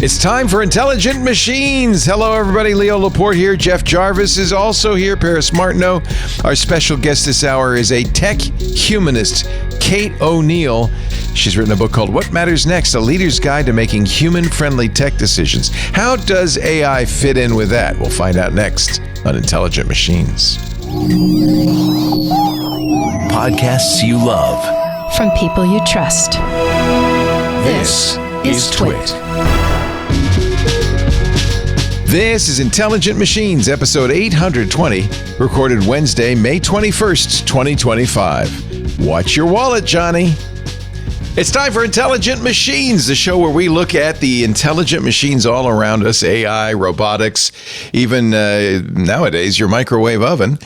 It's time for Intelligent Machines. Hello, everybody. Leo Laporte here. Jeff Jarvis is also here. Paris Martineau. Our special guest this hour is a tech humanist, Kate ONeal. She's written a book called What Matters Next? A Leader's Guide to Making Human-Friendly Tech Decisions. How does AI fit in with that? We'll find out next on Intelligent Machines. Podcasts you love. From people you trust. This is Twit. This is Intelligent Machines, episode 820, recorded Wednesday, May 21st, 2025. Watch your wallet, Jony. It's time for Intelligent Machines, the show where we look at the intelligent machines all around us, AI, robotics, even nowadays, your microwave oven.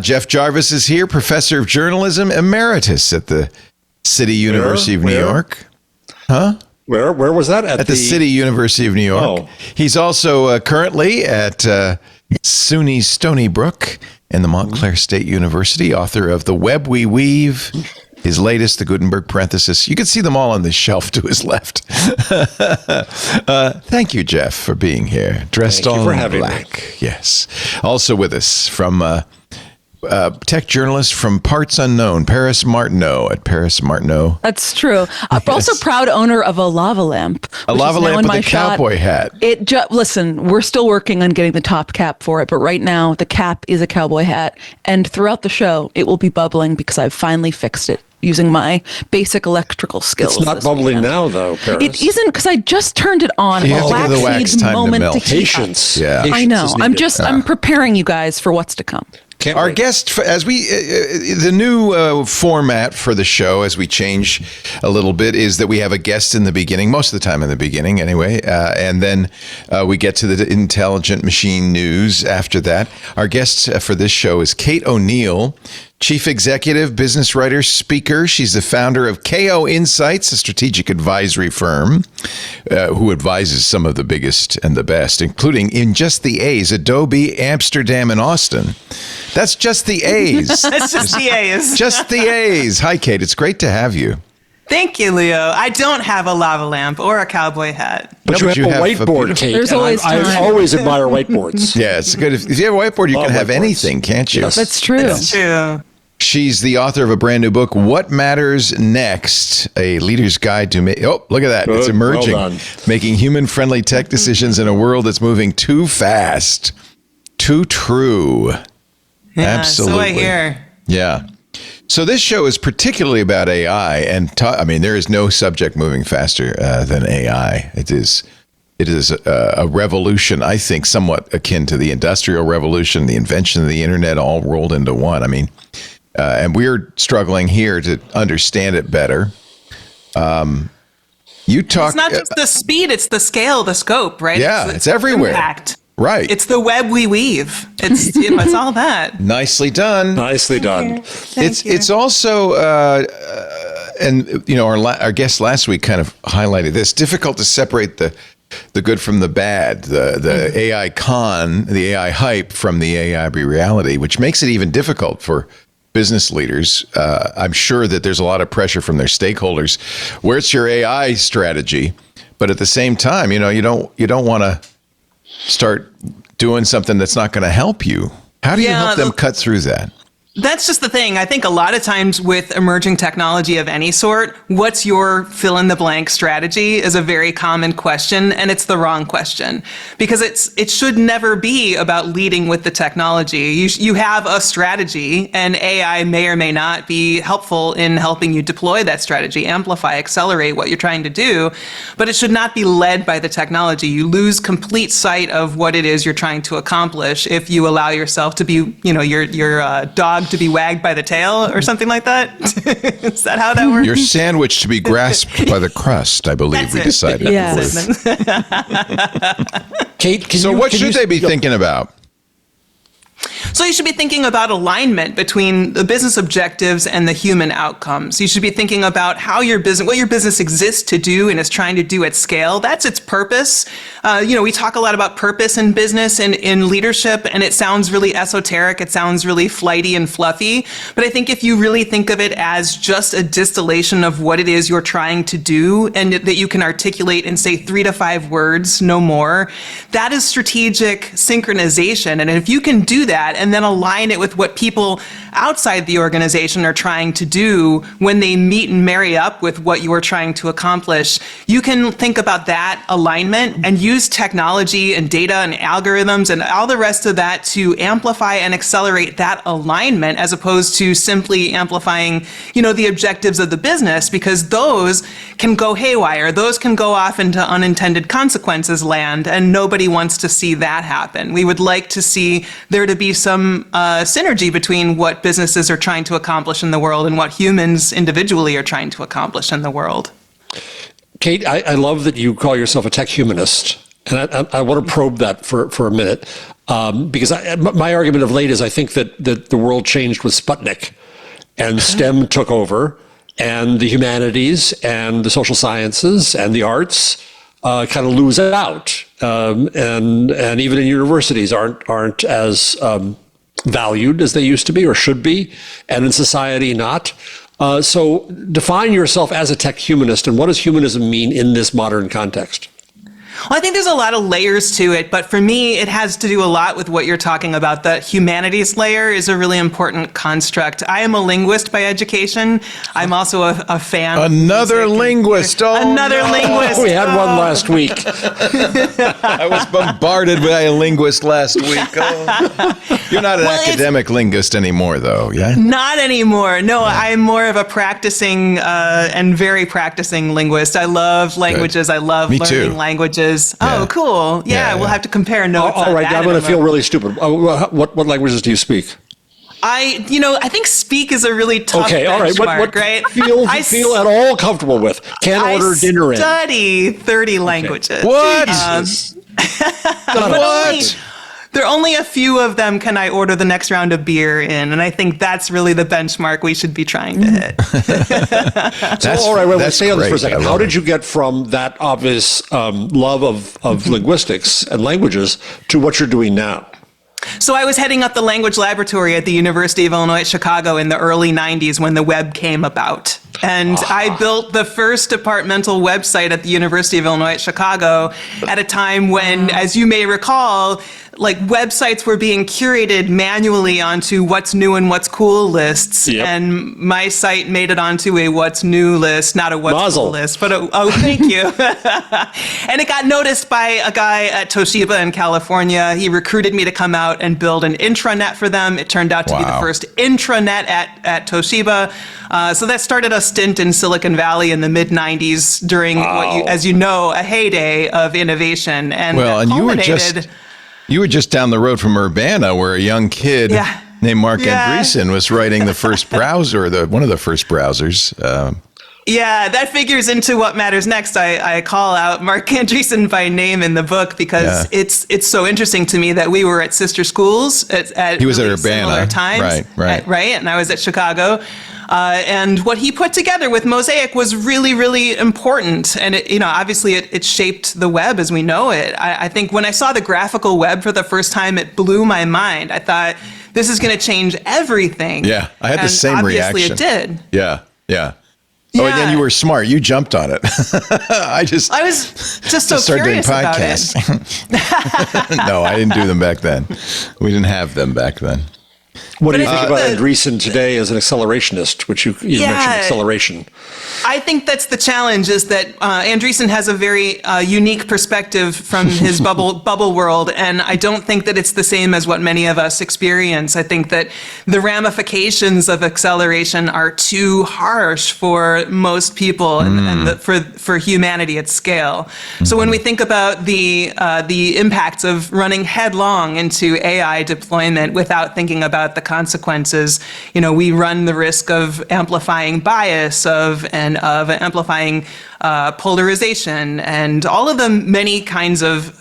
Jeff Jarvis is here, professor of journalism emeritus at the City University of New York. Huh? Where was that? At the City University of New York. Oh. He's also currently at SUNY Stony Brook and the Montclair State University, author of The Web We Weave, his latest, The Gutenberg Parenthesis. You can see them all on the shelf to his left. Thank you, Jeff, for being here. Dressed all in black. Yes. Also with us from... tech journalist from Parts Unknown, Paris Martineau at Paris Martineau. That's true. I'm also proud owner of a lava lamp. A lava lamp with a cowboy hat. Listen, we're still working on getting the top cap for it, but right now the cap is a cowboy hat. And throughout the show, it will be bubbling because I've finally fixed it using my basic electrical skills. It's not bubbling now, though, Paris. It isn't because I just turned it on. You have to give the wax time to melt. Patience. Yeah. I know. I'm preparing you guys for what's to come. Our guest, as we, the new format for the show, as we change a little bit, is that we have a guest in the beginning, most of the time in the beginning anyway, and then we get to the intelligent machine news after that. Our guest for this show is Kate ONeal, chief executive, business writer, speaker. She's the founder of KO Insights, a strategic advisory firm who advises some of the biggest and the best, including in just the A's, Adobe, Amsterdam, and Austin. That's just the A's. That's just the A's. Just the A's. Hi, Kate. It's great to have you. Thank you, Leo. I don't have a lava lamp or a cowboy hat. But you have a whiteboard, Kate. There's always time. I always admire whiteboards. Yeah, it's good. If you have a whiteboard, you can have anything, can't you? Yes. That's true. That's true. She's the author of a brand new book, What Matters Next? A Leader's Guide to make... Oh, look at that. Good. It's emerging. Well done. Making human-friendly tech decisions in a world that's moving too fast. Too true. Yeah, Absolutely. So I hear. Yeah. So this show is particularly about AI, and there is no subject moving faster than AI. It is a revolution, I think, somewhat akin to the Industrial Revolution, the invention of the internet, all rolled into one. And we're struggling here to understand it better. It's not just the speed; it's the scale, the scope, right? Yeah, it's everywhere. Impact. Right. It's the web we weave. It's it's all that. Nicely done. Nicely done. Thank you. It's also, our guest last week kind of highlighted this. Difficult to separate the good from the bad, the AI con, the AI hype from the AI reality, which makes it even difficult for business leaders. I'm sure that there's a lot of pressure from their stakeholders. Where's your AI strategy? But at the same time, you don't want to start doing something that's not going to help you. How do you help them cut through that? That's just the thing. I think a lot of times with emerging technology of any sort, what's your fill in the blank strategy is a very common question, and it's the wrong question because it should never be about leading with the technology. You have a strategy, and AI may or may not be helpful in helping you deploy that strategy, amplify, accelerate what you're trying to do, but it should not be led by the technology. You lose complete sight of what it is you're trying to accomplish if you allow yourself to be, your dog to be wagged by the tail or something like that. Is that how that works? Your sandwich to be grasped by the crust, I believe we decided. Yes. Kate, what should they be thinking about? So you should be thinking about alignment between the business objectives and the human outcomes. You should be thinking about how what your business exists to do and is trying to do at scale. That's its purpose. We talk a lot about purpose in business and in leadership, and it sounds really esoteric. It sounds really flighty and fluffy. But I think if you really think of it as just a distillation of what it is you're trying to do, and that you can articulate in, say, 3 to 5 words, no more, that is strategic synchronization. And if you can do that and then align it with what people outside the organization are trying to do when they meet and marry up with what you are trying to accomplish, you can think about that alignment and use technology and data and algorithms and all the rest of that to amplify and accelerate that alignment, as opposed to simply amplifying, the objectives of the business, because those can go haywire. Those can go off into unintended consequences land, and nobody wants to see that happen. We would like to see there to be some synergy between what businesses are trying to accomplish in the world and what humans individually are trying to accomplish in the world. Kate, I love that you call yourself a tech humanist. And I want to probe that for a minute, because my argument of late is I think that the world changed with Sputnik, and STEM took over, and the humanities and the social sciences and the arts kind of lose out, and even in universities aren't as valued as they used to be or should be, and in society not. So define yourself as a tech humanist, and what does humanism mean in this modern context? Well, I think there's a lot of layers to it, but for me, it has to do a lot with what you're talking about. The humanities layer is a really important construct. I am a linguist by education. I'm also a fan. Another linguist. Another linguist. We had one last week. I was bombarded by a linguist last week. Oh. You're not an academic linguist anymore, though, yeah? Not anymore. No, I'm more of a practicing and very practicing linguist. I love languages. Good. I love learning languages. Oh, cool. Yeah, we'll have to compare notes. All right, I'm going to feel really stupid. What languages do you speak? I think speak is a really tough benchmark, all right. What right? Feel at all comfortable with? Can't order dinner in. I study 30 languages. What? What? There are only a few of them can I order the next round of beer in, and I think that's really the benchmark we should be trying to hit. All right, let's stay on this for a second. How did you get from that obvious love of linguistics and languages to what you're doing now? So I was heading up the language laboratory at the University of Illinois at Chicago in the early 90s when the web came about. And I built the first departmental website at the University of Illinois at Chicago at a time when, as you may recall, like websites were being curated manually onto what's new and what's cool lists. Yep. And my site made it onto a what's new list, not a what's cool list, but thank you. And it got noticed by a guy at Toshiba in California. He recruited me to come out and build an intranet for them. It turned out to be the first intranet at Toshiba. So that started a stint in Silicon Valley in the mid-90s during what, as you know, a heyday of innovation. And you were just down the road from Urbana, where a young kid named Mark Andreessen was writing the first browser, one of the first browsers. Yeah, that figures into what matters next. I call out Mark Andreessen by name in the book because it's so interesting to me that we were at sister schools at he was really at Urbana similar times, right, and I was at Chicago. And what he put together with Mosaic was really, really important. And obviously it shaped the web as we know it. I think when I saw the graphical web for the first time, it blew my mind. I thought, this is going to change everything. Yeah, I had the same reaction. Obviously it did. Yeah. Oh, and then you were smart. You jumped on it. I was just so started curious doing podcasts. About it. No, I didn't do them back then. We didn't have them back then. What do you think about Andreessen today as an accelerationist, which you mentioned acceleration? I think that's the challenge, is that Andreessen has a very unique perspective from his bubble world, and I don't think that it's the same as what many of us experience. I think that the ramifications of acceleration are too harsh for most people and for humanity at scale. So when we think about the impacts of running headlong into AI deployment without thinking about the consequences, we run the risk of amplifying bias, of amplifying polarization, and all of the many kinds of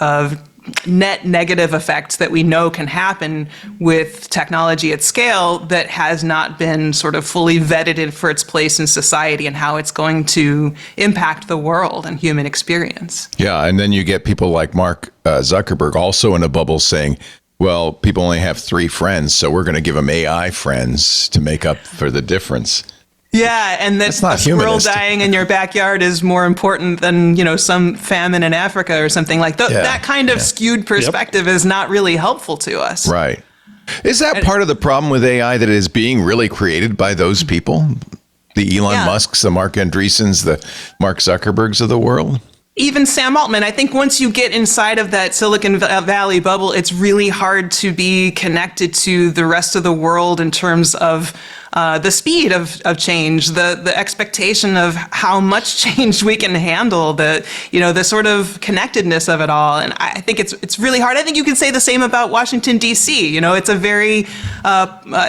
net negative effects that we know can happen with technology at scale that has not been sort of fully vetted for its place in society and how it's going to impact the world and human experience. Yeah, and then you get people like Mark Zuckerberg also in a bubble saying, well, people only have 3 friends, so we're going to give them AI friends to make up for the difference. Yeah, and that not a squirrel humanist. dying in your backyard is more important than, some famine in Africa or something like that. That kind of skewed perspective is not really helpful to us. Right. Is that part of the problem with AI, that it is being really created by those people? The Elon Musks, the Mark Andreessens, the Mark Zuckerbergs of the world? Even Sam Altman, I think once you get inside of that Silicon Valley bubble, it's really hard to be connected to the rest of the world in terms of the speed of change, the expectation of how much change we can handle, the sort of connectedness of it all. And I think it's really hard. I think you can say the same about Washington, D.C. It's a very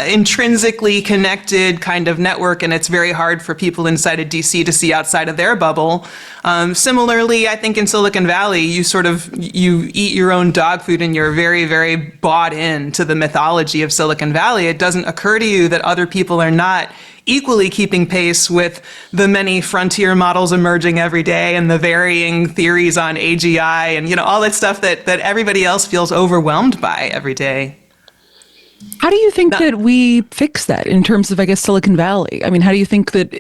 intrinsically connected kind of network, and it's very hard for people inside of D.C. to see outside of their bubble. Similarly, I think in Silicon Valley, you eat your own dog food and you're very, very bought in to the mythology of Silicon Valley. It doesn't occur to you that other people are not equally keeping pace with the many frontier models emerging every day and the varying theories on AGI and all that stuff that everybody else feels overwhelmed by every day. How do you think that we fix that in terms of, I guess, Silicon Valley? I mean, how do you think that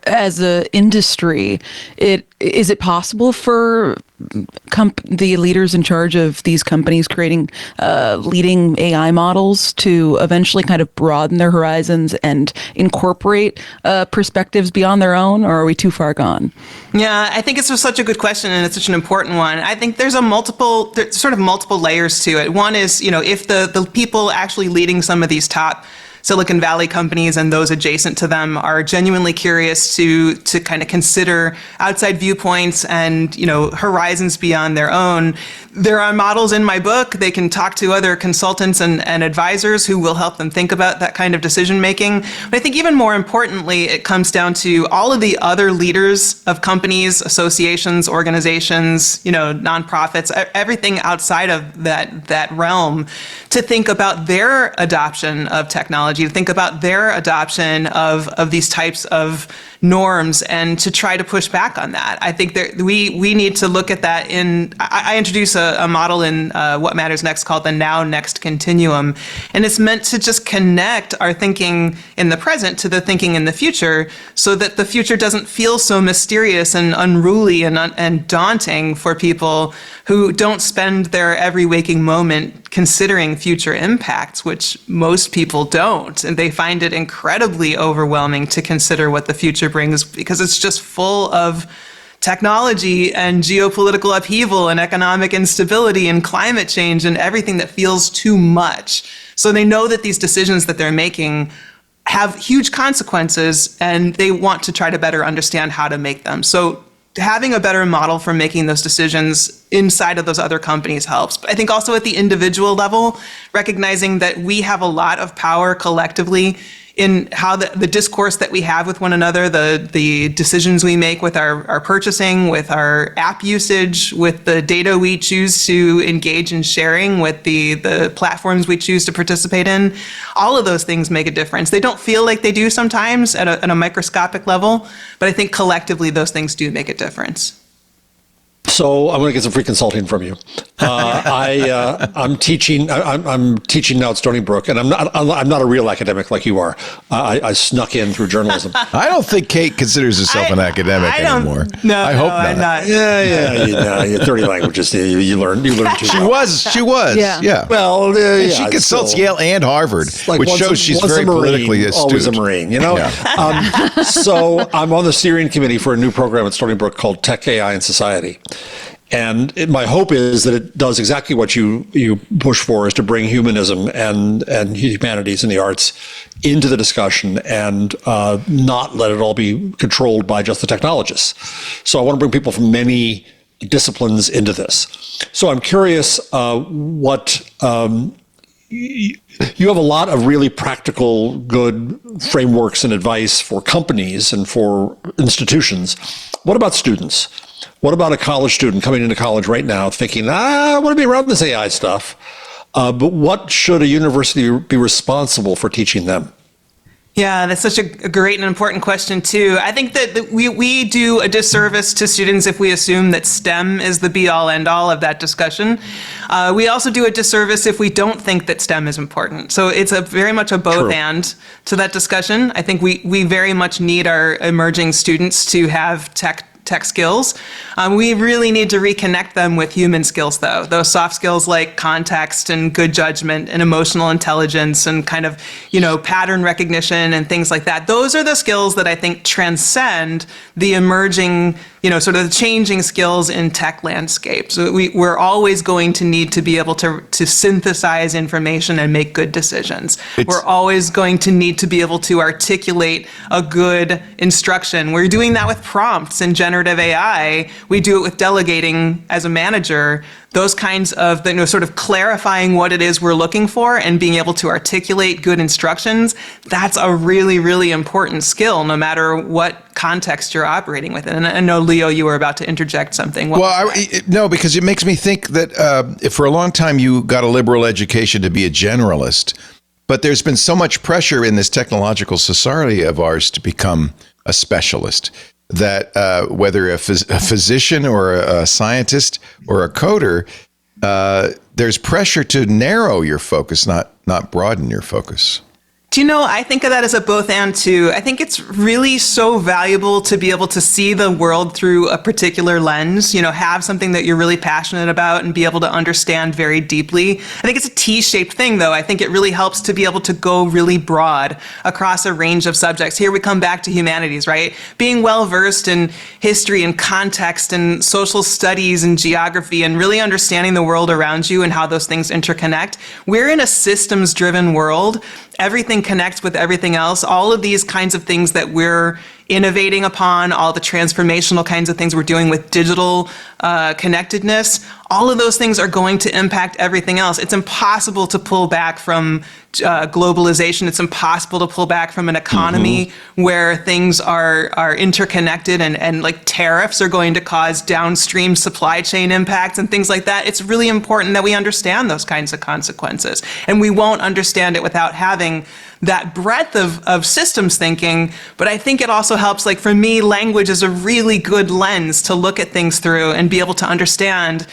as an industry, is it possible for the leaders in charge of these companies creating leading AI models to eventually kind of broaden their horizons and incorporate perspectives beyond their own, or are we too far gone? Yeah, I think it's just such a good question, and it's such an important one. I think there's multiple layers to it. One is, if the people actually leading some of these top Silicon Valley companies and those adjacent to them are genuinely curious to kind of consider outside viewpoints and, horizons beyond their own. There are models in my book. They can talk to other consultants and advisors who will help them think about that kind of decision making. But I think even more importantly, it comes down to all of the other leaders of companies, associations, organizations, nonprofits, everything outside of that realm, to think about their adoption of technology, to think about their adoption of these types of norms and to try to push back on that. I think that we need to look at that I introduce a model in What Matters Next called the Now Next Continuum. And it's meant to just connect our thinking in the present to the thinking in the future so that the future doesn't feel so mysterious and unruly and daunting for people who don't spend their every waking moment considering future impacts, which most people don't. And they find it incredibly overwhelming to consider what the future brings because it's just full of technology and geopolitical upheaval and economic instability and climate change and everything that feels too much. So they know that these decisions that they're making have huge consequences and they want to try to better understand how to make them. So having a better model for making those decisions inside of those other companies helps. But I think also at the individual level, recognizing that we have a lot of power collectively in how the discourse that we have with one another, the decisions we make with our purchasing, with our app usage, with the data we choose to engage in sharing, with the platforms we choose to participate in, all of those things make a difference. They don't feel like they do sometimes at a microscopic level, but I think collectively those things do make a difference. So I'm going to get some free consulting from you. I'm teaching. I'm teaching now at Stony Brook, and I'm not a real academic like you are. I snuck in through journalism. I don't think Kate considers herself an academic anymore. No, I hope I'm not. Yeah. You 30 languages. You learn too. She was. Yeah. Well, she consults Yale and Harvard, like which shows she's very politically astute. Always a Marine, Yeah. So I'm on the steering committee for a new program at Stony Brook called Tech, AI, and Society. And my hope is that it does exactly what you push for, is to bring humanism and humanities and the arts into the discussion and not let it all be controlled by just the technologists. So I want to bring people from many disciplines into this. So I'm curious what you have a lot of really practical, good frameworks and advice for companies and for institutions. what about students? What about a college student coming into college right now thinking, I want to be around this AI stuff, but what should a university be responsible for teaching them? Yeah, that's such a great and important question, too. I think that we do a disservice to students if we assume that STEM is the be-all, end-all of that discussion. We also do a disservice if we don't think that STEM is important. So it's very much a both-and to that discussion. I think we very much need our emerging students to have tech skills. We really need to reconnect them with human skills, though. Those soft skills like context and good judgment and emotional intelligence and kind of, pattern recognition and things like that. Those are the skills that I think transcend the emerging, sort of the changing skills in tech landscape. So we're always going to need to be able to synthesize information and make good decisions. We're always going to need to be able to articulate a good instruction. We're doing that with prompts and generative AI. We do it with delegating as a manager. Those kinds of, sort of clarifying what it is we're looking for and being able to articulate good instructions, that's a really, really important skill, no matter what context you're operating with. And I know, Leo, you were about to interject something. No, because it makes me think that if for a long time you got a liberal education to be a generalist, but there's been so much pressure in this technological society of ours to become a specialist, that whether a physician or a scientist or a coder, there's pressure to narrow your focus, not broaden your focus. Do you know, I think of that as a both and too. I think it's really so valuable to be able to see the world through a particular lens, have something that you're really passionate about and be able to understand very deeply. I think it's a T-shaped thing, though. I think it really helps to be able to go really broad across a range of subjects. Here we come back to humanities, right? Being well-versed in history and context and social studies and geography and really understanding the world around you and how those things interconnect. We're in a systems-driven world. Everything connects with everything else. All of these kinds of things that we're innovating upon, all the transformational kinds of things we're doing with digital connectedness, all of those things are going to impact everything else. It's impossible to pull back from globalization. It's impossible to pull back from an economy where things are interconnected and like tariffs are going to cause downstream supply chain impacts and things like that. It's really important that we understand those kinds of consequences. And we won't understand it without having that breadth of systems thinking. But I think it also helps, like for me, language is a really good lens to look at things through and be able to understand,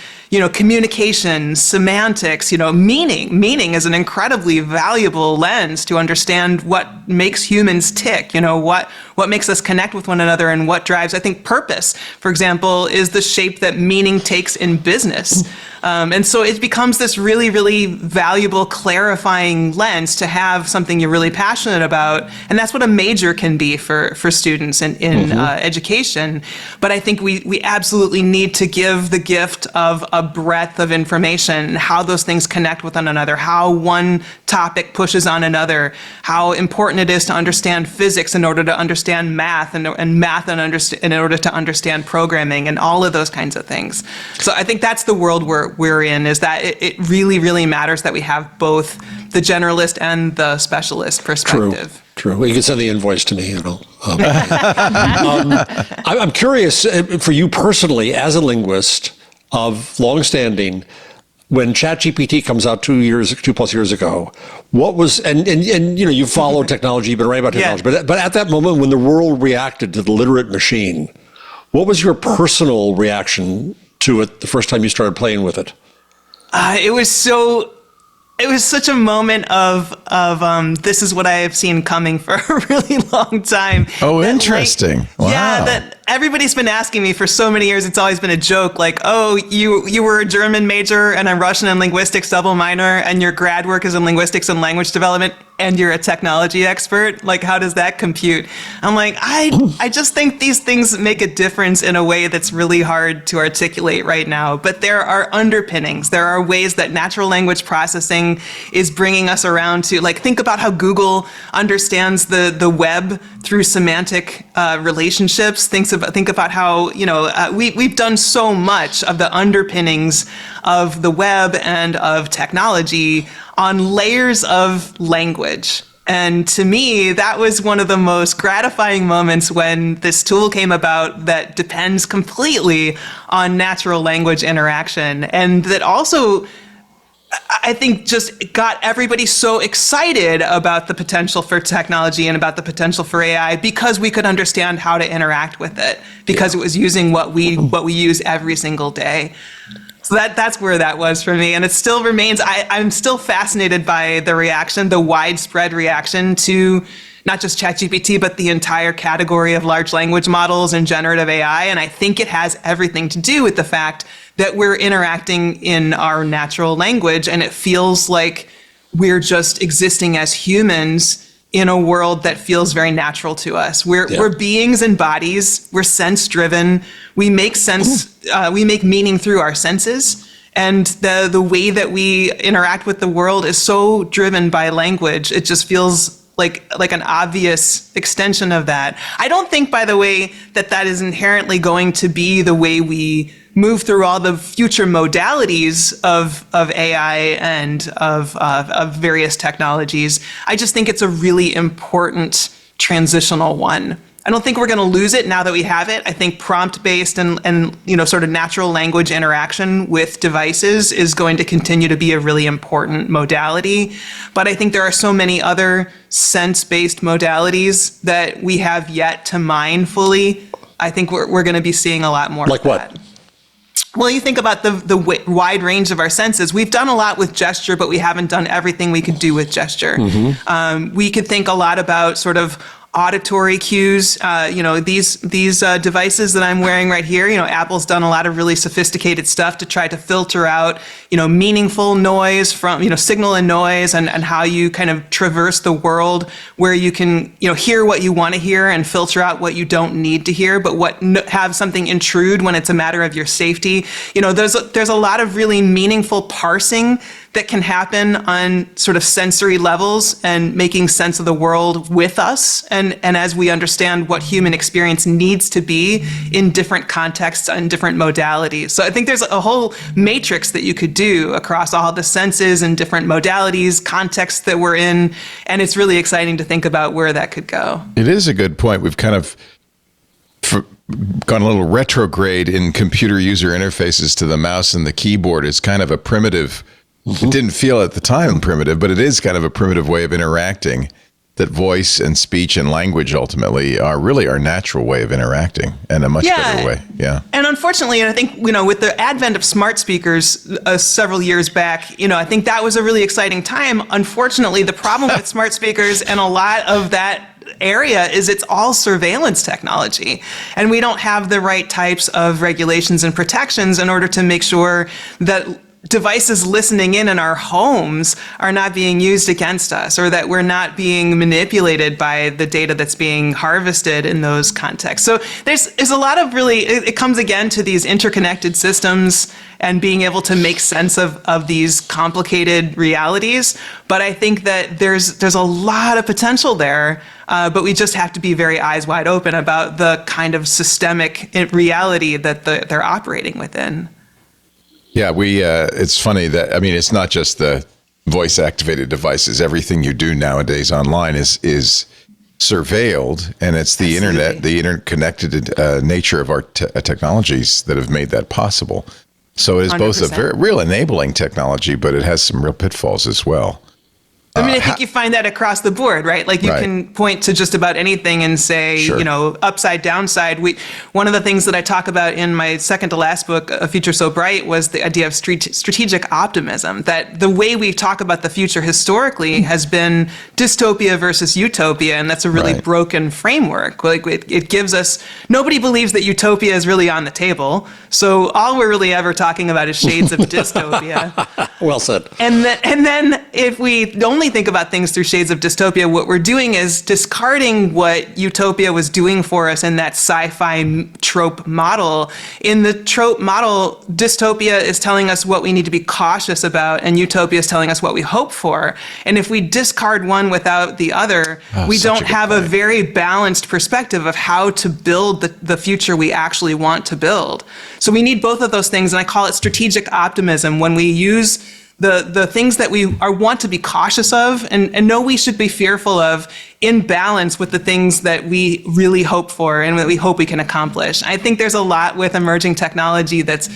communication, semantics, meaning. Meaning is an incredibly valuable lens to understand what makes humans tick, what makes us connect with one another and what drives, I think, purpose, for example, is the shape that meaning takes in business. And so it becomes this really, really valuable, clarifying lens to have something you're really passionate about. And that's what a major can be for students in education. But I think we absolutely need to give the gift of a breadth of information, how those things connect with one another, how one topic pushes on another, how important it is to understand physics in order to understand math, and math in order to understand programming, and all of those kinds of things. So I think that's the world we're in, is that it really, really matters that we have both the generalist and the specialist perspective. True. Well, you can send the invoice to me. I'm curious, for you personally, as a linguist of longstanding, when ChatGPT comes out 2+ years ago, what was, and you followed technology, you've been writing about technology, but at that moment when the world reacted to the literate machine, what was your personal reaction to it the first time you started playing with it? It was such a moment of this is what I have seen coming for a really long time. Oh, interesting. Wow. Yeah, that everybody's been asking me for so many years. It's always been a joke, like, oh, you were a German major and a Russian and linguistics double minor, and your grad work is in linguistics and language development, and you're a technology expert. Like, how does that compute? I'm like, I just think these things make a difference in a way that's really hard to articulate right now. But there are underpinnings. There are ways that natural language processing is bringing us around to, like, think about how Google understands the web through semantic relationships. Think about how, we've done so much of the underpinnings of the web and of technology on layers of language. And to me, that was one of the most gratifying moments when this tool came about that depends completely on natural language interaction. And that also, I think, just got everybody so excited about the potential for technology and about the potential for AI because we could understand how to interact with it, because it was using what we use every single day. So that's where that was for me. And it still remains, I'm still fascinated by the reaction, the widespread reaction to not just ChatGPT, but the entire category of large language models and generative AI. And I think it has everything to do with the fact that we're interacting in our natural language, and it feels like we're just existing as humans in a world that feels very natural to us. We're beings and bodies. We're sense driven. We make sense. We make meaning through our senses, and the way that we interact with the world is so driven by language. It just feels like an obvious extension of that. I don't think, by the way, that is inherently going to be the way we move through all the future modalities of AI and of various technologies. I just think it's a really important transitional one. I don't think we're going to lose it now that we have it. I think prompt-based and sort of natural language interaction with devices is going to continue to be a really important modality. But I think there are so many other sense-based modalities that we have yet to mine fully. I think we're going to be seeing a lot more like of that. What? Well, you think about the wide range of our senses. We've done a lot with gesture, but we haven't done everything we could do with gesture. We could think a lot about sort of auditory cues. These devices that I'm wearing right here, Apple's done a lot of really sophisticated stuff to try to filter out, meaningful noise from, signal and noise, and how you kind of traverse the world where you can, hear what you want to hear and filter out what you don't need to hear, but have something intrude when it's a matter of your safety. There's a lot of really meaningful parsing that can happen on sort of sensory levels and making sense of the world with us. And as we understand what human experience needs to be in different contexts and different modalities. So I think there's a whole matrix that you could do across all the senses and different modalities, contexts that we're in. And it's really exciting to think about where that could go. It is a good point. We've kind of gone a little retrograde in computer user interfaces to the mouse and the keyboard. It's kind of a primitive. It didn't feel at the time primitive, but it is kind of a primitive way of interacting, that voice and speech and language ultimately are really our natural way of interacting, and a much better way. Yeah. And unfortunately, I think, with the advent of smart speakers several years back, I think that was a really exciting time. Unfortunately, the problem with smart speakers and a lot of that area is it's all surveillance technology, and we don't have the right types of regulations and protections in order to make sure that devices listening in our homes are not being used against us, or that we're not being manipulated by the data that's being harvested in those contexts. So there's a lot of really, it comes again to these interconnected systems and being able to make sense of these complicated realities. But I think that there's a lot of potential there, but we just have to be very eyes wide open about the kind of systemic reality that they're operating within. Yeah, it's funny that, it's not just the voice-activated devices. Everything you do nowadays online is surveilled, and it's the internet, the interconnected nature of our technologies that have made that possible. So it is 100%. Both a very real enabling technology, but it has some real pitfalls as well. I think you find that across the board, right? Like you can point to just about anything and say, upside, downside. One of the things that I talk about in my second to last book, A Future So Bright, was the idea of strategic optimism, that the way we talk about the future historically has been dystopia versus utopia, and that's a really broken framework. Like it gives us, nobody believes that utopia is really on the table, so all we're really ever talking about is shades of dystopia. Well said. And then if we only think about things through shades of dystopia, what we're doing is discarding what utopia was doing for us in that sci-fi trope model. In the trope model, dystopia is telling us what we need to be cautious about, and utopia is telling us what we hope for. And if we discard one without the other, we don't have a very balanced perspective of how to build the future we actually want to build. So we need both of those things, and I call it strategic optimism. When we use the things that we want to be cautious of and know we should be fearful of in balance with the things that we really hope for and that we hope we can accomplish. I think there's a lot with emerging technology that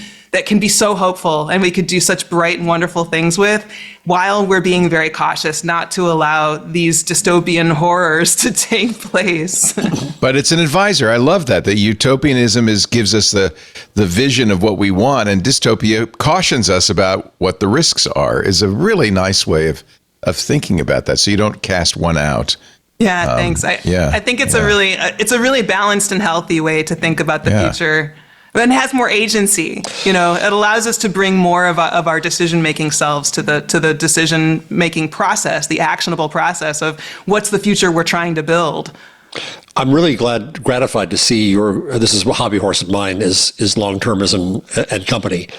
can be so hopeful and we could do such bright and wonderful things with, while we're being very cautious not to allow these dystopian horrors to take place. But it's an advisor. I love that. The utopianism gives us the vision of what we want, and dystopia cautions us about what the risks are, is a really nice way of thinking about that. So you don't cast one out. Yeah, thanks. I think it's a really balanced and healthy way to think about the future. And it has more agency. It allows us to bring more of our decision-making selves to the decision-making process, the actionable process of what's the future we're trying to build. I'm really gratified to see this is a hobby horse of mine, is long-termism and company.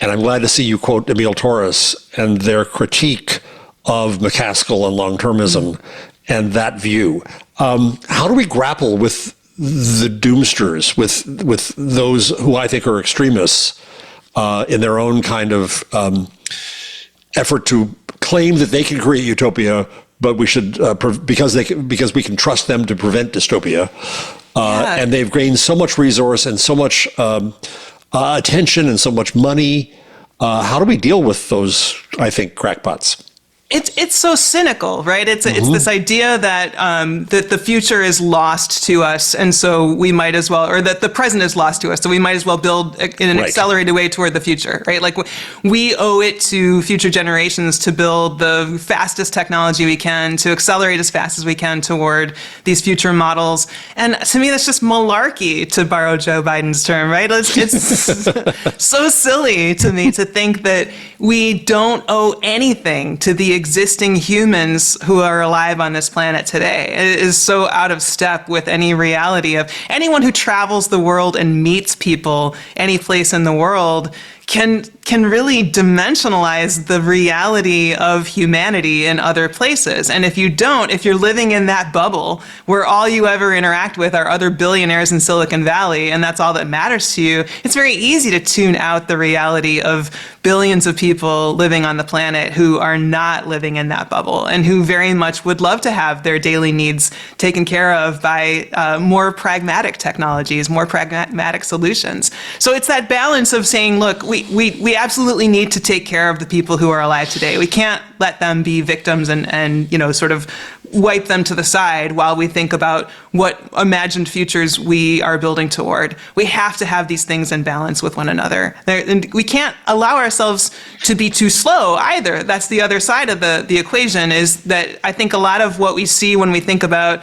And I'm glad to see you quote Emile Torres and their critique of McCaskill and long-termism and that view. How do we grapple with the doomsters, with those who I think are extremists in their own kind of effort to claim that they can create utopia, but we should because we can trust them to prevent dystopia, and they've gained so much resource and so much attention and so much money. How do we deal with those, I think, crackpots? It's so cynical, right? It's this idea that that the future is lost to us, and so we might as well, or that the present is lost to us, so we might as well build in an accelerated way toward the future, right? Like we owe it to future generations to build the fastest technology we can, to accelerate as fast as we can toward these future models. And to me, that's just malarkey, to borrow Joe Biden's term, right? It's so silly to me to think that we don't owe anything to the existing humans who are alive on this planet today. It is so out of step with any reality of anyone who travels the world and meets people any place in the world can really dimensionalize the reality of humanity in other places. And if you're living in that bubble where all you ever interact with are other billionaires in Silicon Valley, and that's all that matters to you, it's very easy to tune out the reality of billions of people living on the planet who are not living in that bubble and who very much would love to have their daily needs taken care of by more pragmatic technologies, more pragmatic solutions. So it's that balance of saying, look, we absolutely need to take care of the people who are alive today. We can't let them be victims and sort of wipe them to the side while we think about what imagined futures we are building toward. We have to have these things in balance with one another. And we can't allow ourselves to be too slow either. That's the other side of the equation, is that I think a lot of what we see when we think about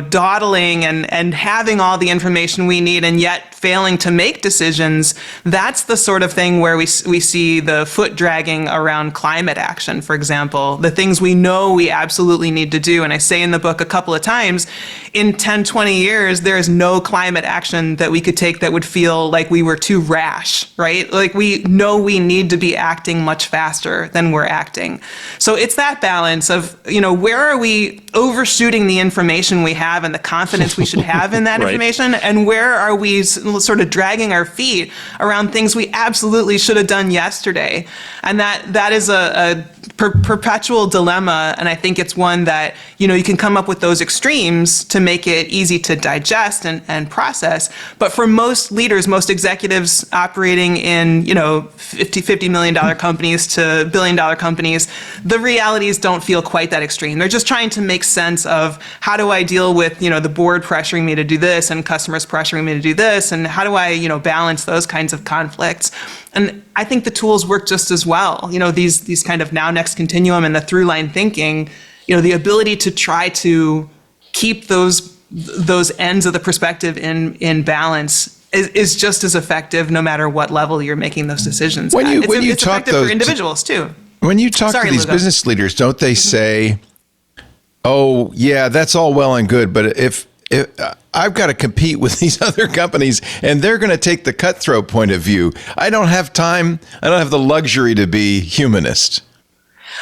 dawdling and having all the information we need and yet failing to make decisions, that's the sort of thing where we see the foot dragging around climate action, for example, the things we know we absolutely need to do. And I say in the book a couple of times, in 10, 20 years, there is no climate action that we could take that would feel like we were too rash, right? Like we know we need to be acting much faster than we're acting. So it's that balance of, where are we overshooting the information we have and the confidence we should have in that information, and where are we sort of dragging our feet around things we absolutely should have done yesterday? And that is a perpetual dilemma, and I think it's one that you can come up with those extremes to make it easy to digest and process. But for most leaders, most executives operating in $50 million companies to $1 billion companies, the realities don't feel quite that extreme. They're just trying to make sense of, how do I deal with the board pressuring me to do this and customers pressuring me to do this, and how do I balance those kinds of conflicts? And I think the tools work just as well. These kind of now next continuum and the through line thinking, the ability to try to keep those ends of the perspective in balance is just as effective no matter what level you're making those decisions at. It's effective for individuals too. When you talk to these business leaders, don't they say, oh, yeah, that's all well and good, but if I've got to compete with these other companies and they're going to take the cutthroat point of view, I don't have time, I don't have the luxury to be humanist.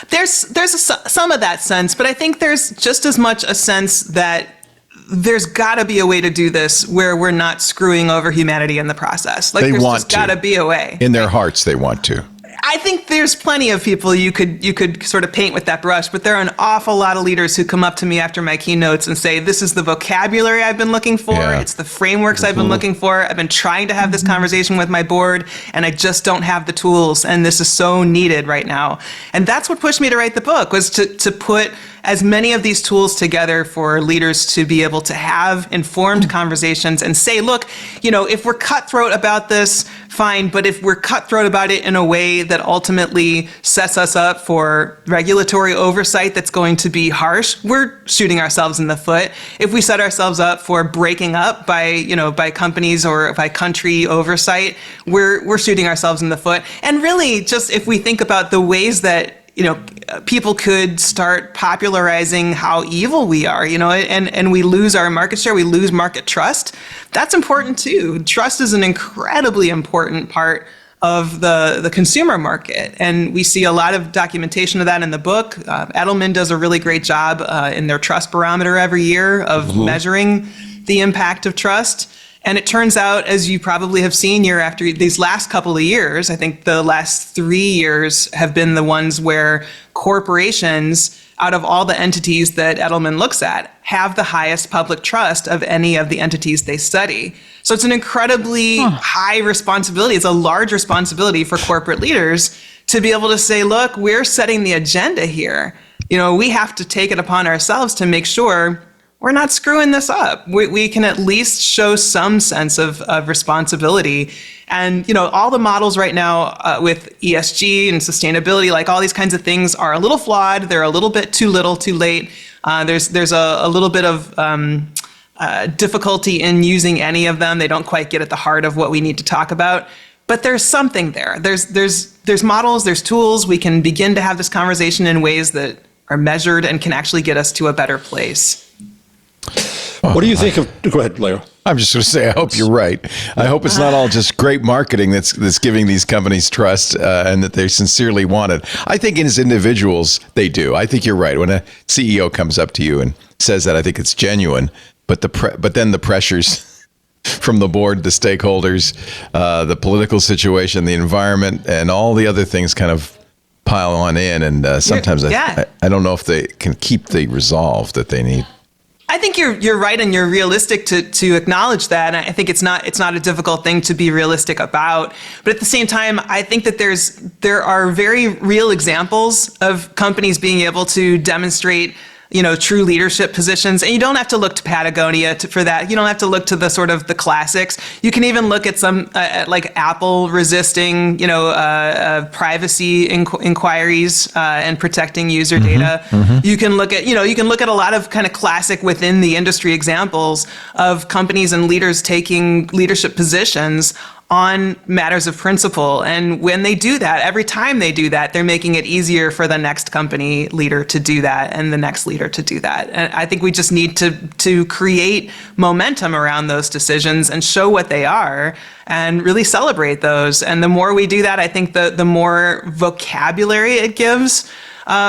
There's some of that sense, but I think there's just as much a sense that there's got to be a way to do this where we're not screwing over humanity in the process. Like, there's just got to be a way. In their hearts, they want to. I think there's plenty of people you could sort of paint with that brush, but there are an awful lot of leaders who come up to me after my keynotes and say, this is the vocabulary I've been looking for. Yeah. It's the frameworks I've been looking for. I've been trying to have this conversation with my board, and I just don't have the tools. And this is so needed right now. And that's what pushed me to write the book, was to put as many of these tools together for leaders to be able to have informed conversations and say, look, if we're cutthroat about this, fine, but if we're cutthroat about it in a way that ultimately sets us up for regulatory oversight that's going to be harsh, we're shooting ourselves in the foot. If we set ourselves up for breaking up by companies or by country oversight, we're shooting ourselves in the foot. And really, just if we think about the ways that people could start popularizing how evil we are, and we lose our market share, we lose market trust. That's important too. Trust is an incredibly important part of the consumer market. And we see a lot of documentation of that in the book. Edelman does a really great job in their trust barometer every year of measuring the impact of trust. And it turns out, as you probably have seen year after these last couple of years, I think the last 3 years have been the ones where corporations, out of all the entities that Edelman looks at, have the highest public trust of any of the entities they study. So it's an incredibly high responsibility. It's a large responsibility for corporate leaders to be able to say, look, we're setting the agenda here. We have to take it upon ourselves to make sure we're not screwing this up. We can at least show some sense of responsibility. And, all the models right now with ESG and sustainability, like all these kinds of things, are a little flawed. They're a little bit too little, too late. There's a little bit of difficulty in using any of them. They don't quite get at the heart of what we need to talk about. But there's something there. There's models, there's tools. We can begin to have this conversation in ways that are measured and can actually get us to a better place. What do you think of? Go ahead, Leo. I'm just going to say, I hope you're right. I hope it's not all just great marketing that's giving these companies trust and that they sincerely want it. I think as individuals, they do. I think you're right. When a CEO comes up to you and says that, I think it's genuine. But then the pressures from the board, the stakeholders, the political situation, the environment, and all the other things kind of pile on in. And sometimes I don't know if they can keep the resolve that they need. I think you're right, and you're realistic to acknowledge that. And I think it's not a difficult thing to be realistic about. But at the same time, I think that there are very real examples of companies being able to demonstrate true leadership positions. And you don't have to look to Patagonia for that. You don't have to look to the sort of the classics. You can even look at some like Apple resisting, privacy inquiries and protecting user data. You can look at, a lot of kind of classic within the industry examples of companies and leaders taking leadership positions on matters of principle. And when they do that, every time they do that, they're making it easier for the next company leader to do that and the next leader to do that. And I think we just need to create momentum around those decisions and show what they are and really celebrate those. And the more we do that, I think the more vocabulary it gives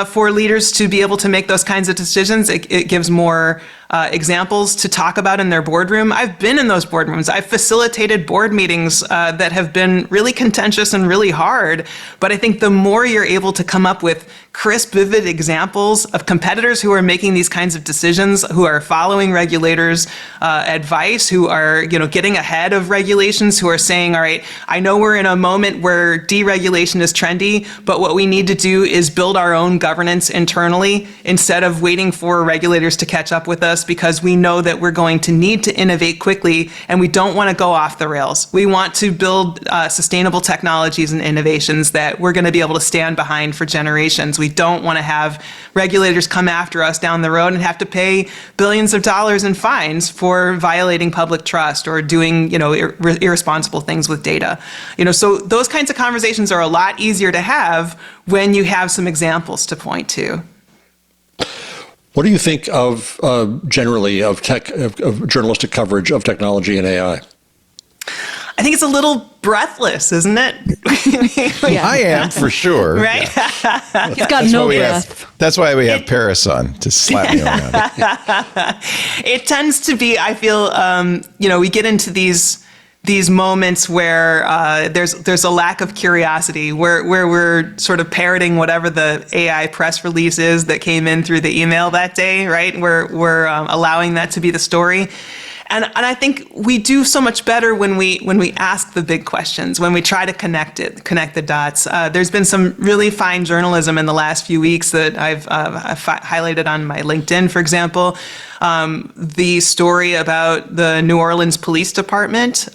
for leaders to be able to make those kinds of decisions. It gives more examples to talk about in their boardroom. I've been in those boardrooms. I've facilitated board meetings that have been really contentious and really hard. But I think the more you're able to come up with crisp, vivid examples of competitors who are making these kinds of decisions, who are following regulators' advice, who are getting ahead of regulations, who are saying, all right, I know we're in a moment where deregulation is trendy, but what we need to do is build our own governance internally instead of waiting for regulators to catch up with us, because we know that we're going to need to innovate quickly and we don't want to go off the rails. We want to build sustainable technologies and innovations that we're going to be able to stand behind for generations. We don't want to have regulators come after us down the road and have to pay billions of dollars in fines for violating public trust or doing, irresponsible things with data. So those kinds of conversations are a lot easier to have when you have some examples to point to. What do you think of generally of journalistic coverage of technology and AI? I think it's a little breathless, isn't it? I am, for sure. Right? Yeah. He's got no breath. That's why we have Paris on, to slap me around. It tends to be, I feel, we get into these these moments where there's a lack of curiosity, where we're sort of parroting whatever the AI press release is that came in through the email that day, right? We're allowing that to be the story. And I think we do so much better when we ask the big questions, when we try to connect the dots. There's been some really fine journalism in the last few weeks that I've highlighted on my LinkedIn, for example. The story about the New Orleans Police Department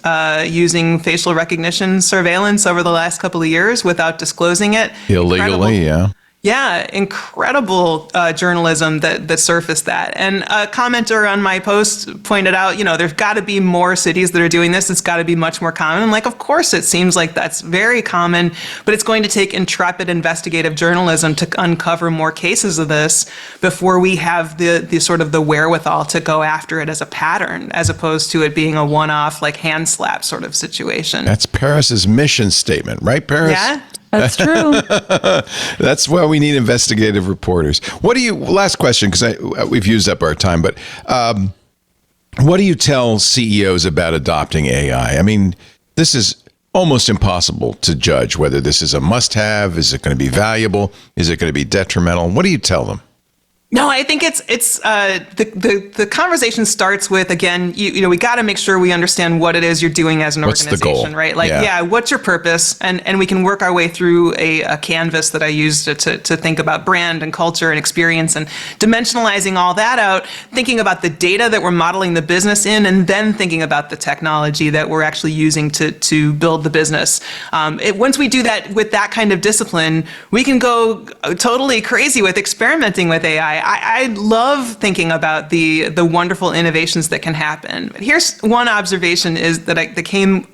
using facial recognition surveillance over the last couple of years without disclosing it. Illegally, yeah. Yeah, incredible journalism that surfaced that. And a commenter on my post pointed out, there's got to be more cities that are doing this. It's got to be much more common. I'm like, of course, it seems like that's very common, but it's going to take intrepid investigative journalism to uncover more cases of this before we have the sort of the wherewithal to go after it as a pattern, as opposed to it being a one-off, like hand slap sort of situation. That's Paris's mission statement, right, Paris? Yeah. That's true. That's why we need investigative reporters. Last question, because we've used up our time, but what do you tell CEOs about adopting AI? I mean, this is almost impossible to judge whether this is a must-have. Is it going to be valuable? Is it going to be detrimental? What do you tell them? No, I think it's the conversation starts with, again, we got to make sure we understand what it is you're doing as an organization, the goal? right? Like, what's your purpose? And we can work our way through a canvas that I use to think about brand and culture and experience and dimensionalizing all that out, thinking about the data that we're modeling the business in, and then thinking about the technology that we're actually using to build the business. Once we do that with that kind of discipline, we can go totally crazy with experimenting with AI. I love thinking about the wonderful innovations that can happen. But here's one observation that came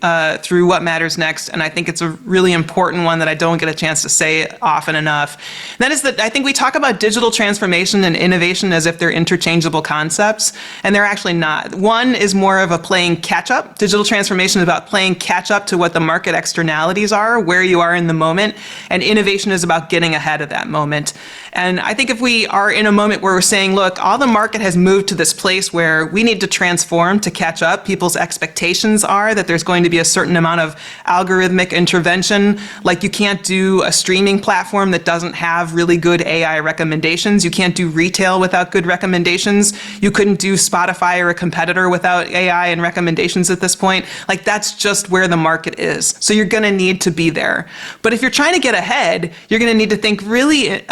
through What Matters Next, and I think it's a really important one that I don't get a chance to say often enough. And that is that I think we talk about digital transformation and innovation as if they're interchangeable concepts, and they're actually not. One is more of a playing catch-up. Digital transformation is about playing catch-up to what the market externalities are, where you are in the moment, and innovation is about getting ahead of that moment. And I think if we are in a moment where we're saying, look, all the market has moved to this place where we need to transform to catch up. People's expectations are that there's going to be a certain amount of algorithmic intervention. Like, you can't do a streaming platform that doesn't have really good AI recommendations. You can't do retail without good recommendations. You couldn't do Spotify or a competitor without AI and recommendations at this point. Like, that's just where the market is. So you're going to need to be there. But if you're trying to get ahead, you're going to need to think really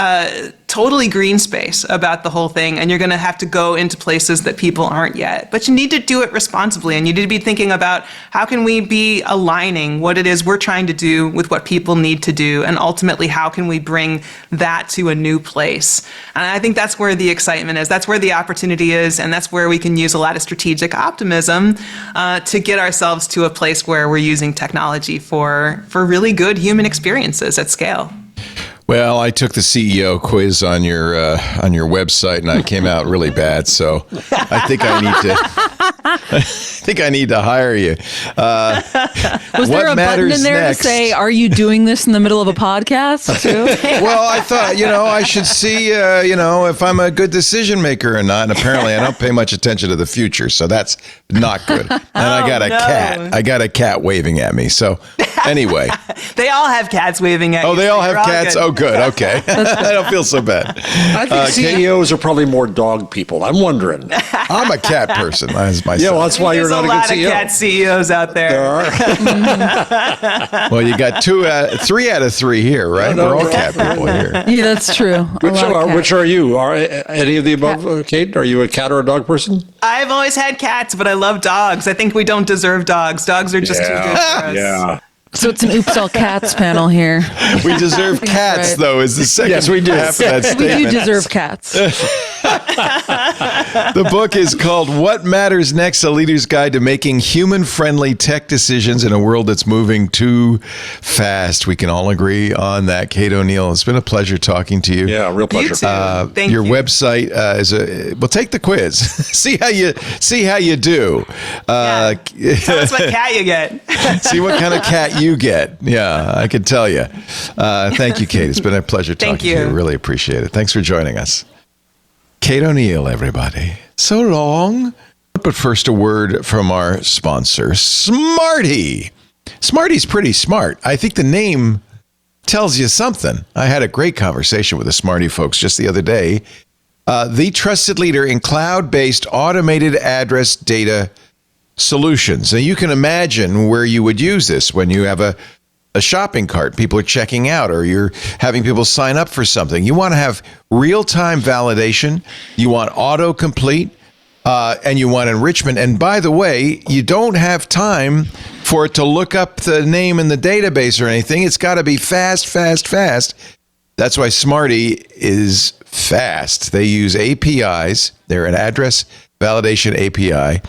totally green space about the whole thing, and you're going to have to go into places that people aren't yet. But you need to do it responsibly, and you need to be thinking about how can we be aligning what it is we're trying to do with what people need to do, and ultimately how can we bring that to a new place. And I think that's where the excitement is, that's where the opportunity is, and that's where we can use a lot of strategic optimism to get ourselves to a place where we're using technology for really good human experiences at scale. Well, I took the CEO quiz on your website, and I came out really bad. So I think I need to hire you. Was there a button in there to say, "Are you doing this in the middle of a podcast?" Too? Well, I thought I should see if I'm a good decision maker or not. And apparently, I don't pay much attention to the future, so that's not good. And I got a cat. I got a cat waving at me. So anyway, they all have cats waving at you. Oh, they all have cats. Oh, good. Okay, I don't feel so bad. I think CEOs are probably more dog people. I'm wondering. I'm a cat person. Myself. Yeah, well, that's why you're not a good CEO. There's a lot of cat CEOs out there. There are. Well, you got 3 out of 3 here, right? We're all cat people here. Yeah, that's true. Which are you? Are any of the above, Kate? Are you a cat or a dog person? I've always had cats, but I love dogs. I think we don't deserve dogs. Dogs are just too good for us. Yeah. So it's an Oops All Cats panel here. We deserve cats, right. though, is the second Yes, we do. half of that statement. We do deserve cats. The book is called What Matters Next, A Leader's Guide to Making Human-Friendly Tech Decisions in a World That's Moving Too Fast. We can all agree on that. Kate ONeal, it's been a pleasure talking to you. Yeah, real pleasure. You too. Thank your you. website well, take the quiz. see how you do. Tell us what cat you get. See what kind of cat you get. Yeah, I can tell you. Thank you, Kate. It's been a pleasure talking to you. Really appreciate it. Thanks for joining us. Kate ONeal, everybody. So long. But first, a word from our sponsor, Smarty. Smarty's pretty smart. I think the name tells you something. I had a great conversation with the Smarty folks just the other day. The trusted leader in cloud-based automated address data solutions. Now, you can imagine where you would use this when you have a shopping cart. People are checking out, or you're having people sign up for something. You want to have real-time validation. You want autocomplete, and you want enrichment. And by the way, you don't have time for it to look up the name in the database or anything. It's got to be fast, fast, fast. That's why Smarty is fast. They use APIs. They're an address validation API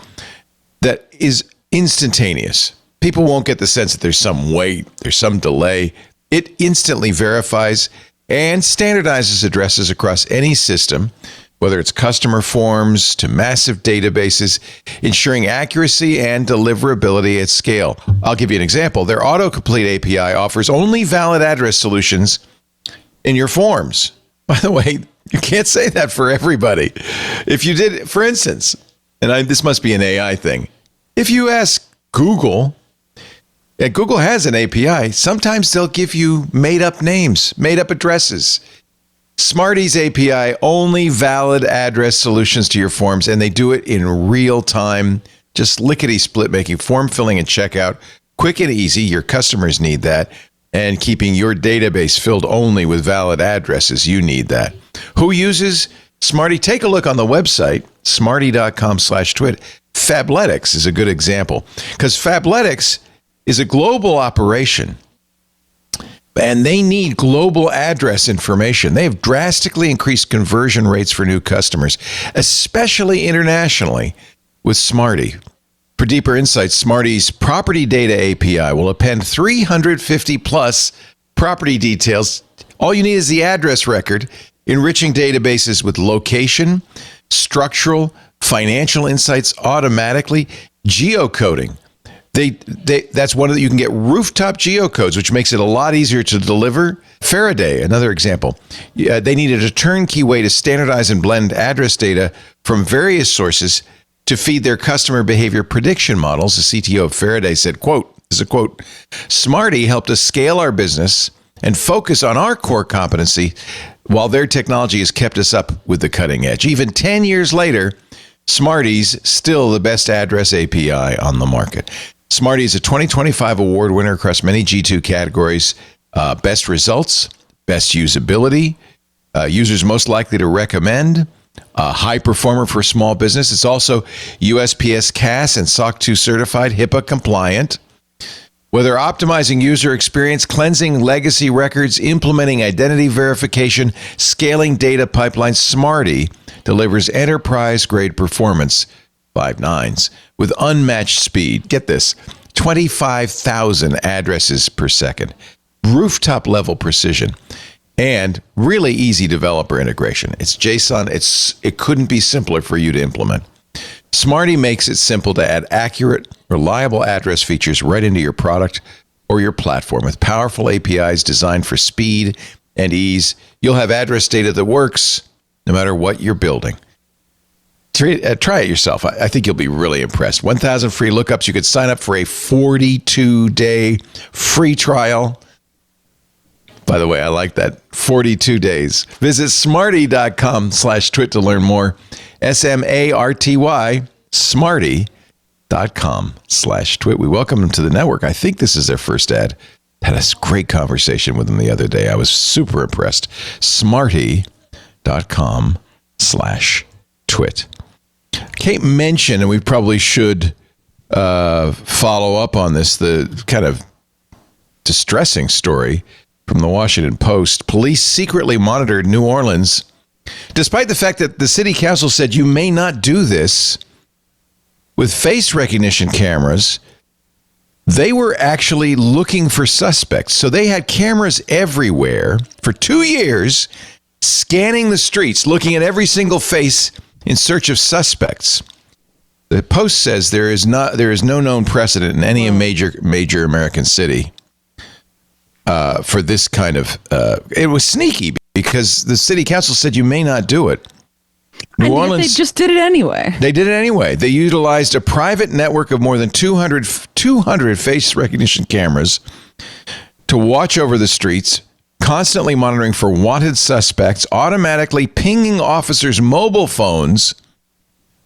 that is instantaneous. People won't get the sense that there's some wait, there's some delay. It instantly verifies and standardizes addresses across any system, whether it's customer forms to massive databases, ensuring accuracy and deliverability at scale. I'll give you an example. Their autocomplete API offers only valid address solutions in your forms. By the way, you can't say that for everybody. If you did, for instance, and this must be an AI thing, if you ask Google, and Google has an API, sometimes they'll give you made-up names, made-up addresses. Smarty's API, only valid address solutions to your forms, and they do it in real time, just lickety-split, making form filling and checkout quick and easy. Your customers need that, and keeping your database filled only with valid addresses. You need that. Who uses Smarty? Take a look on the website, smarty.com/twit. Fabletics is a good example, because Fabletics is a global operation, and they need global address information. They have drastically increased conversion rates for new customers, especially internationally, with Smarty. For deeper insights, Smarty's property data API will append 350 plus property details. All you need is the address record, enriching databases with location, structural, financial insights automatically, geocoding. That's one of the, you can get rooftop geocodes, which makes it a lot easier to deliver. Faraday, another example. They needed a turnkey way to standardize and blend address data from various sources to feed their customer behavior prediction models. The CTO of Faraday said, quote, this is a quote, "Smarty helped us scale our business and focus on our core competency while their technology has kept us up with the cutting edge." Even 10 years later, Smarty's still the best address API on the market. Smarty is a 2025 award winner across many G2 categories. Best results, best usability, users most likely to recommend, high performer for small business. It's also USPS CAS and SOC 2 certified, HIPAA compliant. Whether optimizing user experience, cleansing legacy records, implementing identity verification, scaling data pipelines, Smarty delivers enterprise-grade performance, 5 nines, with unmatched speed. Get this, 25,000 addresses per second, rooftop-level precision, and really easy developer integration. It's JSON. It couldn't be simpler for you to implement. Smarty makes it simple to add accurate, reliable address features right into your product or your platform. With powerful APIs designed for speed and ease, you'll have address data that works no matter what you're building. Try it yourself. I think you'll be really impressed. 1,000 free lookups. You could sign up for a 42-day free trial. By the way, I like that. 42 days. Visit smarty.com/twit to learn more. SMARTY, smarty.com/twit. We welcome them to the network. I think this is their first ad. Had a great conversation with them the other day. I was super impressed. Smarty.com/twit. Kate mentioned, and we probably should follow up on this, the kind of distressing story from the Washington Post. Police secretly monitored New Orleans, despite the fact that the city council said you may not do this. With face recognition cameras, they were actually looking for suspects. So they had cameras everywhere for 2 years, scanning the streets, looking at every single face in search of suspects. The Post says there is no known precedent in any major American city for this kind of. It was sneaky because the city council said you may not do it. New And yet Orleans, they just did it anyway. they did it anyway. They utilized a private network of more than 200 face recognition cameras to watch over the streets, constantly monitoring for wanted suspects, automatically pinging officers' mobile phones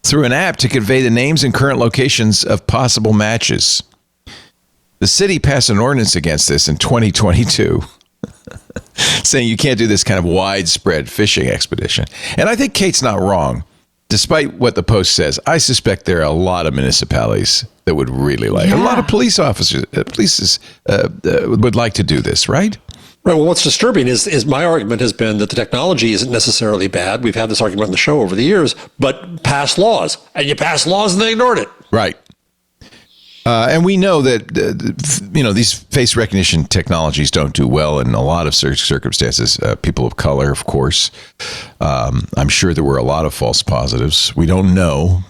through an app to convey the names and current locations of possible matches. The city passed an ordinance against this in 2022, saying you can't do this kind of widespread fishing expedition. And I think Kate's not wrong. Despite what the Post says, I suspect there are a lot of municipalities that would really like, a lot of police officers, would like to do this, right? Right. Well, what's disturbing is my argument has been that the technology isn't necessarily bad. We've had this argument on the show over the years, but pass laws. And you pass laws and they ignored it. Right. And we know that, these face recognition technologies don't do well in a lot of circumstances. People of color, of course. I'm sure there were a lot of false positives. We don't know.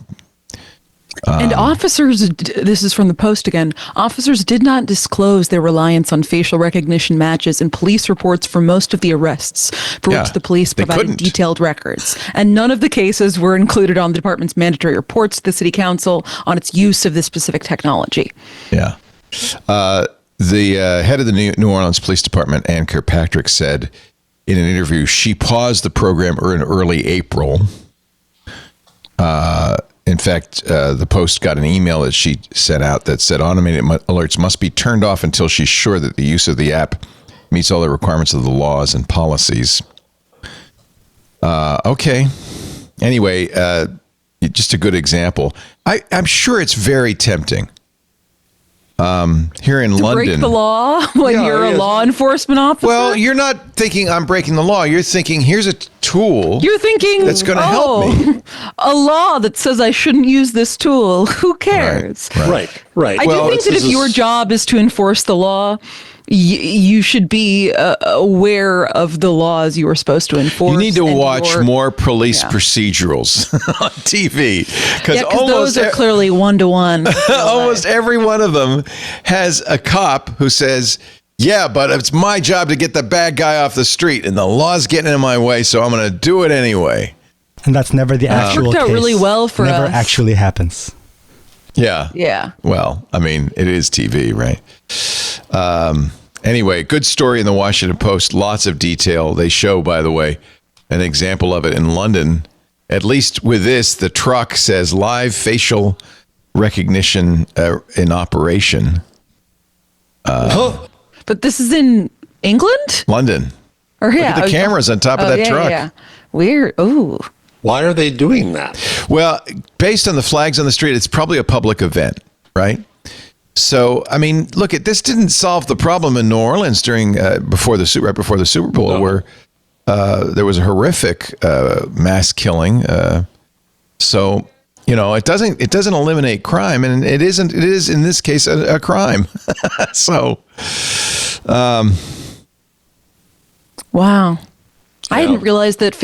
And officers, this is from the Post again, officers did not disclose their reliance on facial recognition matches in police reports for most of the arrests, for which the police provided detailed records. And none of the cases were included on the department's mandatory reports to the city council on its use of this specific technology. Yeah. The head of the New Orleans Police Department, Ann Kirkpatrick, said in an interview she paused the program in early April. In fact, the Post got an email that she sent out that said automated alerts must be turned off until she's sure that the use of the app meets all the requirements of the laws and policies. Okay. Anyway, just a good example. I'm sure it's very tempting. Here in London. Break the law when you're a law enforcement officer? Well, you're not thinking I'm breaking the law. You're thinking here's a tool. You're thinking that's going to help me. A law that says I shouldn't use this tool. Who cares? Right. I do think that if your job is to enforce the law, you should be aware of the laws you are supposed to enforce. You need to watch more police procedurals on TV. Because those are clearly one-to-one. Almost every one of them has a cop who says, yeah, but it's my job to get the bad guy off the street, and the law's getting in my way, so I'm going to do it anyway. And that's never the actual worked out case. really well for never us. actually happens. Yeah. Well, I mean, it is TV, right? Anyway, good story in the Washington Post. Lots of detail. They show, by the way, an example of it in London. At least with this, the truck says live facial recognition in operation. But this is in England? London. Or Look at the cameras on top of that truck. Yeah. Weird. Ooh. Why are they doing that? Well, based on the flags on the street, it's probably a public event, right? So, I mean, look, this didn't solve the problem in New Orleans during before the Super Bowl, where there was a horrific mass killing. So, it doesn't eliminate crime, and it is in this case a crime. So, wow. I hadn't realized that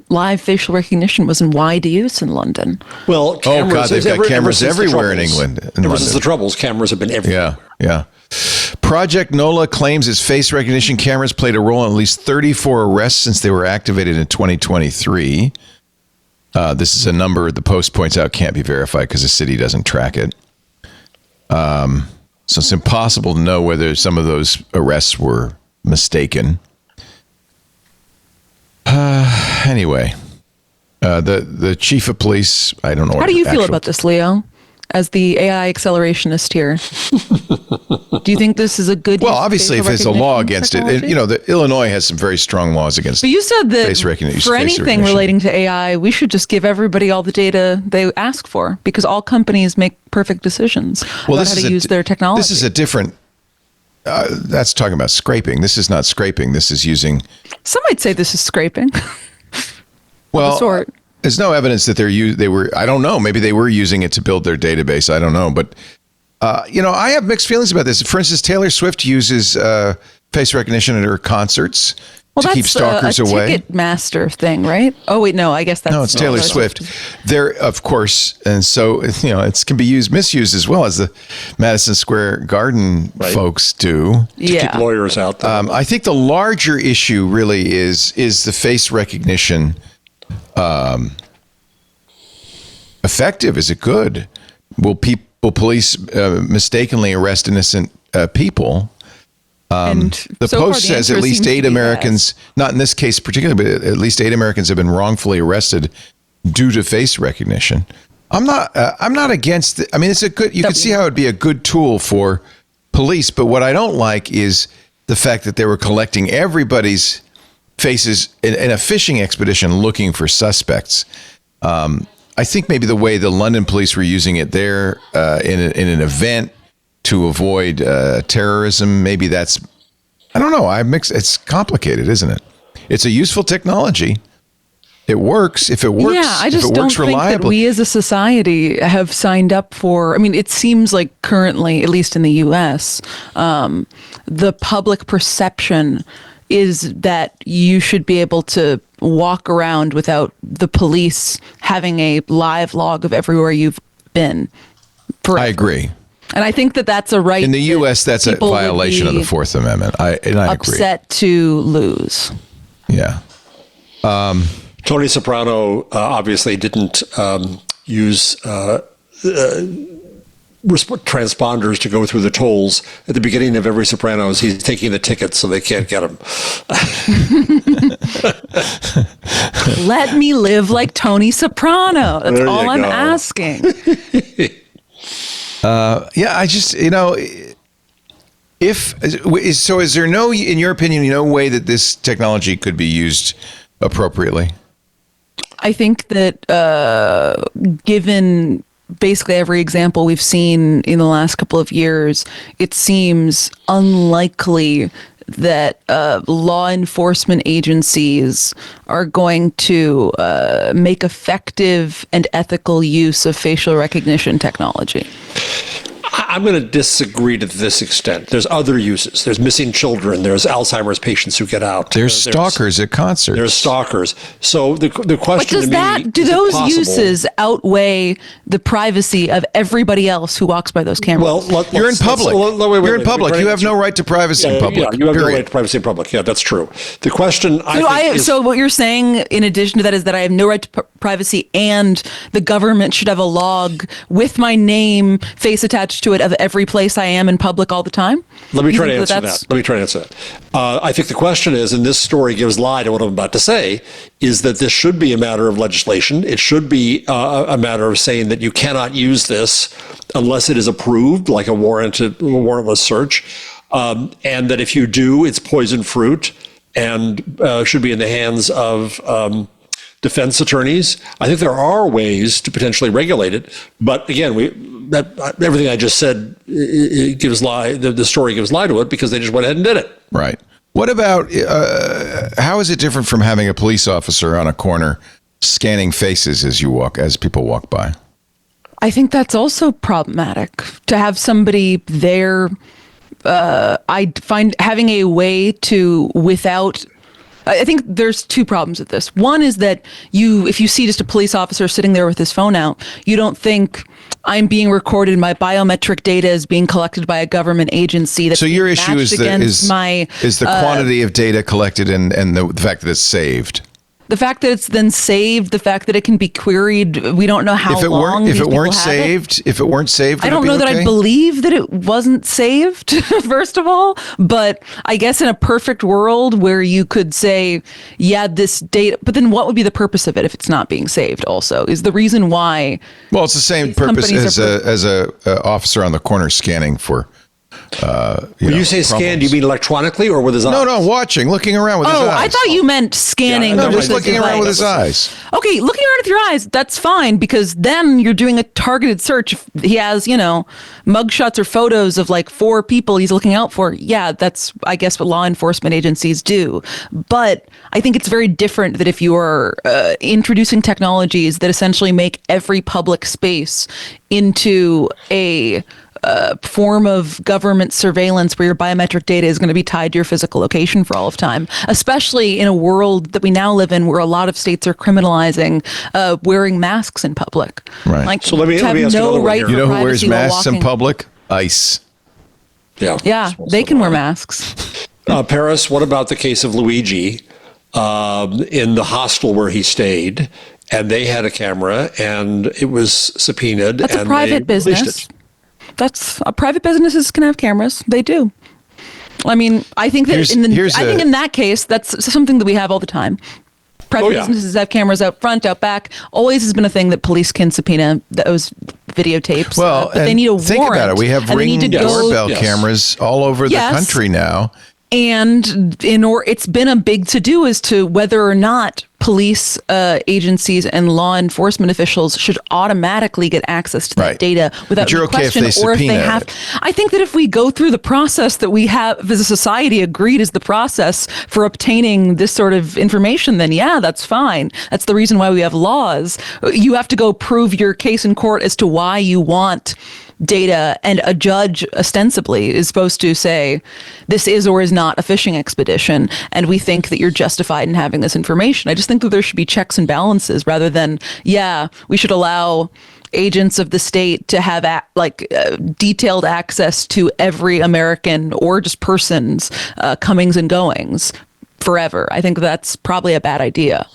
live facial recognition was in wide use in London. Well, cameras, they've got cameras everywhere in England. Ever since the Troubles, cameras have been everywhere. Yeah. Project NOLA claims its face recognition cameras played a role in at least 34 arrests since they were activated in 2023. This is a number the Post points out can't be verified because the city doesn't track it. So it's impossible to know whether some of those arrests were mistaken. Anyway, the chief of police, I don't know. How do you feel about this, Leo, as the AI accelerationist here? Do you think this is a good? Well, obviously, if there's a law against it, the Illinois has some very strong laws against. But you said that face recognition, for anything relating to AI, we should just give everybody all the data they ask for, because all companies make perfect decisions about how to use their technology. This is a different. That's talking about scraping. This is not scraping. This is using. Some might say this is scraping. Well, there's no evidence that they were. I don't know. Maybe they were using it to build their database. I don't know. But I have mixed feelings about this. For instance, Taylor Swift uses face recognition at her concerts to keep stalkers away. That's a Ticketmaster thing, right? Oh wait, no. I guess that's it's Taylor Swift. There, of course, and so it can be misused as well as the Madison Square Garden folks do. To keep lawyers out there. I think the larger issue really is the face recognition effective? Is it good? Will police mistakenly arrest innocent people? And The so far, Post says answer at least seems to 8 be Americans, not in this case particularly, but at least 8 Americans have been wrongfully arrested due to face recognition. I'm not against it. I mean, it's a good. You can see how it'd be a good tool for police. But what I don't like is the fact that they were collecting everybody's faces in a fishing expedition looking for suspects. I think maybe the way the London police were using it there in an event to avoid terrorism, maybe that's, I don't know. It's complicated, isn't it? It's a useful technology. It works if it works. Yeah, I just if it don't works think that reliably. we as a society have signed up for. I mean, it seems like currently, at least in the U.S., the public perception is that you should be able to walk around without the police having a live log of everywhere you've been. Forever. I agree. And I think that that's a right. In the U.S., that's a people would violation of the be Fourth Amendment. I agree. upset to lose. Yeah. Tony Soprano obviously didn't use transponders to go through the tolls at the beginning of every Sopranos. He's taking the tickets so they can't get him. Let me live like Tony Soprano. That's There you all I'm go. asking. Yeah, I just, is there no, in your opinion, no way that this technology could be used appropriately? I think that given basically every example we've seen in the last couple of years, it seems unlikely that law enforcement agencies are going to make effective and ethical use of facial recognition technology. I'm going to disagree to this extent. There's other uses. There's missing children. There's Alzheimer's patients who get out. There's stalkers at concerts. There's stalkers. So the But question does to me, do is it those possible? uses outweigh the privacy of everybody else who walks by those cameras? Well, You're in public. You're in public. You have no right to privacy in public. Yeah, you have no period. right to privacy in public. Yeah, that's true. The question I think is, So what you're saying, in addition to that, is that I have no right to privacy, and the government should have a log with my name, face attached to it, of every place I am in public all the time? Let me You try to think answer that. Let me try to answer that. I think the question is, and this story gives lie to what I'm about to say, is that this should be a matter of legislation. It should be a matter of saying that you cannot use this unless it is approved, like a warrantless search, and that if you do, it's poison fruit and should be in the hands of defense attorneys. I think there are ways to potentially regulate it, but again, everything I just said, it gives lie. The story gives lie to it because they just went ahead and did it. Right. What about, how is it different from having a police officer on a corner scanning faces as people walk by? I think that's also problematic. To have somebody there, I find having a way to, without... I think there's two problems with this. One is that if you see just a police officer sitting there with his phone out, you don't think, I'm being recorded, my biometric data is being collected by a government agency. That's So your issue is the quantity of data collected and the fact that it's saved. The fact that it's then saved, the fact that it can be queried, we don't know how long. If it weren't saved, I don't know that I believe that it wasn't saved, first of all. But I guess in a perfect world where you could say, yeah, this data, but then what would be the purpose of it if it's not being saved? Also, is the reason why? Well, it's the same purpose as a officer on the corner scanning for. When you say scan, do you mean electronically or with his eyes? No, looking around with his eyes. Oh, I thought you meant scanning. No, with just his looking around with his eyes. Okay, looking around with your eyes, that's fine, because then you're doing a targeted search. If he has, mugshots or photos of like 4 people he's looking out for. Yeah, that's, I guess, what law enforcement agencies do. But I think it's very different that if you are introducing technologies that essentially make every public space into a form of government surveillance where your biometric data is going to be tied to your physical location for all of time, especially in a world that we now live in where a lot of states are criminalizing wearing masks in public. Right. Like, So let me ask no another one right here. for You know who wears privacy while masks in walking. public? ICE. Yeah, they can wear masks. Paris, what about the case of Luigi in the hostel where he stayed? and they had a camera, and it was subpoenaed. That's and a private they released business. it. That's private businesses can have cameras. They do. I mean, I think that in that case, that's something that we have all the time. Private businesses have cameras out front, out back. Always has been a thing that police can subpoena those videotapes. Well, but they need a warrant. Think about it. We have Ring doorbell cameras all over the country now. And it's been a big to-do as to whether or not police agencies and law enforcement officials should automatically get access to that data without any question, or if they have. I think that if we go through the process that we have as a society agreed is the process for obtaining this sort of information, then yeah, that's fine. That's the reason why we have laws. You have to go prove your case in court as to why you want data, and a judge ostensibly is supposed to say this is or is not a fishing expedition, and we think that you're justified in having this information. I just think that there should be checks and balances rather than, we should allow agents of the state to have detailed access to every American or just person's comings and goings forever. I think that's probably a bad idea.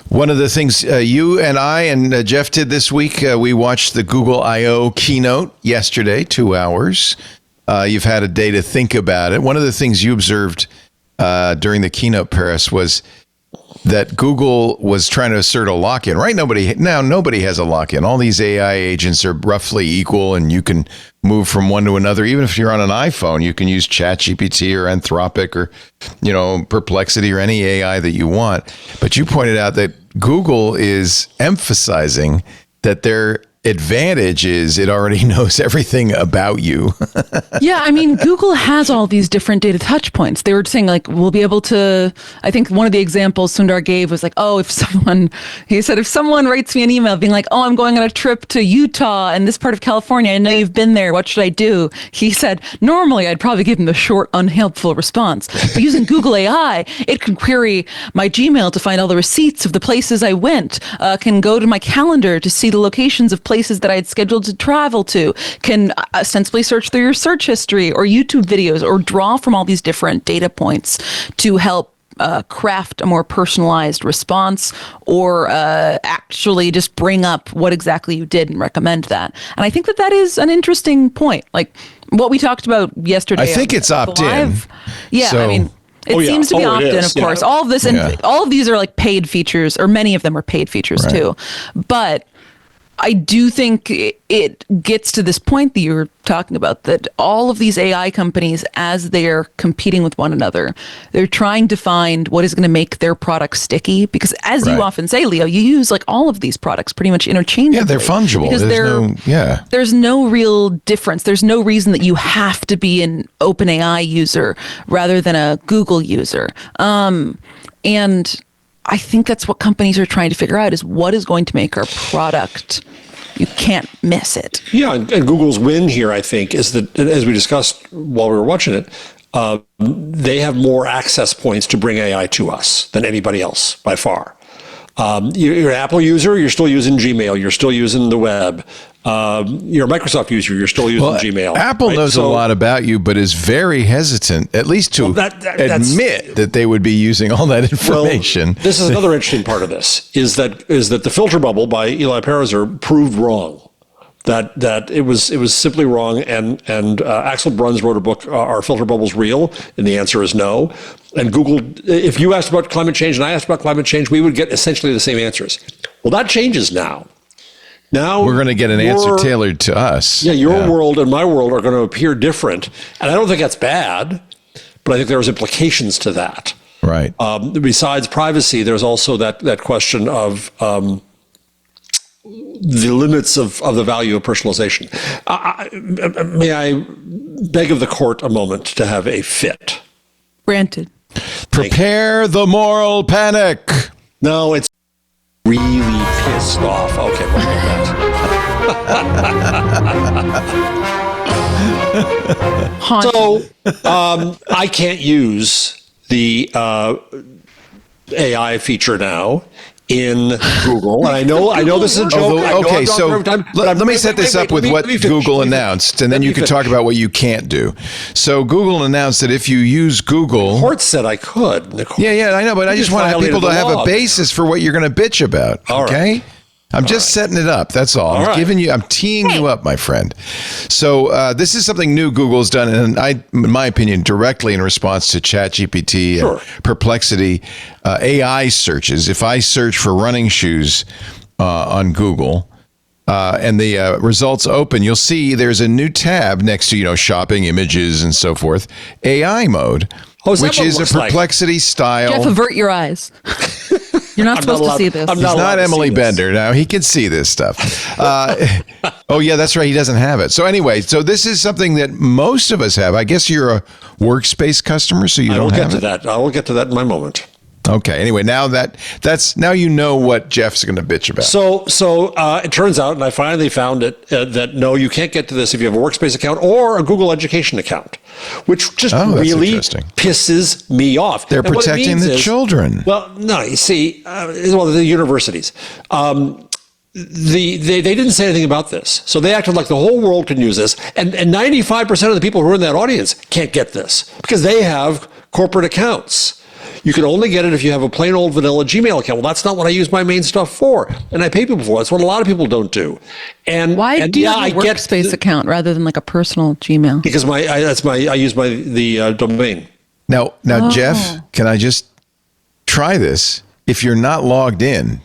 One of the things you and I and Jeff did this week, we watched the Google I/O keynote yesterday, 2 hours. You've had a day to think about it. One of the things you observed during the keynote, Paris, was that Google was trying to assert a lock-in. Right? Nobody has a lock-in. All these AI agents are roughly equal, and you can move from one to another. Even if you're on an iPhone, you can use ChatGPT or Anthropic or, Perplexity or any AI that you want. But you pointed out that Google is emphasizing that their advantage is it already knows everything about you. Yeah, I mean, Google has all these different data touch points. They were saying, we'll be able to, I think one of the examples Sundar gave was if someone writes me an email being like, I'm going on a trip to Utah and this part of California, I know you've been there, what should I do? He said, normally I'd probably give him the short, unhelpful response. But using Google AI, it can query my Gmail to find all the receipts of the places I went, can go to my calendar to see the locations of places that I had scheduled to travel to, can ostensibly search through your search history or YouTube videos or draw from all these different data points to help craft a more personalized response or actually just bring up what exactly you did and recommend that. And I think that is an interesting point. Like what we talked about yesterday. I think it's opt-in. Yeah, so. I mean, it seems to be opt-in, of course. All of this, all of these are paid features, or many of them are paid features too. But I do think it gets to this point that you were talking about, that all of these AI companies, as they're competing with one another, they're trying to find what is going to make their products sticky. Because as you often say, Leo, you use all of these products pretty much interchangeably. Yeah, they're fungible. Because there's no real difference. There's no reason that you have to be an OpenAI user rather than a Google user. And I think that's what companies are trying to figure out, is what is going to make our product. You can't miss it. Yeah, and Google's win here, I think, is that, as we discussed while we were watching it, they have more access points to bring AI to us than anybody else by far. You're an Apple user, you're still using Gmail, you're still using the web. You're a Microsoft user, you're still using Gmail. Apple knows a lot about you, but is very hesitant, at least to admit that they would be using all that information. Well, this is another interesting part of this, is that the filter bubble by Eli Pariser proved wrong. That it was simply wrong, and Axel Bruns wrote a book, Are Filter Bubbles Real? And the answer is no. And Google, if you asked about climate change and I asked about climate change, we would get essentially the same answers. Well, that changes now. Now we're going to get an answer tailored to us. Yeah, your world and my world are going to appear different. And I don't think that's bad, but I think there's implications to that. Right. Besides privacy, there's also that question of the limits of the value of personalization. May I beg of the court a moment to have a fit? Granted. Prepare the moral panic. No, it's really pissed off. Okay, we'll get that. So I can't use the AI feature now in Google. And I know this is a joke. I know Okay, I'm so every time, but let me set this up with what Google announced, and then you can talk about what you can't do. So Google announced that if you use Google... The court said I could. Yeah, I know, but I just want people to have a basis for what you're going to bitch about, okay? Right. I'm just setting it up. That's all. I'm teeing you up, my friend. So this is something new Google's done, and in my opinion, directly in response to ChatGPT and Perplexity AI searches. If I search for running shoes on Google and the results open, you'll see there's a new tab next to shopping, images, and so forth. AI mode, which is a Perplexity style. Jeff, avert your eyes. You're not supposed to see this. He's not Emily Bender. Now he can see this stuff. Oh, yeah, that's right. He doesn't have it. So anyway, this is something that most of us have. I guess you're a workspace customer, so you don't have it. I will get to that in my moment. Okay. Anyway, now now you know what Jeff's going to bitch about. So it turns out, and I finally found it, that no, you can't get to this if you have a workspace account or a Google Education account, which just really pisses me off. They're protecting the children. Well, no, you see, the universities. They didn't say anything about this. So they acted like the whole world can use this. And 95% of the people who are in that audience can't get this because they have corporate accounts. You can only get it if you have a plain old vanilla Gmail account. Well, that's not what I use my main stuff for. And I pay people for it. That's what a lot of people don't do. And why do you have a workspace account rather than like a personal Gmail? Because I use the domain. Now, Jeff, can I just try this? If you're not logged in,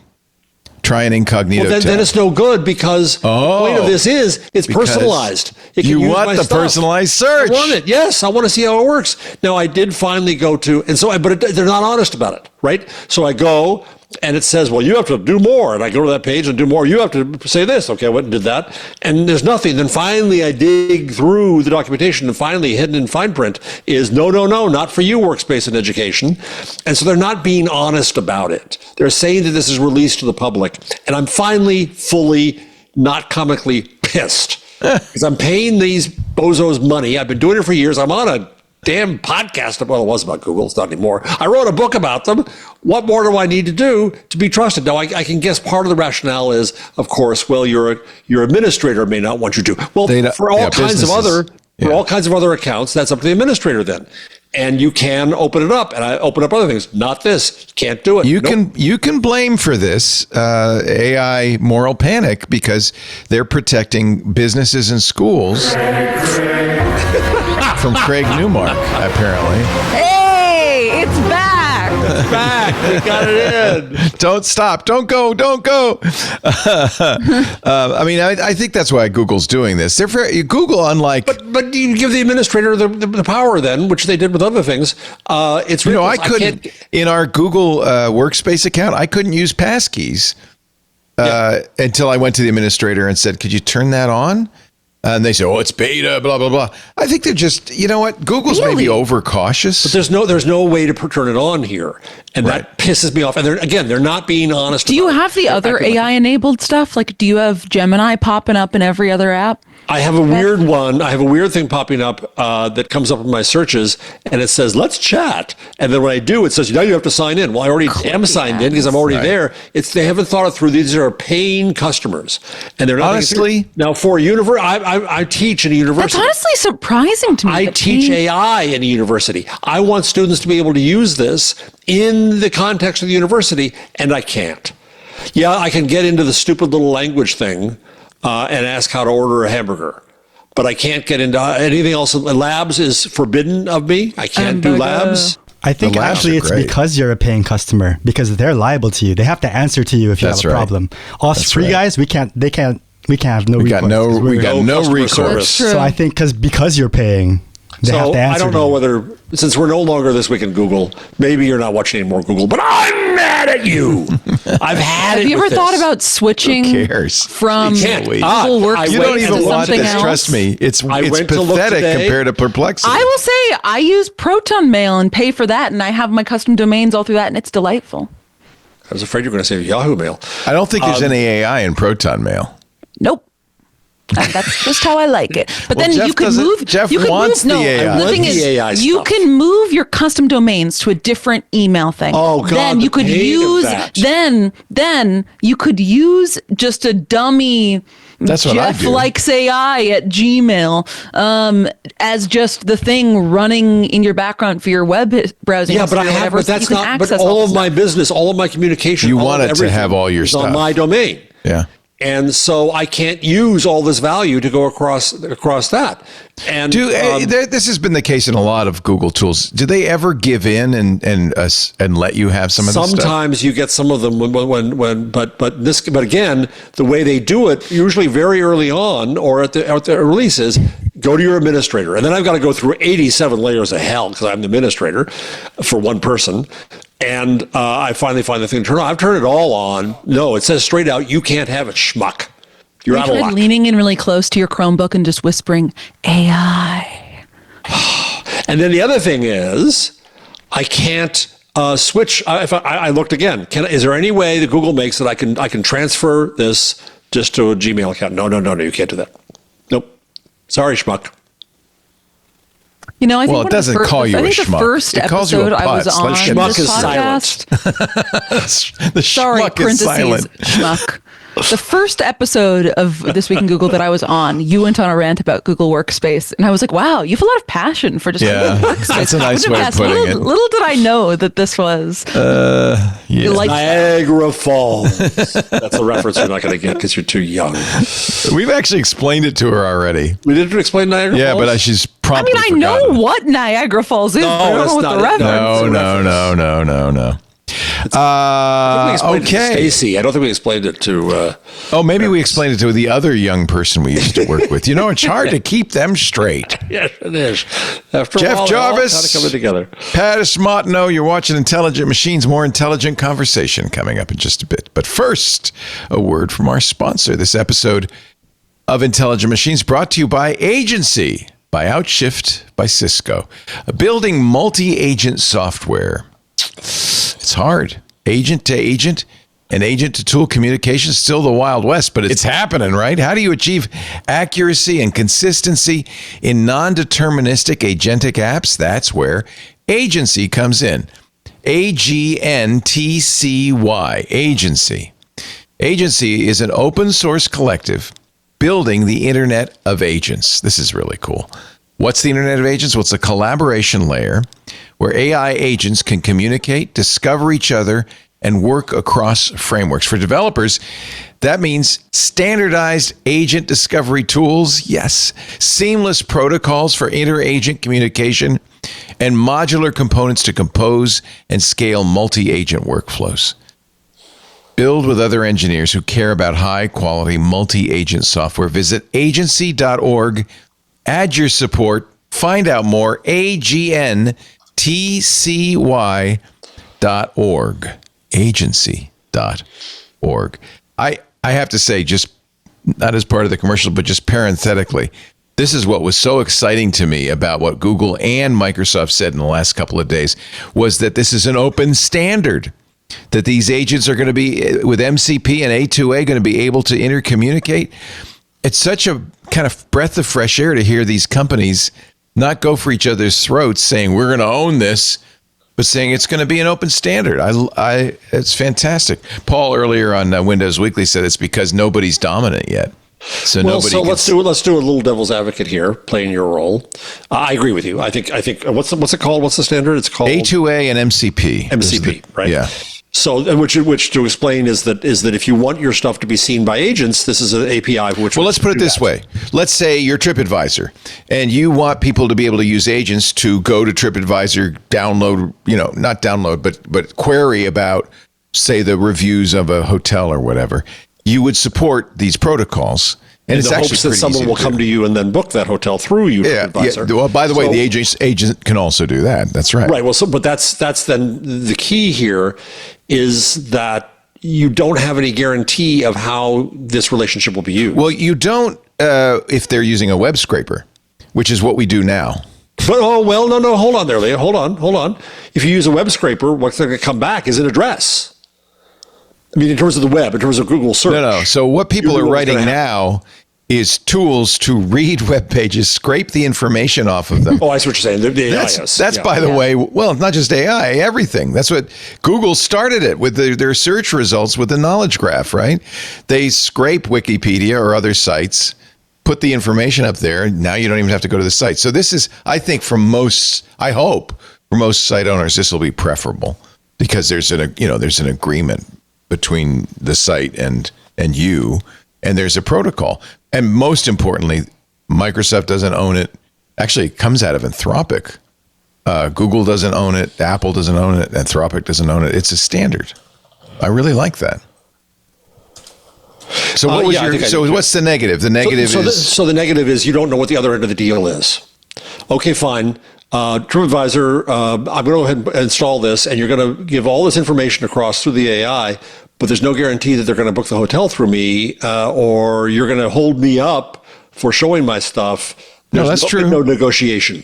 try an incognito tab. Then it's no good because the point of this is it's personalized. You want the personalized search. I want it. Yes, I want to see how it works. Now, I did finally go to, but they're not honest about it, right? So I go and it says, well, you have to do more. And I go to that page and do more. You have to say this. Okay, I went and did that. And there's nothing. Then finally I dig through the documentation and finally hidden in fine print is no, not for you, workspace and education. And so they're not being honest about it. They're saying that this is released to the public. And I'm finally fully, not comically pissed because I'm paying these bozos money. I've been doing it for years. I'm on a damn podcast. Well, it was about Google. It's not anymore. I wrote a book about them. What more do I need to do to be trusted? Now, I can guess part of the rationale is, of course, well, your administrator may not want you to. Well, for all kinds of other accounts, that's up to the administrator then. And you can open it up, and I open up other things. Not this. Can't do it. You can blame for this AI moral panic because they're protecting businesses and schools from Craig Newmark, apparently. Hey, it's back. It's back. We got it in. Don't stop. Don't go. I think that's why Google's doing this. They're Google, unlike... But you give the administrator the power then, which they did with other things. It's I couldn't, in our Google Workspace account, I couldn't use passkeys until I went to the administrator and said, could you turn that on? And they say, oh, it's beta, blah, blah, blah. I think they're just, you know what? Google's maybe overcautious. But there's no way to turn it on here. And that pisses me off. And they're not being honest. Do you have the other AI-enabled stuff? Like, do you have Gemini popping up in every other app? I have a weird one. I have a weird thing popping up that comes up in my searches, and it says, let's chat. And then when I do, it says, now you have to sign in. Well, I already am signed in because I'm already there. They haven't thought it through. These are paying customers. And they're not. Honestly. Now, for a university, I teach in a university. That's honestly surprising to me. I teach AI in a university. I want students to be able to use this in the context of the university, and I can't. Yeah, I can get into the stupid little language thing and ask how to order a hamburger. But I can't get into anything else. Labs is forbidden of me. I can't do labs. I think actually it's because you're a paying customer, because they're liable to you. They have to answer to you if you have a problem. Us free guys, we can't have no recourse. We got no recourse. So I think because you're paying, they have to answer. I don't know whether, since we're no longer This Week in Google, maybe you're not watching any more Google, but I'm mad at you. I've had it. Have you ever thought about switching from Google Workspace you don't even to want something this. else? Trust me, it's pathetic compared to Perplexity. I will say I use Proton Mail and pay for that, and I have my custom domains all through that, and it's delightful. I was afraid you were going to say Yahoo Mail. I don't think there's any AI in Proton Mail. Nope. That's just how I like it. But Well, then Jeff you could doesn't- move. Jeff you could wants move, the AI. No, I the want thing the is, AI you stuff. can move your custom domains to a different email thing. Oh, God, Then the you could pain of use. that. Then you could use just a dummy. That's what I Jeff do. likes AI at Gmail as just the thing running in your background for your web browsing. Yeah, but I history or have, whatever, but so that's you can not, but access all of this my stuff. business, all of my communication, You all want of it to everything have all your is stuff. on my domain. Yeah. And so I can't use all this value to go across that. And This has been the case in a lot of Google tools. Do they ever give in and let you have some of this stuff? sometimes you get some of them but again, the way they do it, usually very early on or at the releases, go to your administrator, and then I've got to go through 87 layers of hell because I'm the administrator for one person. And I finally find the thing to turn on. I've turned it all on. No, it says straight out, you can't have it, schmuck. You're out of luck. Leaning in really close to your Chromebook and just whispering AI. And then the other thing is, I can't switch. If I looked again, is there any way that Google makes that I can transfer this just to a Gmail account? No, you can't do that. Nope. Sorry, schmuck. You know, I think Well, it doesn't call you a I think the schmuck. first It calls you a episode I was putz. on Let's this get Schmuck is podcast. The Sorry, schmuck is silent. schmuck. The first episode of This Week in Google that I was on, you went on a rant about Google Workspace, and I was like, "Wow, you have a lot of passion for just Yeah, Google Workspace." that's a nice way of putting it. Little did I know that this was Yeah. like Niagara Falls. That's a reference you're not going to get because you're too young. We've actually explained it to her already. We didn't explain Niagara Yeah, Falls? but she's I promptly mean, I know forgotten. what Niagara Falls is, but I don't it's know what not the it. reference. No. I think we explained it to Okay. Stacy. I don't think we explained it to. Oh, maybe we explained it to the other young person we used to work with. You know, it's hard to keep them straight. Yes, it is. After Jeff a while, Jarvis. kind of coming together. Pat Smartno, you're watching Intelligent Machines, more intelligent conversation coming up in just a bit. But first, a word from our sponsor. This episode of Intelligent Machines brought to you by Agency, by Outshift, by Cisco. Building multi-agent software. It's hard. Agent to agent and agent to tool communication is still the Wild West, but it's happening, right? How do you achieve accuracy and consistency in non-deterministic agentic apps? That's where Agency comes in. AGNTCY, Agency. Agency is an open source collective building the Internet of Agents. This is really cool. What's the Internet of Agents? Well, it's a collaboration layer where AI agents can communicate, discover each other, and work across frameworks. For developers, that means standardized agent discovery tools, yes, seamless protocols for inter-agent communication, and modular components to compose and scale multi-agent workflows. Build with other engineers who care about high-quality multi-agent software. Visit agency.org. Add your support. Find out more. AGNTCY.org. Agency.org. I have to say, just not as part of the commercial, but just parenthetically, this is what was so exciting to me about what Google and Microsoft said in the last couple of days, was that this is an open standard, that these agents are going to be, with MCP and A2A, going to be able to intercommunicate. It's such a kind of breath of fresh air to hear these companies not go for each other's throats saying, we're going to own this, but saying it's going to be an open standard. It's fantastic. Paul earlier on Windows Weekly said it's because nobody's dominant yet. So let's do a little devil's advocate here, playing your role. I agree with you. I think what's it called? What's the standard? It's called A2A and MCP. MCP, right? Yeah. So, which to explain is that if you want your stuff to be seen by agents, this is an API. Well, let's put it this way. Let's say you're TripAdvisor, and you want people to be able to use agents to go to TripAdvisor, download, not download, but query about, say, the reviews of a hotel or whatever. You would support these protocols. And it's the actually hopes that pretty someone easy will to come do. to you and then book that hotel through you. Yeah. Well, by the way, the agent can also do that. That's right. Right. Well, but that's then the key here is that you don't have any guarantee of how this relationship will be used. Well, you don't if they're using a web scraper, which is what we do now. But no, hold on there, Leah. Hold on. If you use a web scraper, what's going to come back is an address. I mean, in terms of the web, in terms of Google search. No. So what people are writing now is tools to read web pages, scrape the information off of them. Oh, I see what you're saying. The AI That's by the way, well, not just AI, everything. That's what Google started it with their search results with the knowledge graph, right? They scrape Wikipedia or other sites, put the information up there. Now you don't even have to go to the site. So this is, I think, I hope for most site owners, this will be preferable because there's an agreement between the site and you, and there's a protocol. And most importantly, Microsoft doesn't own it. Actually, it comes out of Anthropic. Google doesn't own it. Apple doesn't own it. Anthropic doesn't own it. It's a standard. I really like that. So what was what's the negative? The negative so the negative is you don't know what the other end of the deal is. Okay, fine. TripAdvisor, I'm going to go ahead and install this, and you're going to give all this information across through the AI, but there's no guarantee that they're going to book the hotel through me, or you're going to hold me up for showing my stuff. There's that's true. No negotiation.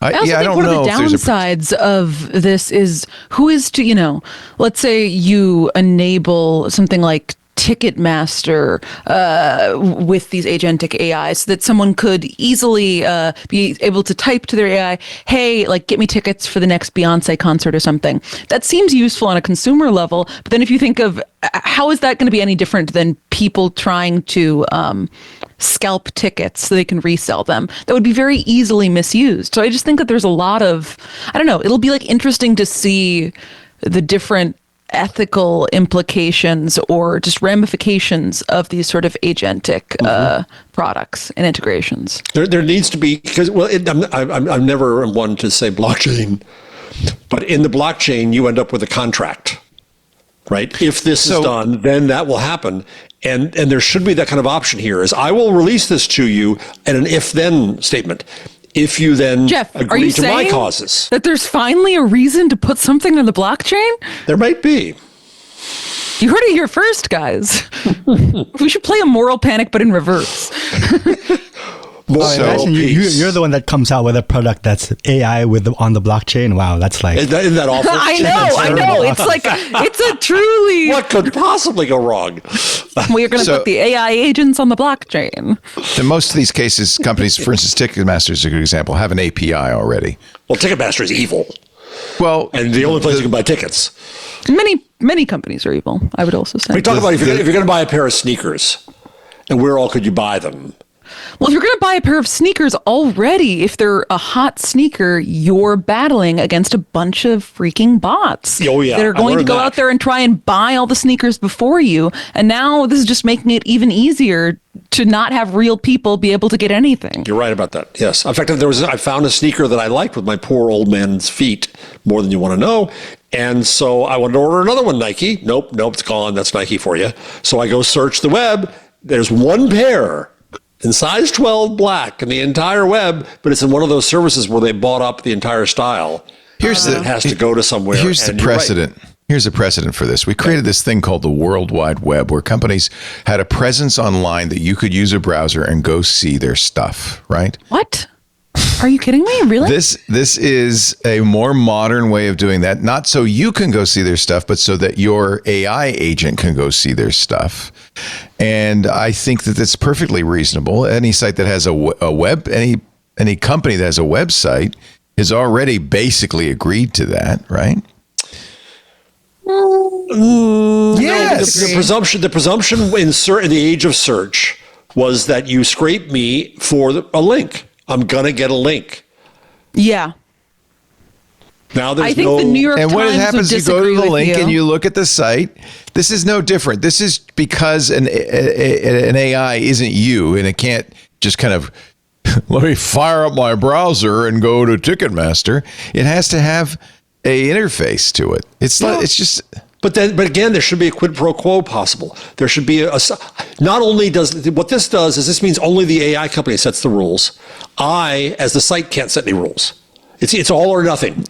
I also think one of the downsides of this is who is to, let's say you enable something like Ticketmaster with these agentic AIs that someone could easily be able to type to their AI, hey, like get me tickets for the next Beyonce concert or something. That seems useful on a consumer level. But then if you think of how is that going to be any different than people trying to scalp tickets so they can resell them, that would be very easily misused. So I just think that there's a lot of, I don't know, it'll be like interesting to see the different ethical implications or just ramifications of these sort of agentic products and integrations. There needs to be, because I'm never one to say blockchain, but in the blockchain you end up with a contract, right? If this is done, then that will happen, and there should be that kind of option here. Is I will release this to you, and an if-then statement. If you then Jeff, agree to my causes. That there's finally a reason to put something on the blockchain? There might be. You heard it here first, guys. We should play a moral panic, but in reverse. Imagine you're the one that comes out with a product that's AI on the blockchain. Wow, that's like... Isn't that awful? I know. It's like, it's a truly... What could possibly go wrong? We're going to put the AI agents on the blockchain. In most of these cases, companies, for instance, Ticketmaster is a good example, have an API already. Well, Ticketmaster is evil. Well, and the only place you can buy tickets. Many companies are evil, I would also say. We talk about if you're going to buy a pair of sneakers, and where all could you buy them? Well, if you're going to buy a pair of sneakers already, if they're a hot sneaker, you're battling against a bunch of freaking bots that are going to go out there and try and buy all the sneakers before you. And now this is just making it even easier to not have real people be able to get anything. You're right about that. Yes. In fact, I found a sneaker that I liked with my poor old man's feet more than you want to know. And so I wanted to order another one, Nike. Nope, it's gone. That's Nike for you. So I go search the web. There's one pair in size 12 black in the entire web, but it's in one of those services where they bought up the entire style. It has to go to somewhere. Here's the precedent. Right. Here's a precedent for this. We created this thing called the World Wide Web, where companies had a presence online that you could use a browser and go see their stuff, right? What? Are you kidding me? Really? This is a more modern way of doing that. Not so you can go see their stuff, but so that your AI agent can go see their stuff. And I think that that's perfectly reasonable. Any site that has a web, any company that has a website has already basically agreed to that, right? Yes. The presumption in the age of search was that you scrape me for a link. I'm going to get a link. Yeah. Now there's I think the New York and Times what happens, you go to the link you. and you look at the site. This is no different. This is because an AI isn't you, and it can't just kind of, let me fire up my browser and go to Ticketmaster. It has to have a interface to it. It's just... But again, there should be a quid pro quo possible. There should be not only does, what this does is this means only the AI company sets the rules. I, as the site, can't set any rules. It's all or nothing.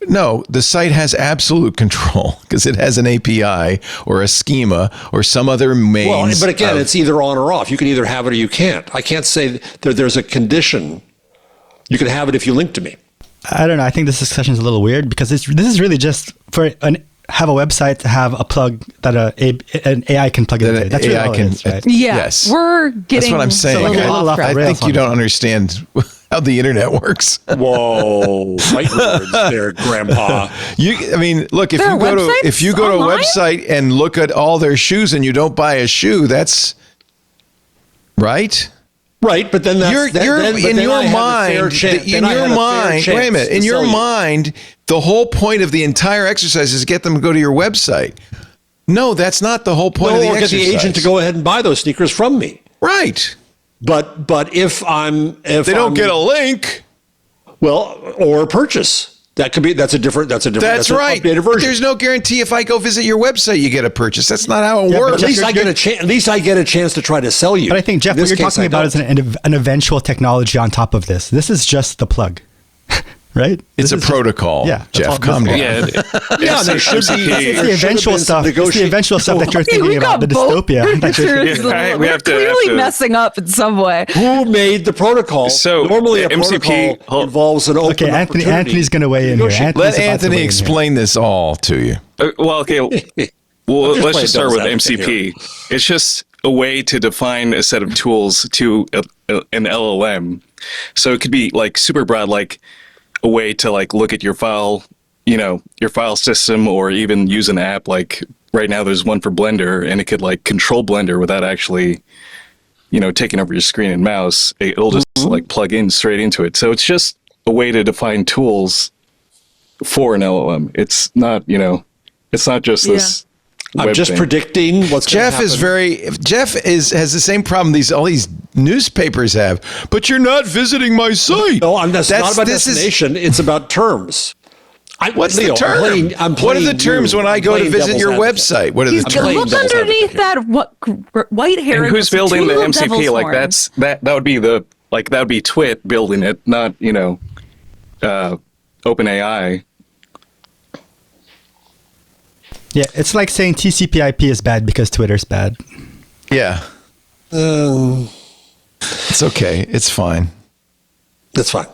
No, the site has absolute control because it has an API or a schema or some other means. Well, but again, it's either on or off. You can either have it or you can't. I can't say that there's a condition. You can have it if you link to me. I don't know. I think this discussion is a little weird because this is really just for have a website to have a plug that an AI can plug into. That's really all it is, right? Yeah, yes. we're getting. That's what I'm saying. a little off track. I think you don't understand how the internet works. Whoa, fight words there, Grandpa. I mean, look, There are websites if you go to a online? website and look at all their shoes and you don't buy a shoe, that's right. Right, but then that's, You're then, but in then your I have a mind. fair chance- In then I your have a fair mind, chance wait a minute. to In your sell you. mind, the whole point of the entire exercise is to get them to go to your website. No, that's not the whole point of the or get exercise. the agent to go ahead and buy those sneakers from me. Right. But if They don't get a link. or purchase. That's a different. That's That's an right. updated But version. there's no guarantee if I go visit your website, you get a purchase. That's not how it Yeah, but works. At least I get a chance. At least I get a chance to try to sell you. But I think, Jeff, In what this you're case, talking I about is don't. an eventual technology on top of this. This is just the plug, right? It's This a is just- protocol. yeah, that's all Jeff, calm this down. is. Yeah, there should be. It's the eventual stuff. It's the eventual stuff that you're Hey, thinking we about, got the both dystopia. that you're- pictures. Yeah, right, we We're have to- clearly messing up in some way. Who made the protocol? So, normally, a MCP protocol involves an open Okay, Anthony. opportunity. Anthony's going to weigh in here. Negotiate. Anthony's Let about to Anthony weigh in here. explain this all to you. well, okay. Well, just let's playing just start with devil's advocate MCP. It's just a way to define a set of tools to an LLM. So it could be like super broad, like a way to like look at your file, your file system, or even use an app. Like right now, there's one for Blender, and it could like control Blender without actually, taking over your screen and mouse. It'll just like plug in straight into it. So it's just a way to define tools for an LLM. It's not, it's not just this. I'm web just thing. predicting what's going to happen. Jeff has the same problem all these newspapers have. But you're not visiting my site. No, that's not about this is- destination. It's about terms. What's Leo, the term? I'm What are the playing terms you. when I I'm go to playing visit devil's your advocate. website? What are the I'm playing terms? Look devil's underneath advocate that white hair. And who's building the MCP? Like horns. that would be that would be Twit building it, not OpenAI. Yeah, it's like saying TCP/IP is bad because Twitter's bad. Yeah. It's okay. It's fine. That's fine.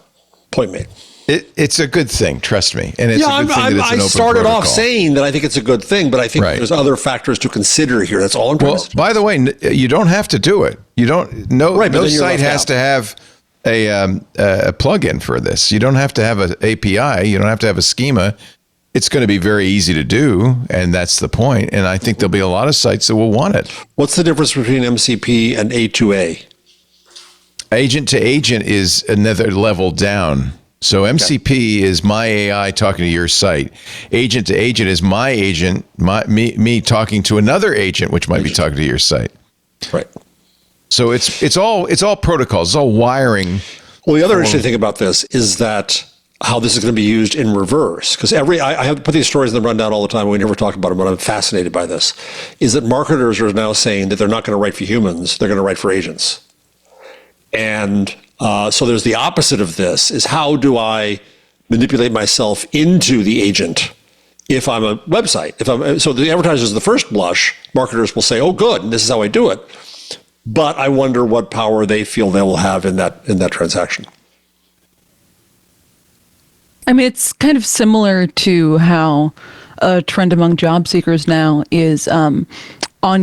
Point made. It's a good thing, trust me. And it's a good thing that it's an I open started protocol. off saying that I think it's a good thing, but I think Right. there's other factors to consider here. That's all I'm trying Well, to say. by the way, you don't have to do it. You don't. No, Right, but no then you're site left has out. to have a plugin for this. You don't have to have an API. You don't have to have a schema. It's going to be very easy to do, and that's the point. And I think there'll be a lot of sites that will want it. What's the difference between MCP and A2A? Agent to agent is another level down. So MCP is my AI talking to your site. Agent to agent is my agent, me talking to another agent, which might be talking to your site. Right. So it's all protocols. It's all wiring. Well, the other interesting thing about this is that how this is going to be used in reverse. Because I have put these stories in the rundown all the time. We never talk about them, but I'm fascinated by this. Is that marketers are now saying that they're not going to write for humans, they're going to write for agents. And so there's the opposite of this, is how do I manipulate myself into the agent if I'm a website? So the advertisers, the first blush, marketers will say, oh, good, and this is how I do it. But I wonder what power they feel they will have in that transaction. I mean, it's kind of similar to how a trend among job seekers now is on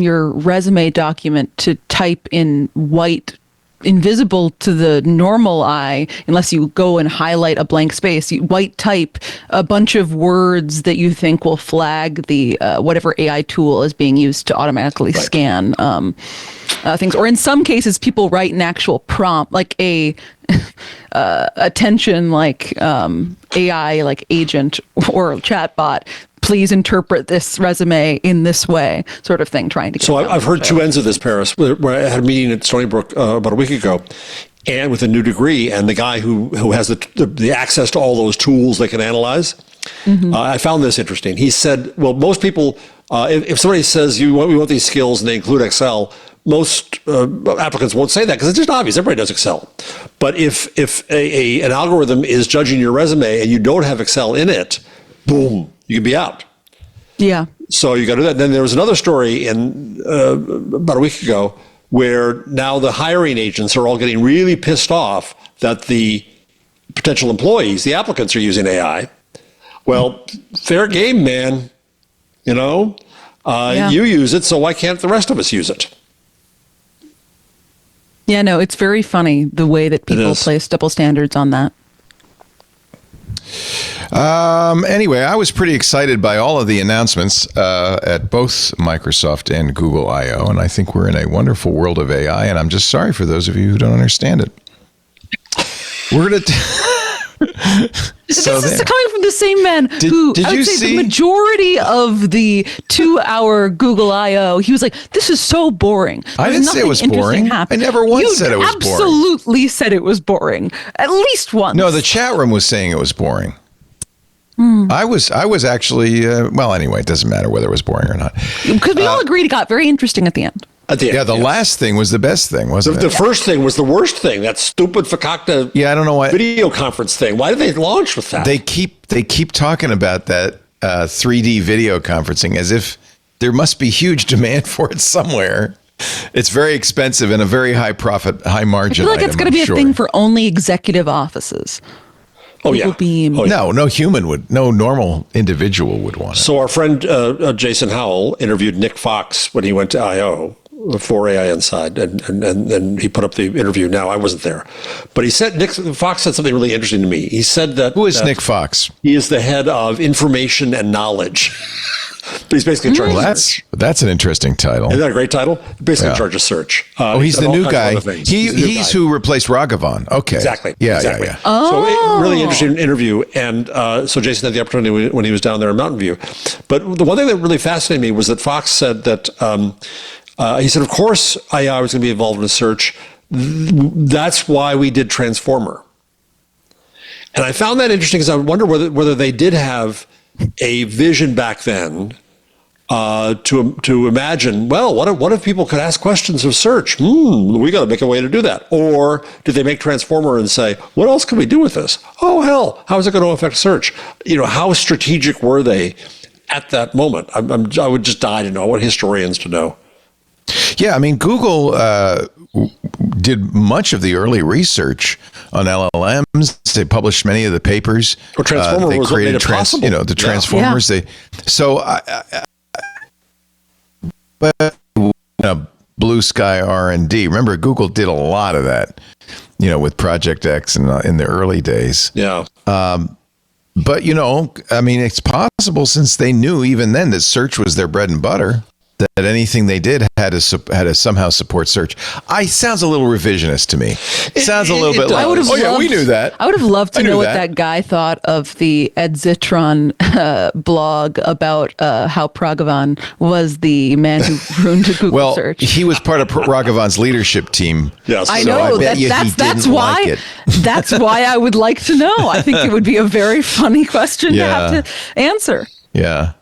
your resume document to type in white, invisible to the normal eye, unless you go and highlight a blank space. You white type a bunch of words that you think will flag the whatever AI tool is being used to automatically scan things. Or in some cases, people write an actual prompt, like a attention, like AI, like agent or chatbot. Please interpret this resume in this way, sort of thing, trying to get. So I've heard two ends of this, Paris, where I had a meeting at Stony Brook about a week ago, and with a new degree, and the guy who has the access to all those tools they can analyze. I found this interesting. He said, well, most people, if somebody says we want these skills and they include Excel, most applicants won't say that because it's just obvious. Everybody does Excel. But if an algorithm is judging your resume and you don't have Excel in it, boom, you can be out. Yeah. So you got to do that. Then there was another story about a week ago where now the hiring agents are all getting really pissed off that the potential employees, the applicants, are using AI. Well, fair game, man. You know, you use it, so why can't the rest of us use it? Yeah, no, it's very funny the way that people place double standards on that. Anyway, I was pretty excited by all of the announcements at both Microsoft and Google I/O, and I think we're in a wonderful world of AI, and I'm just sorry for those of you who don't understand it. We're going to... This is coming from the same man who, I would say, the majority of the 2-hour Google I/O, he was like, this is so boring. I didn't say it was boring. I never once said it was boring. You absolutely said it was boring. At least once. No, the chat room was saying it was boring. I was actually, well, anyway, it doesn't matter whether it was boring or not. Because we all agreed it got very interesting at the end. Yeah, the last thing was the best thing, wasn't it? The first thing was the worst thing. That stupid fakakta I don't know why video conference thing. Why did they launch with that? They keep talking about that 3D video conferencing as if there must be huge demand for it somewhere. It's very expensive and a very high profit, high margin. I feel like it's going to be a thing for only executive offices. Beam. No human would, no normal individual would want it. So our friend Jason Howell interviewed Nick Fox when he went to I/O for AI Inside, and he put up the interview. Now, I wasn't there, but he said Nick Fox said something really interesting to me. He said that who is Nick Fox? He is the head of information and knowledge. But he's basically in charge of search. That's an interesting title. Isn't that a great title? Basically in charge of search. He's the new guy. He's who replaced Raghavan. Okay. Exactly. Yeah. So really interesting interview. And so Jason had the opportunity when he was down there in Mountain View. But the one thing that really fascinated me was that Fox said that, he said, of course, AI was going to be involved in search. That's why we did Transformer. And I found that interesting because I wonder whether they did have a vision back then to imagine, well, what if people could ask questions of search? We got to make a way to do that. Or did they make Transformer and say, what else can we do with this? Oh, hell, how is it going to affect search? You know, how strategic were they at that moment? I would just die to know. I want historians to know. Yeah, I mean, Google did much of the early research on LLMs. They published many of the papers. Well, Transformer they was what made it possible. The Transformers. But blue sky R&D. Remember, Google did a lot of that, with Project X in the early days. Yeah. But I mean, it's possible since they knew even then that search was their bread and butter, that anything they did had to somehow support search. Sounds a little revisionist to me. Sounds a little bit like, we knew that. I would have loved to know what that guy thought of the Edzitron blog about how Raghavan was the man who ruined Google search. Well, he was part of Raghavan's leadership team. Yes. I know. That's why. Like it. That's why I would like to know. I think it would be a very funny question to have to answer. Yeah.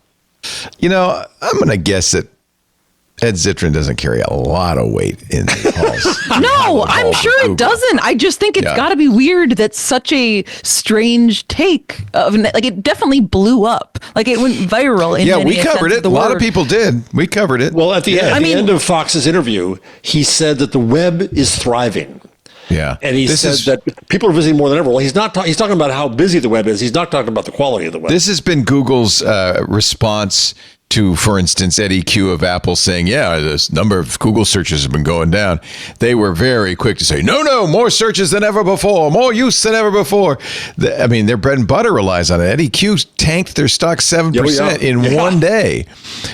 I'm going to guess that Ed Zitron doesn't carry a lot of weight in the halls. No, I'm sure it doesn't. I just think it's got to be weird that such a strange take of it definitely blew up. Like it went viral. We covered it. A lot of people did. We covered it. Well, at the end of Fox's interview, he said that the web is thriving. Yeah, and he said that people are visiting more than ever. Well, he's not. He's talking about how busy the web is. He's not talking about the quality of the web. This has been Google's response to, for instance, Eddie Q of Apple saying, this number of Google searches have been going down. They were very quick to say, no, more searches than ever before, more use than ever before. Their bread and butter relies on it. Eddie Q tanked their stock 7% in one day.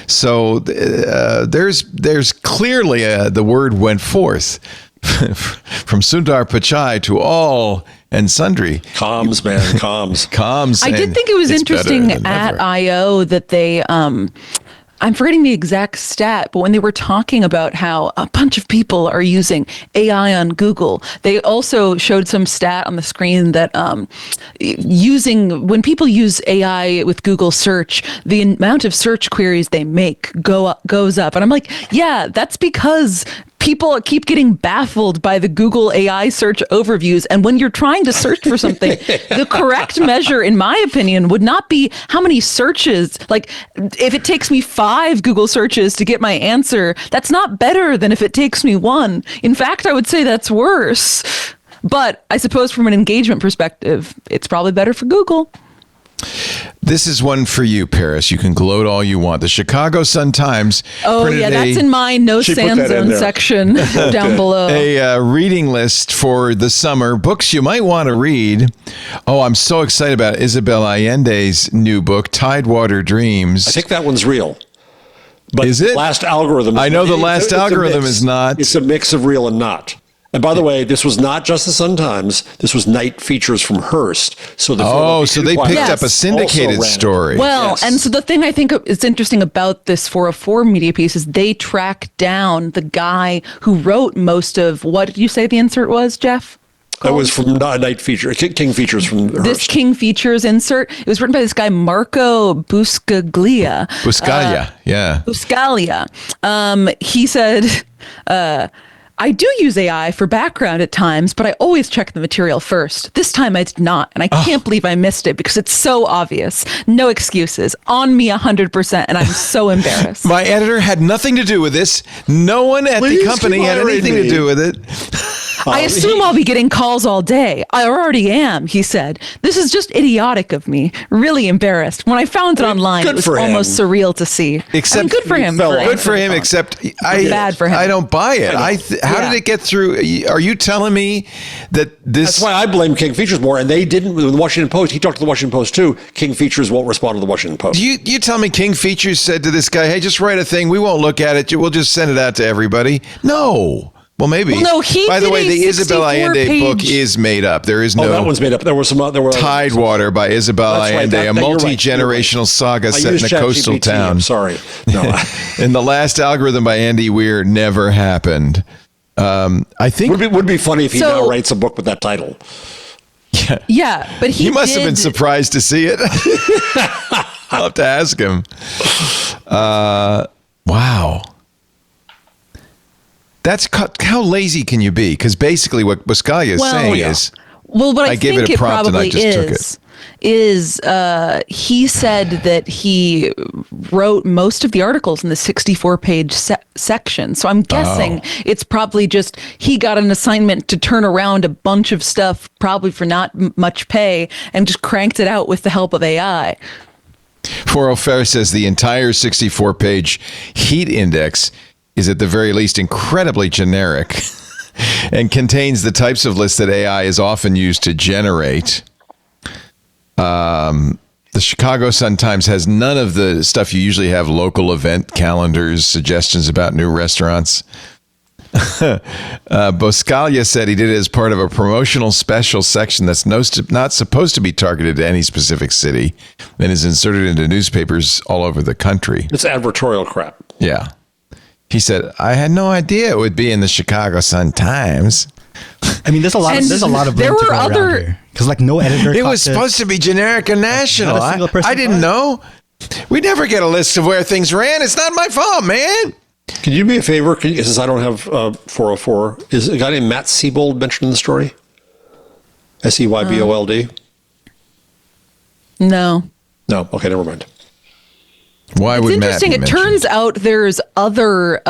So there's clearly the word went forth from Sundar Pichai to all and sundry. Comms, man, comms. I did think it was interesting at I/O that they, I'm forgetting the exact stat, but when they were talking about how a bunch of people are using AI on Google, they also showed some stat on the screen that when people use AI with Google search, the amount of search queries they make goes up. And I'm like, yeah, that's because people keep getting baffled by the Google AI search overviews. And when you're trying to search for something, the correct measure, in my opinion, would not be how many searches. Like, if it takes me 5 Google searches to get my answer, that's not better than if it takes me 1. In fact, I would say that's worse. But I suppose from an engagement perspective, it's probably better for Google. This is one for you, Paris. You can gloat all you want. The Chicago Sun-Times. Oh, yeah, that's in my no sand zone section down below. A reading list for the summer. Books you might want to read. Oh, I'm so excited about Isabel Allende's new book, Tidewater Dreams. I think that one's real. But is it? The Last Algorithm. I know the Last Algorithm is not. It's a mix of real and not. And by the way, this was not just the Sun-Times. This was Night Features from Hearst. So so they picked up a syndicated story. Well, and so the thing I think is interesting about this 404 media piece is they track down the guy who wrote most of, what did you say the insert was, Jeff? That was from Night Feature, King Features from Hearst. This King Features insert, it was written by this guy, Marco Buscaglia. Buscaglia, yeah. Buscaglia. He said, I do use AI for background at times, but I always check the material first. This time I did not, and I can't believe I missed it because it's so obvious. No excuses. On me 100%, and I'm so embarrassed. My editor had nothing to do with this. No one at the company had anything to do with it. I assume I'll be getting calls all day. I already am, he said. This is just idiotic of me. Really embarrassed. When I found it online, it was almost surreal to see. Except good for him. Good for him, except bad for him. I don't buy it. How did it get through? Are you telling me that this... That's why I blame King Features more, and they didn't. With the Washington Post, he talked to the Washington Post too. King Features won't respond to the Washington Post. You tell me King Features said to this guy, hey, just write a thing. We won't look at it. We'll just send it out to everybody. No. Well, maybe. Well, no, by the way, the Isabel Allende book is made up. There is no. That one's made up. There were Tidewater by Isabel Allende, a multi-generational saga set in a coastal town. I'm sorry. No. And The Last Algorithm by Andy Weir never happened. I think would be funny if he now writes a book with that title. Yeah, but he must have been surprised to see it. I'll have to ask him. Wow. That's how lazy can you be? Because basically what Buscaglia is saying is, what I gave think it a prompt and I just took it. He said that he wrote most of the articles in the 64-page section. So I'm guessing it's probably just he got an assignment to turn around a bunch of stuff, probably for not much pay, and just cranked it out with the help of AI. 404 says the entire 64-page heat index is at the very least incredibly generic and contains the types of lists that AI is often used to generate. The Chicago Sun-Times has none of the stuff you usually have: local event calendars, suggestions about new restaurants. Buscaglia said he did it as part of a promotional special section that's not supposed to be targeted to any specific city and is inserted into newspapers all over the country. It's advertorial crap. Yeah. He said, I had no idea it would be in the Chicago Sun-Times. I mean, there's a lot of there were other because like no editor. It was supposed to be generic and national. I didn't know. We never get a list of where things ran. It's not my fault, man. Can you do me a favor? Since I don't have 404, is a guy named Matt Sebold mentioned in the story? Seybold? No. No. Okay, never mind. Why would Matt be mentioned? It turns out there's other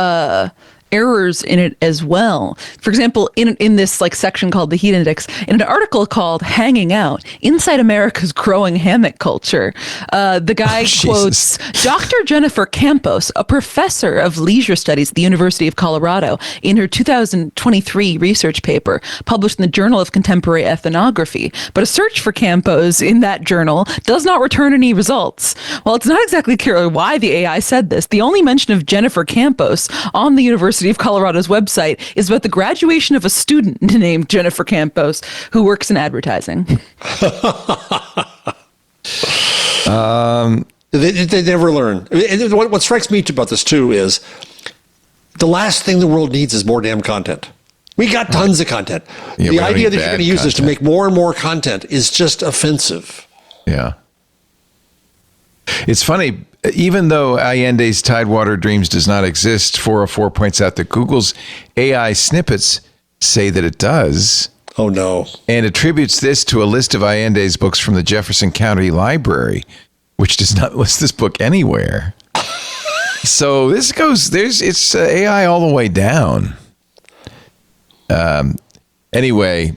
errors in it as well. For example, in this like section called the heat index, in an article called "Hanging Out: Inside America's Growing Hammock Culture," the guy quotes Dr. Jennifer Campos, a professor of leisure studies at the University of Colorado, in her 2023 research paper published in the Journal of Contemporary Ethnography. But a search for Campos in that journal does not return any results. Well, it's not exactly clear why the AI said this. The only mention of Jennifer Campos on the University of Colorado's website is about the graduation of a student named Jennifer Campos who works in advertising. They never learn. What strikes me about this too is the last thing the world needs is more damn content. We got tons of content. Yeah, the idea that you're going to use this to make more and more content is just offensive. Yeah. It's funny, even though Allende's Tidewater Dreams does not exist, 404 points out that Google's AI snippets say that it does. Oh, no. And attributes this to a list of Allende's books from the Jefferson County Library, which does not list this book anywhere. So it's AI all the way down. Anyway,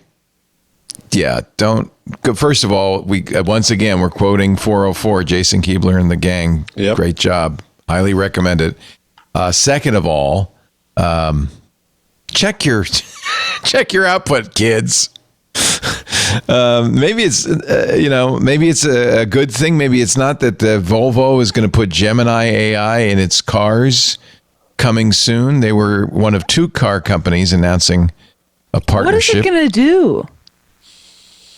Yeah, don't. First of all, we once again we're quoting 404 Jason Keebler and the gang. Yep. Great job. Highly recommend it. Second of all, check your check your output, kids. Maybe it's maybe it's a good thing. Maybe it's not that Volvo is going to put Gemini AI in its cars coming soon. They were one of 2 car companies announcing a partnership. What is it going to do?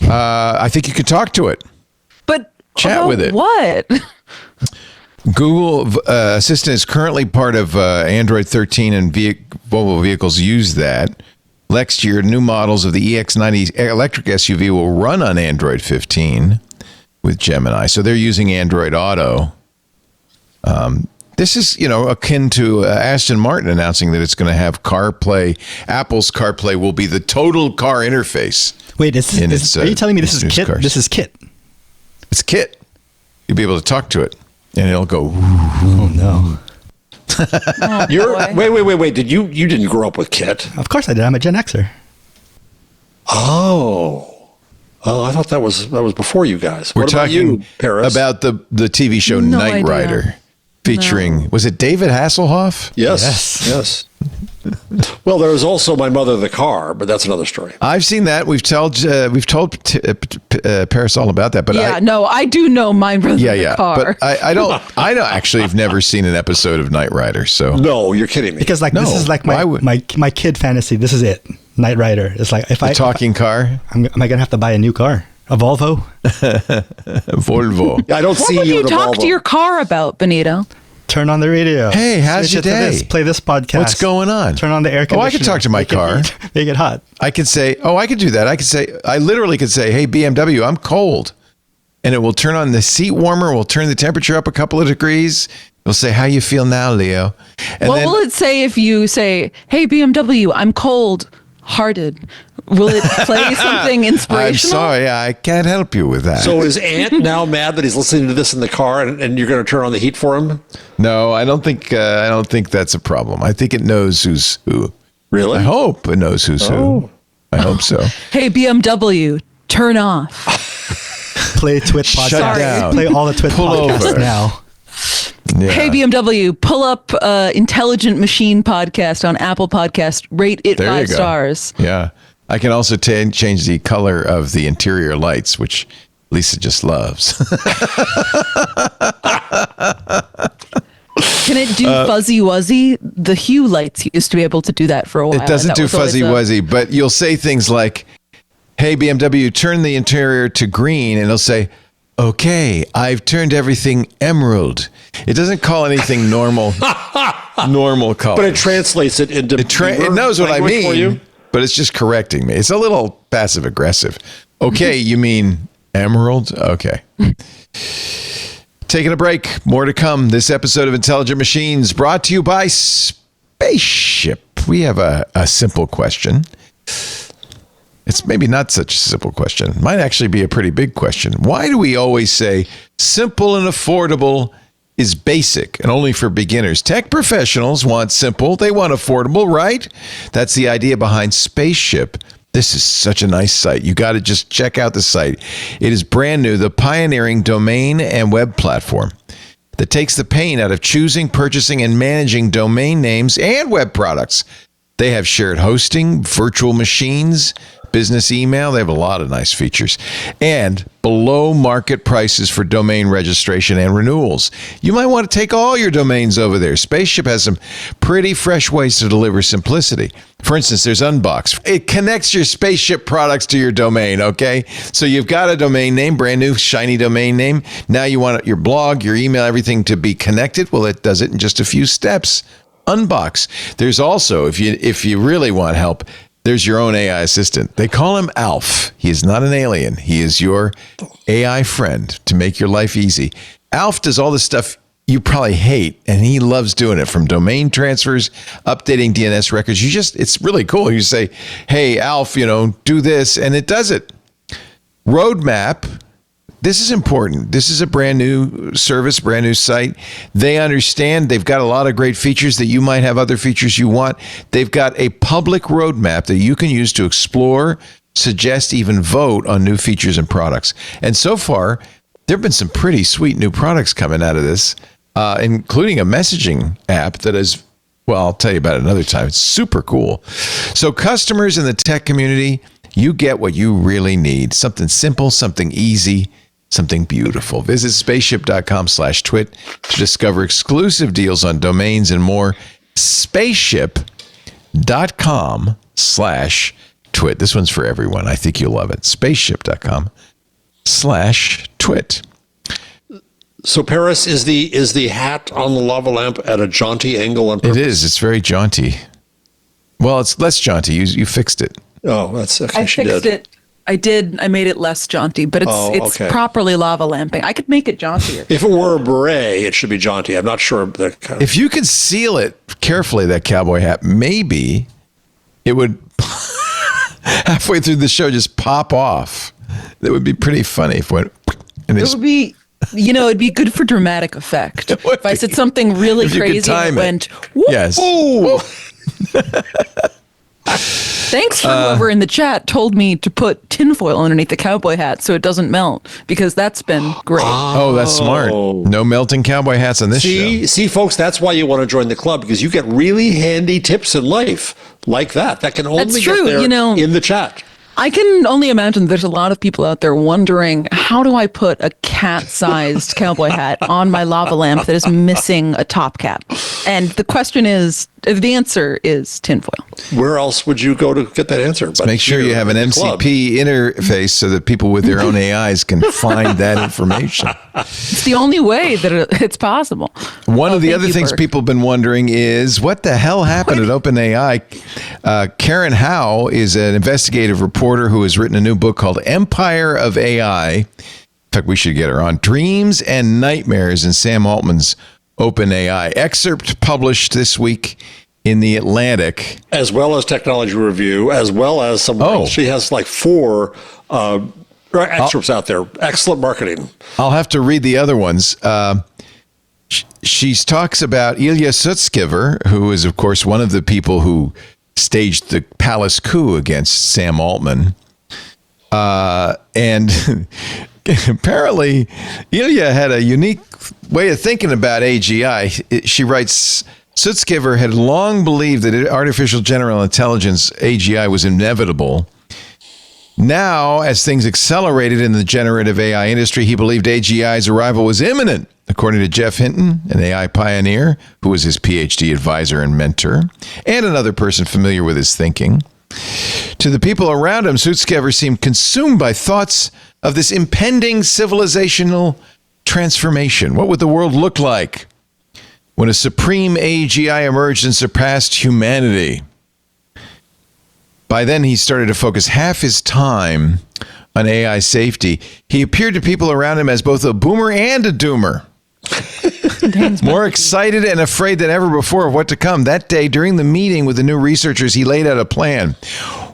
I think you could talk to it. But chat with it. What? Google Assistant is currently part of Android 13, and Volvo vehicles use that. Next year, new models of the EX90 electric SUV will run on Android 15 with Gemini. So they're using Android Auto. This is, akin to Aston Martin announcing that it's going to have CarPlay. Apple's CarPlay will be the total car interface. Wait, are you telling me this is Kit? Cars. This is Kit. It's Kit. You'll be able to talk to it, and it'll go. Oh no! Wait. Did you didn't grow up with Kit? Of course I did. I'm a Gen Xer. Oh, I thought that was before you guys. We're what about talking you, Paris? about the TV show No Knight idea. Rider, featuring was it David Hasselhoff? Yes. Well, there was also My Mother the Car, but that's another story. I've seen that. We've told Paris all about that. But I do know My Brother the Car. But I don't actually have never sseen an episode of Knight Rider. So No, you're kidding me. Because this is like my kid fantasy. This is it. Knight Rider. It's like talking car. Am I gonna have to buy a new car? A Volvo? Volvo. I don't What see would you you in a talk Volvo. to your car about, Benito? Turn on the radio. Hey, how's Switch your it to day? this, play this podcast. What's going on? Turn on the air conditioner. I could talk to my Make it car. heat. Make it hot. I could say, I could do that. I literally could say, hey, BMW, I'm cold. And it will turn on the seat warmer. We'll turn the temperature up a couple of degrees. It'll say, how you feel now, Leo? And What will it say if you say, hey, BMW, I'm cold-hearted? Will it play something inspirational? I'm sorry, I can't help you with that. So is Ant now mad that he's listening to this in the car and you're going to turn on the heat for him? No, I don't think that's a problem. I think it knows who's who. Really? I hope it knows who's who. I hope so. Hey, BMW, turn off. Play Twit podcast. Shut down. Play all the Twit Pull podcasts over. now. Yeah. Hey, BMW, pull up Intelligent Machine podcast on Apple Podcast. Rate it There you 5 go. stars. Yeah. I can also change the color of the interior lights, which Lisa just loves. Can it do fuzzy wuzzy? The Hue lights used to be able to do that for a while. It doesn't That do was always fuzzy wuzzy, but you'll say things like, hey, BMW, turn the interior to green, and it'll say, okay, I've turned everything emerald. It doesn't call anything normal color. But it translates it into It knows what I language for mean, you? but it's just correcting me. It's a little passive aggressive. Okay, you mean emerald? Okay. Taking a break. More to come. This episode of Intelligent Machines brought to you by Spaceship. We have a simple question. It's maybe not such a simple question. Might actually be a pretty big question. Why do we always say simple and affordable is basic and only for beginners? Tech professionals want simple. They want affordable, right? That's the idea behind Spaceship. This is such a nice site. You got to just check out the site. It is brand new, the pioneering domain and web platform that takes the pain out of choosing, purchasing, and managing domain names and web products. They have shared hosting, virtual machines, business email. They have a lot of nice features and below market prices for domain registration and renewals. You might want to take all your domains over there. Spaceship has some pretty fresh ways to deliver simplicity. For instance, there's Unbox. It connects your Spaceship products to your domain, okay? So you've got a domain name, brand new, shiny domain name. Now you want your blog, your email, everything to be connected. Well, it does it in just a few steps. Unbox. There's also, if you really want help, there's your own AI assistant. They call him Alf. He is not an alien. He is your AI friend to make your life easy. Alf does all the stuff you probably hate, and he loves doing it, from domain transfers, updating DNS records. It's really cool. You say, hey, Alf, do this, and it does it. Roadmap. This is important. This is a brand new service, brand new site. They understand they've got a lot of great features that you might have other features you want. They've got a public roadmap that you can use to explore, suggest, even vote on new features and products. And so far, there have been some pretty sweet new products coming out of this, including a messaging app that is, well, I'll tell you about it another time. It's super cool. So customers in the tech community, you get what you really need. Something simple, something easy, something beautiful. Visit spaceship.com/twit to discover exclusive deals on domains and more. Spaceship.com/twit. This one's for everyone. I think you'll love it. Spaceship.com/twit. So Paris, is the hat on the lava lamp at a jaunty angle on purpose? It is. It's very jaunty. Well, it's less jaunty. You fixed it. Oh, that's okay. I fixed it. I did. I made it less jaunty, but it's properly lava lamping. I could make it jauntier. If it were a beret, it should be jaunty. I'm not sure. If you could seal it carefully, that cowboy hat, maybe it would halfway through the show just pop off. That would be pretty funny if it went. And it would be. It'd be good for dramatic effect. If I said something really crazy and it went, whoop, yes. Thanks for whoever in the chat told me to put tinfoil underneath the cowboy hat so it doesn't melt, because that's been great. Oh, that's smart. No melting cowboy hats on this show. See, folks, that's why you want to join the club, because you get really handy tips in life like that. That can only get there in the chat. I can only imagine there's a lot of people out there wondering, how do I put a cat-sized cowboy hat on my lava lamp that is missing a top cap? And the answer is tinfoil. Where else would you go to get that answer? But make sure you have an MCP interface so that people with their own AIs can find that information. It's the only way that it's possible. One of the other things people have been wondering is, what the hell happened at OpenAI? Karen Howe is an investigative reporter who has written a new book called Empire of AI. In fact, we should get her on. Dreams and Nightmares in Sam Altman's OpenAI. Excerpt published this week in The Atlantic. As well as Technology Review, as well as some. She has like 4 excerpts out there. Excellent marketing. I'll have to read the other ones. She talks about Ilya Sutskever, who is, of course, one of the people who staged the palace coup against Sam Altman. And apparently, Ilya had a unique way of thinking about AGI. She writes, Sutskever had long believed that artificial general intelligence, AGI, was inevitable. Now, as things accelerated in the generative AI industry, he believed AGI's arrival was imminent. According to Jeff Hinton, an AI pioneer who was his PhD advisor and mentor, and another person familiar with his thinking. To the people around him, Sutskever seemed consumed by thoughts of this impending civilizational transformation. What would the world look like when a supreme AGI emerged and surpassed humanity? By then, he started to focus half his time on AI safety. He appeared to people around him as both a boomer and a doomer. More excited and afraid than ever before of what to come. That day, during the meeting with the new researchers, he laid out a plan.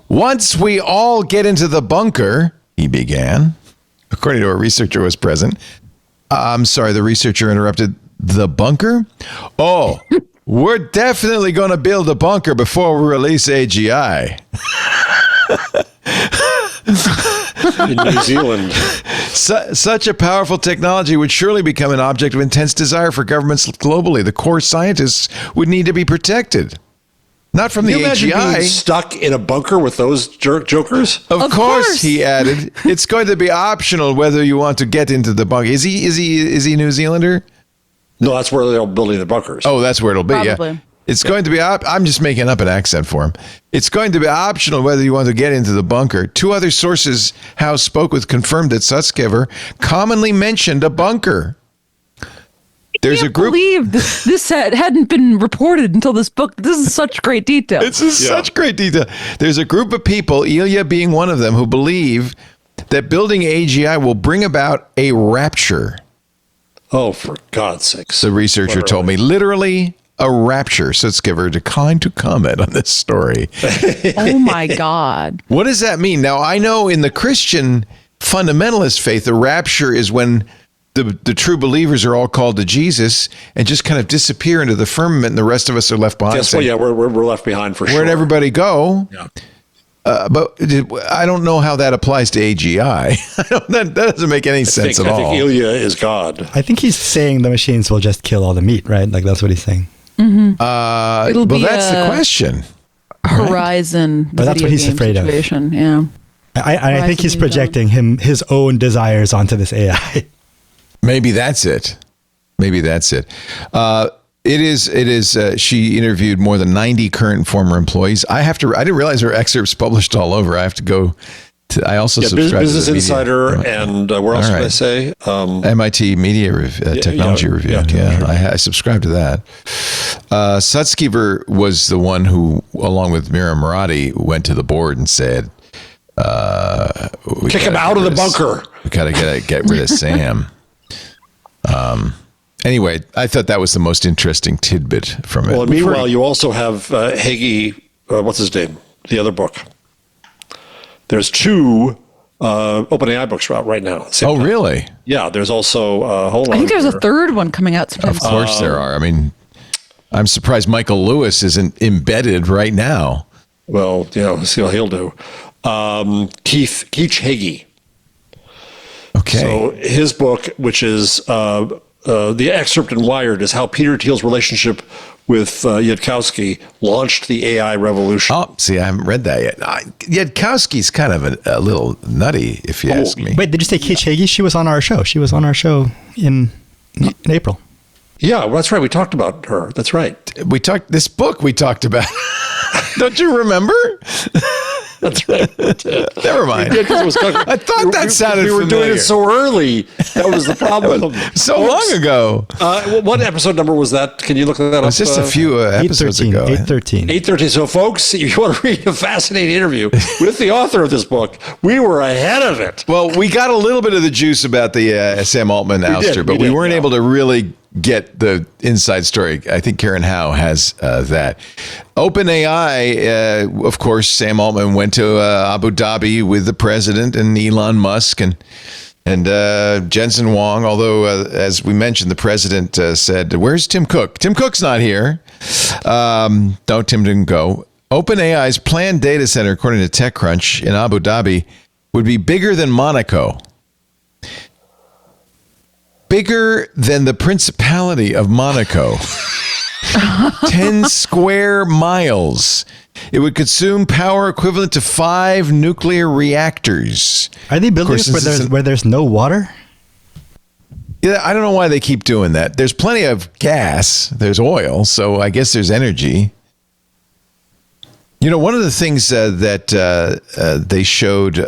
Once we all get into the bunker, he began, according to a researcher who was present. I'm sorry, the researcher interrupted. The bunker? Oh, we're definitely going to build a bunker before we release AGI. In New Zealand. Such a powerful technology would surely become an object of intense desire for governments globally. The core scientists would need to be protected. Not from the AGI. Imagine being stuck in a bunker with those jokers? Of course, he added. It's going to be optional whether you want to get into the bunker. Is he New Zealander? No, that's where they're building the bunkers. Oh, that's where it'll be. Probably. Yeah. It's going to be, I'm just making up an accent for him. It's going to be optional whether you want to get into the bunker. 2 other sources Howe spoke with confirmed that Sutskever commonly mentioned a bunker. There's a group. I can't believe this hadn't been reported until this book. This is such great detail. This is such great detail. There's a group of people, Ilya being one of them, who believe that building AGI will bring about a rapture. Oh, for God's sakes. The researcher told me, literally a rapture. Sutskever declined to comment on this story. Oh, my God. What does that mean? Now, I know in the Christian fundamentalist faith, the rapture is when the true believers are all called to Jesus and just kind of disappear into the firmament, and the rest of us are left behind. Guess what? Yeah, we're left behind for sure. Where'd everybody go? Yeah. But I don't know how that applies to AGI. That doesn't make any sense at all. I think Ilya is God. I think he's saying the machines will just kill all the meat, right? Like that's what he's saying. It'll be that's the question. Horizon. But that's what he's afraid situation. Yeah. I think he's projecting his own desires onto this AI. Maybe that's it. It is. She interviewed more than 90 current and former employees. I didn't realize her excerpts published all over. I have to go. I also subscribe Business to the Insider and where else did I say? MIT Media Technology Review. Yeah, I subscribe to that. Sutskever was the one who, along with Mira Murati, went to the board and said, "Kick him out of the bunker. We got to get rid of Sam." Anyway, I thought that was the most interesting tidbit from it. Well, meanwhile, you also have Hagee. What's his name? The other book. There's 2 OpenAI books out right now. Oh, really? Yeah. There's also hold on. I think there's a third one coming out sometime. Of course there are. I mean, I'm surprised Michael Lewis isn't embedded right now. Well, let's see what he'll do. Keith Hagee. Okay. So his book, which is the excerpt in Wired, is how Peter Thiel's relationship with Yudkowsky launched the AI revolution. Oh, see, I haven't read that yet. Yudkowsky's kind of a little nutty, if you ask me. Wait, did you say Keith Hagee? She was on our show. She was on our show in April. Yeah, that's right. We talked about her. That's right. This book we talked about. Don't you remember? That's right. Never mind. I thought that sounded familiar. We were doing it so early. That was the problem. So long ago. What episode number was that? Can you look that up? It was just a few episodes ago. 813. 813. So, folks, if you want to read a fascinating interview with the author of this book, we were ahead of it. Well, we got a little bit of the juice about the Sam Altman ouster, but we weren't able to really get the inside story. I think Karen Howe has that. OpenAI, of course, Sam Altman went to Abu Dhabi with the president and Elon Musk and Jensen Huang, although, as we mentioned, the president said, "Where's Tim Cook? Tim Cook's not here." No, Tim didn't go. OpenAI's planned data center, according to TechCrunch, in Abu Dhabi, would be bigger than Monaco. Bigger than the Principality of Monaco. 10 square miles. It would consume power equivalent to 5 nuclear reactors. Are they building this where there's no water? Yeah, I don't know why they keep doing that. There's plenty of gas. There's oil, so I guess there's energy. You know, one of the things that they showed...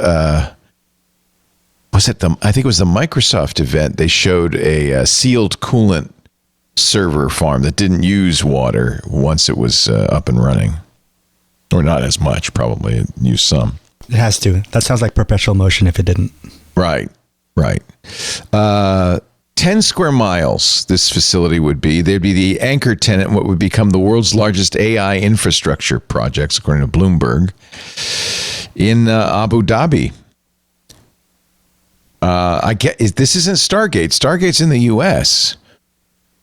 I think it was the Microsoft event. They showed a sealed coolant server farm that didn't use water once it was up and running. Or not as much, probably. It used some. It has to. That sounds like perpetual motion if it didn't. Right. 10 square miles this facility would be. They'd be the anchor tenant in what would become the world's largest AI infrastructure projects, according to Bloomberg, in Abu Dhabi. This isn't Stargate. Stargate's in the U.S.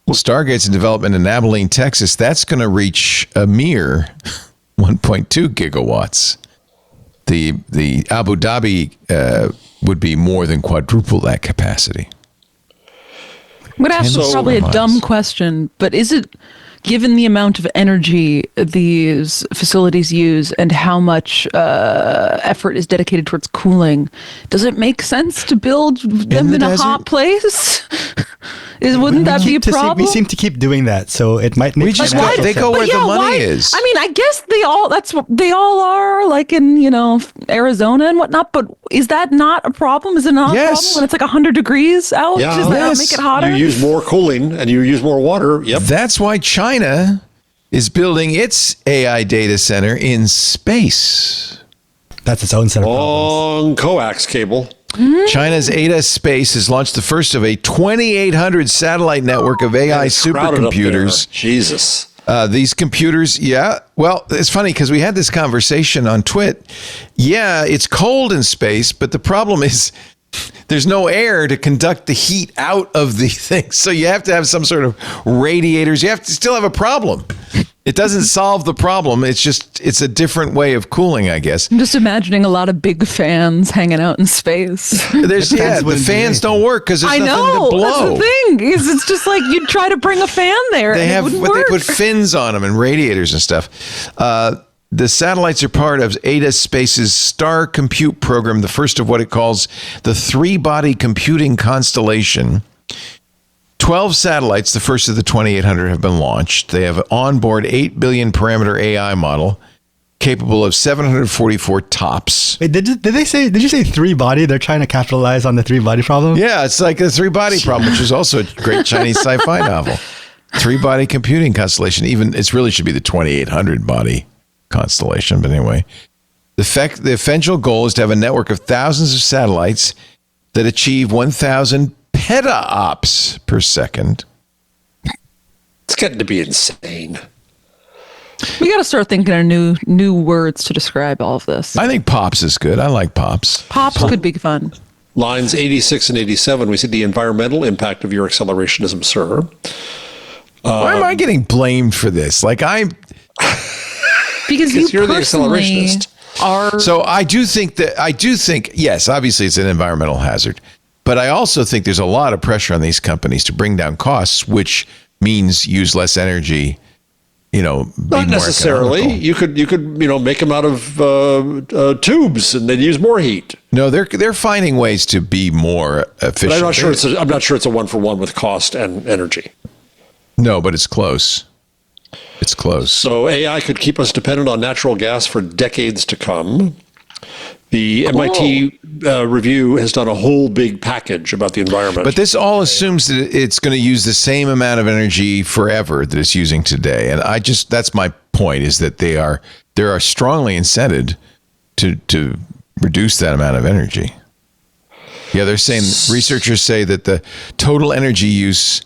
Well, Stargate's in development in Abilene, Texas. That's going to reach a mere 1.2 gigawatts. The Abu Dhabi would be more than quadruple that capacity. I'm going to ask probably a dumb question, but is it, given the amount of energy these facilities use and how much effort is dedicated towards cooling, does it make sense to build them in a hot place? Wouldn't that be a problem? We seem to keep doing that, so it might make sense. They go where the money is. I mean, I guess that's what they all are, like in Arizona and whatnot. But is that not a problem? Is it not a problem when it's like 100 degrees out? Yeah. Does that make it hotter? You use more cooling and you use more water. Yep. That's why China is building its AI data center in space. That's its own set of problems. Long coax cable. China's Ada Space has launched the first of a 2,800 satellite network of AI supercomputers. Jesus. These computers, well, it's funny because we had this conversation on Twit. Yeah, it's cold in space, but the problem is there's no air to conduct the heat out of the thing. So you have to have some sort of radiators. You have to still have a problem. It doesn't solve the problem. It's a different way of cooling, I guess. I'm just imagining a lot of big fans hanging out in space. The fans don't work because there's nothing to blow. That's the thing. It's just like you'd try to bring a fan there. They and they put fins on them and radiators and stuff. The satellites are part of Ada Space's Star Compute program, the first of what it calls the three-body computing constellation. 12 satellites, the first of the 2,800, have been launched. They have an onboard 8 billion parameter AI model capable of 744 TOPS. Wait, did you say three body? They're trying to capitalize on the three body problem? Yeah, it's like the three-body problem, which is also a great Chinese sci-fi novel. Three-body computing constellation. Even it really should be the 2,800 body constellation. But anyway, the eventual goal is to have a network of thousands of satellites that achieve 1,000 petaops per second. It's getting to be insane. We got to start thinking of new words to describe all of this. I think pops is good. I like pops. Pops could be fun. Lines 86 and 87, we see the environmental impact of your accelerationism, sir. Why am I getting blamed for this? Like Because you're the accelerationist. So I do think, yes, obviously it's an environmental hazard. But I also think there's a lot of pressure on these companies to bring down costs, which means use less energy. Not necessarily. You could make them out of tubes and then use more heat. No, they're finding ways to be more efficient. But I'm not sure it's a 1-for-1 with cost and energy. No, but it's close. It's close. So AI could keep us dependent on natural gas for decades to come. The MIT review has done a whole big package about the environment. But this all assumes that it's going to use the same amount of energy forever that it's using today. And that's my point, is that they are strongly incented to reduce that amount of energy. Yeah, they're saying, researchers say that the total energy use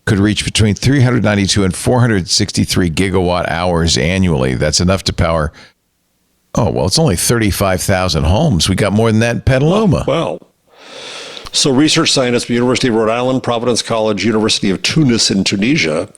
could reach between 392 and 463 gigawatt hours annually. That's enough to power, it's only 35,000 homes. We got more than that in Petaluma. Well, so research scientists from University of Rhode Island, Providence College, University of Tunis in Tunisia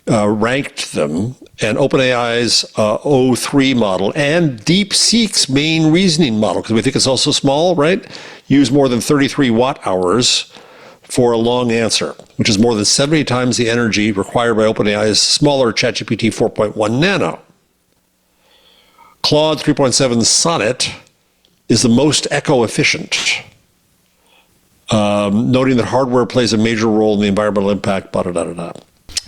ranked them, and OpenAI's O3 model and DeepSeek's main reasoning model, because we think it's also small, right? Use more than 33 watt hours for a long answer, which is more than 70 times the energy required by OpenAI's smaller ChatGPT 4.1 Nano. Claude 3.7 Sonnet is the most eco-efficient, noting that hardware plays a major role in the environmental impact, I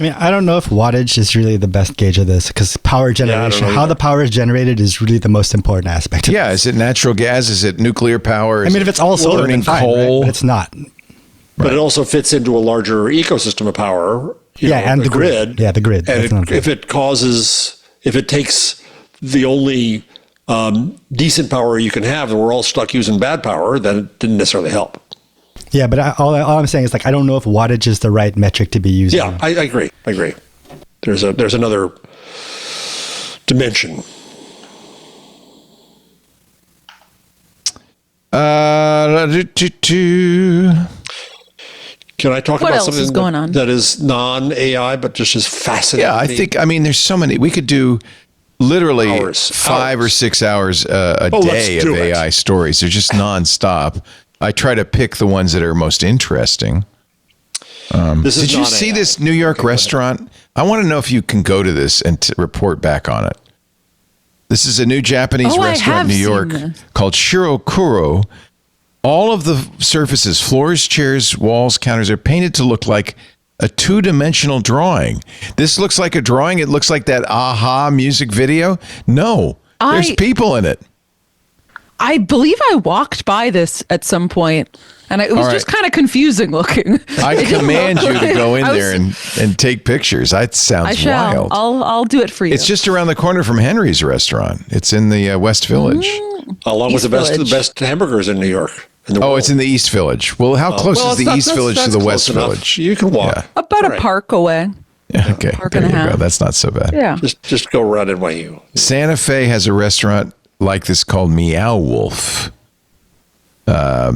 mean, I don't know if wattage is really the best gauge of this, because power generation, how the power is generated is really the most important aspect of is it natural gas? Is it nuclear power? If it's all solar, then fine, coal? Right? But it's not. But it also fits into a larger ecosystem of power. And the grid. Yeah, the grid. And if it takes the only decent power you can have, and we're all stuck using bad power, then it didn't necessarily help. Yeah, but all I'm saying is, I don't know if wattage is the right metric to be using. Yeah, I agree. There's another dimension. Can I talk what about else something is going on? that is non-AI, but just as fascinating? Yeah, I think, there's so many. We could do literally 5 or 6 hours a day of AI stories. They're just nonstop. I try to pick the ones that are most interesting. Did you see this New York restaurant? I want to know if you can go to this and report back on it. This is a new Japanese restaurant in New York called Shirokuro. All of the surfaces, floors, chairs, walls, counters, are painted to look like a two-dimensional drawing. This looks like a drawing. It looks like that Aha music video. No, there's people in it. I believe I walked by this at some point, and it was just kind of confusing looking. I command you to go in there and take pictures. That sounds wild. I'll do it for you. It's just around the corner from Henry's restaurant. It's in the West Village. Along with the best hamburgers in New York. It's in the East Village. Well, how close is the East Village to the West Village? You can walk. Yeah. About a park away. Yeah, okay, there you go. That's not so bad. Yeah. Just go around NYU. Santa Fe has a restaurant like this called Meow Wolf.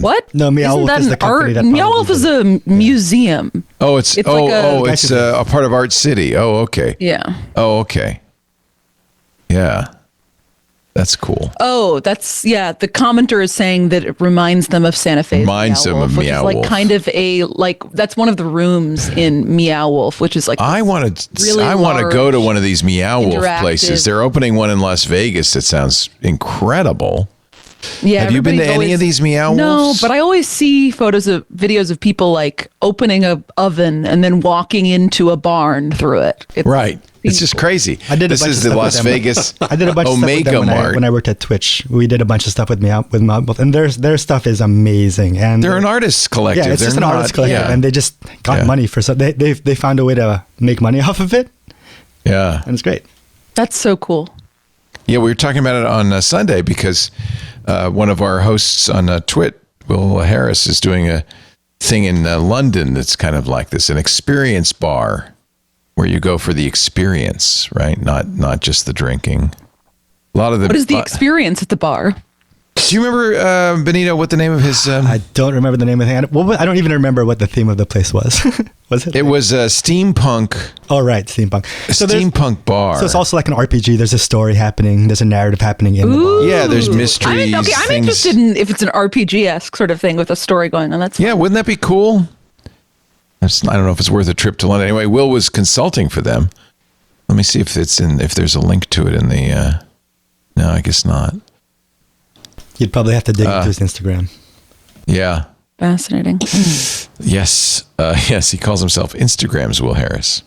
What? No, Meow Isn't Wolf that is an the company that Meow probably Wolf did is it. a museum. Oh, it's It's like it's a part of Art City. Oh, okay. Yeah. Oh, okay. Yeah. That's cool. Oh, that's The commenter is saying that it reminds them of Santa Fe's Reminds Meow them Wolf, of which Meow is like Wolf. kind of that's one of the rooms in Meow Wolf, which is like I want to really go to one of these Meow Wolf interactive- places. They're opening one in Las Vegas. That sounds incredible. Yeah, Have you been to everybody's any of these Meow No, Wolves? but I always see videos of people like opening a oven and then walking into a barn through it. Right. It's just crazy. I did. This is the Las Vegas I did a bunch of stuff with Omega them Mart. when I worked at Twitch. We did a bunch of stuff with Meow Wolf, and their stuff is amazing. And They're an artist collective. Yeah, it's They're just an not- artist collective, yeah. and they just got Yeah. money for some. They found a way to make money off of it, Yeah. and it's great. That's so cool. Yeah, we were talking about it on Sunday because one of our hosts on Twit, Will Harris, is doing a thing in London that's kind of like this, an experience bar where you go for the experience, right? Not just the drinking. A lot of the. What is the experience at the bar? Do you remember, Benito, what the name of his... I don't remember the name of the thing. I don't even remember what the theme of the place was. Was it? It was steampunk. Oh, right, steampunk. A steampunk bar. So it's also like an RPG. There's a story happening. There's a narrative happening in the bar. Yeah, there's mysteries. I'm things. interested in if it's an RPG-esque sort of thing with a story going on. That's Yeah, wouldn't that be cool? I don't know if it's worth a trip to London. Anyway, Will was consulting for them. Let me see if there's a link to it in the. No, I guess not. You'd probably have to dig into his Instagram. Yeah. fascinating. Yes. Yes, he calls himself Instagram's Will Harris.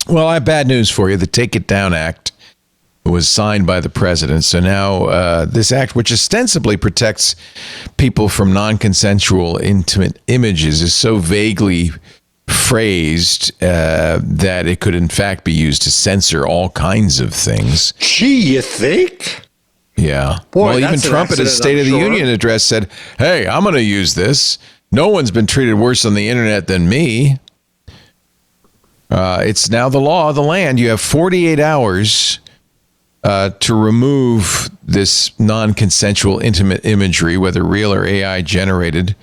Well, I have bad news for you. The Take It Down Act was signed by the president. So now this act, which ostensibly protects people from non-consensual intimate images, is so vaguely phrased that it could in fact be used to censor all kinds of things. Gee, you think? Yeah. Boy, well, even that's an Trump at his accident, State I'm of the sure. Union address said, hey, I'm going to use this. No one's been treated worse on the internet than me. It's now the law of the land. You have 48 hours to remove this non-consensual intimate imagery, whether real or AI generated.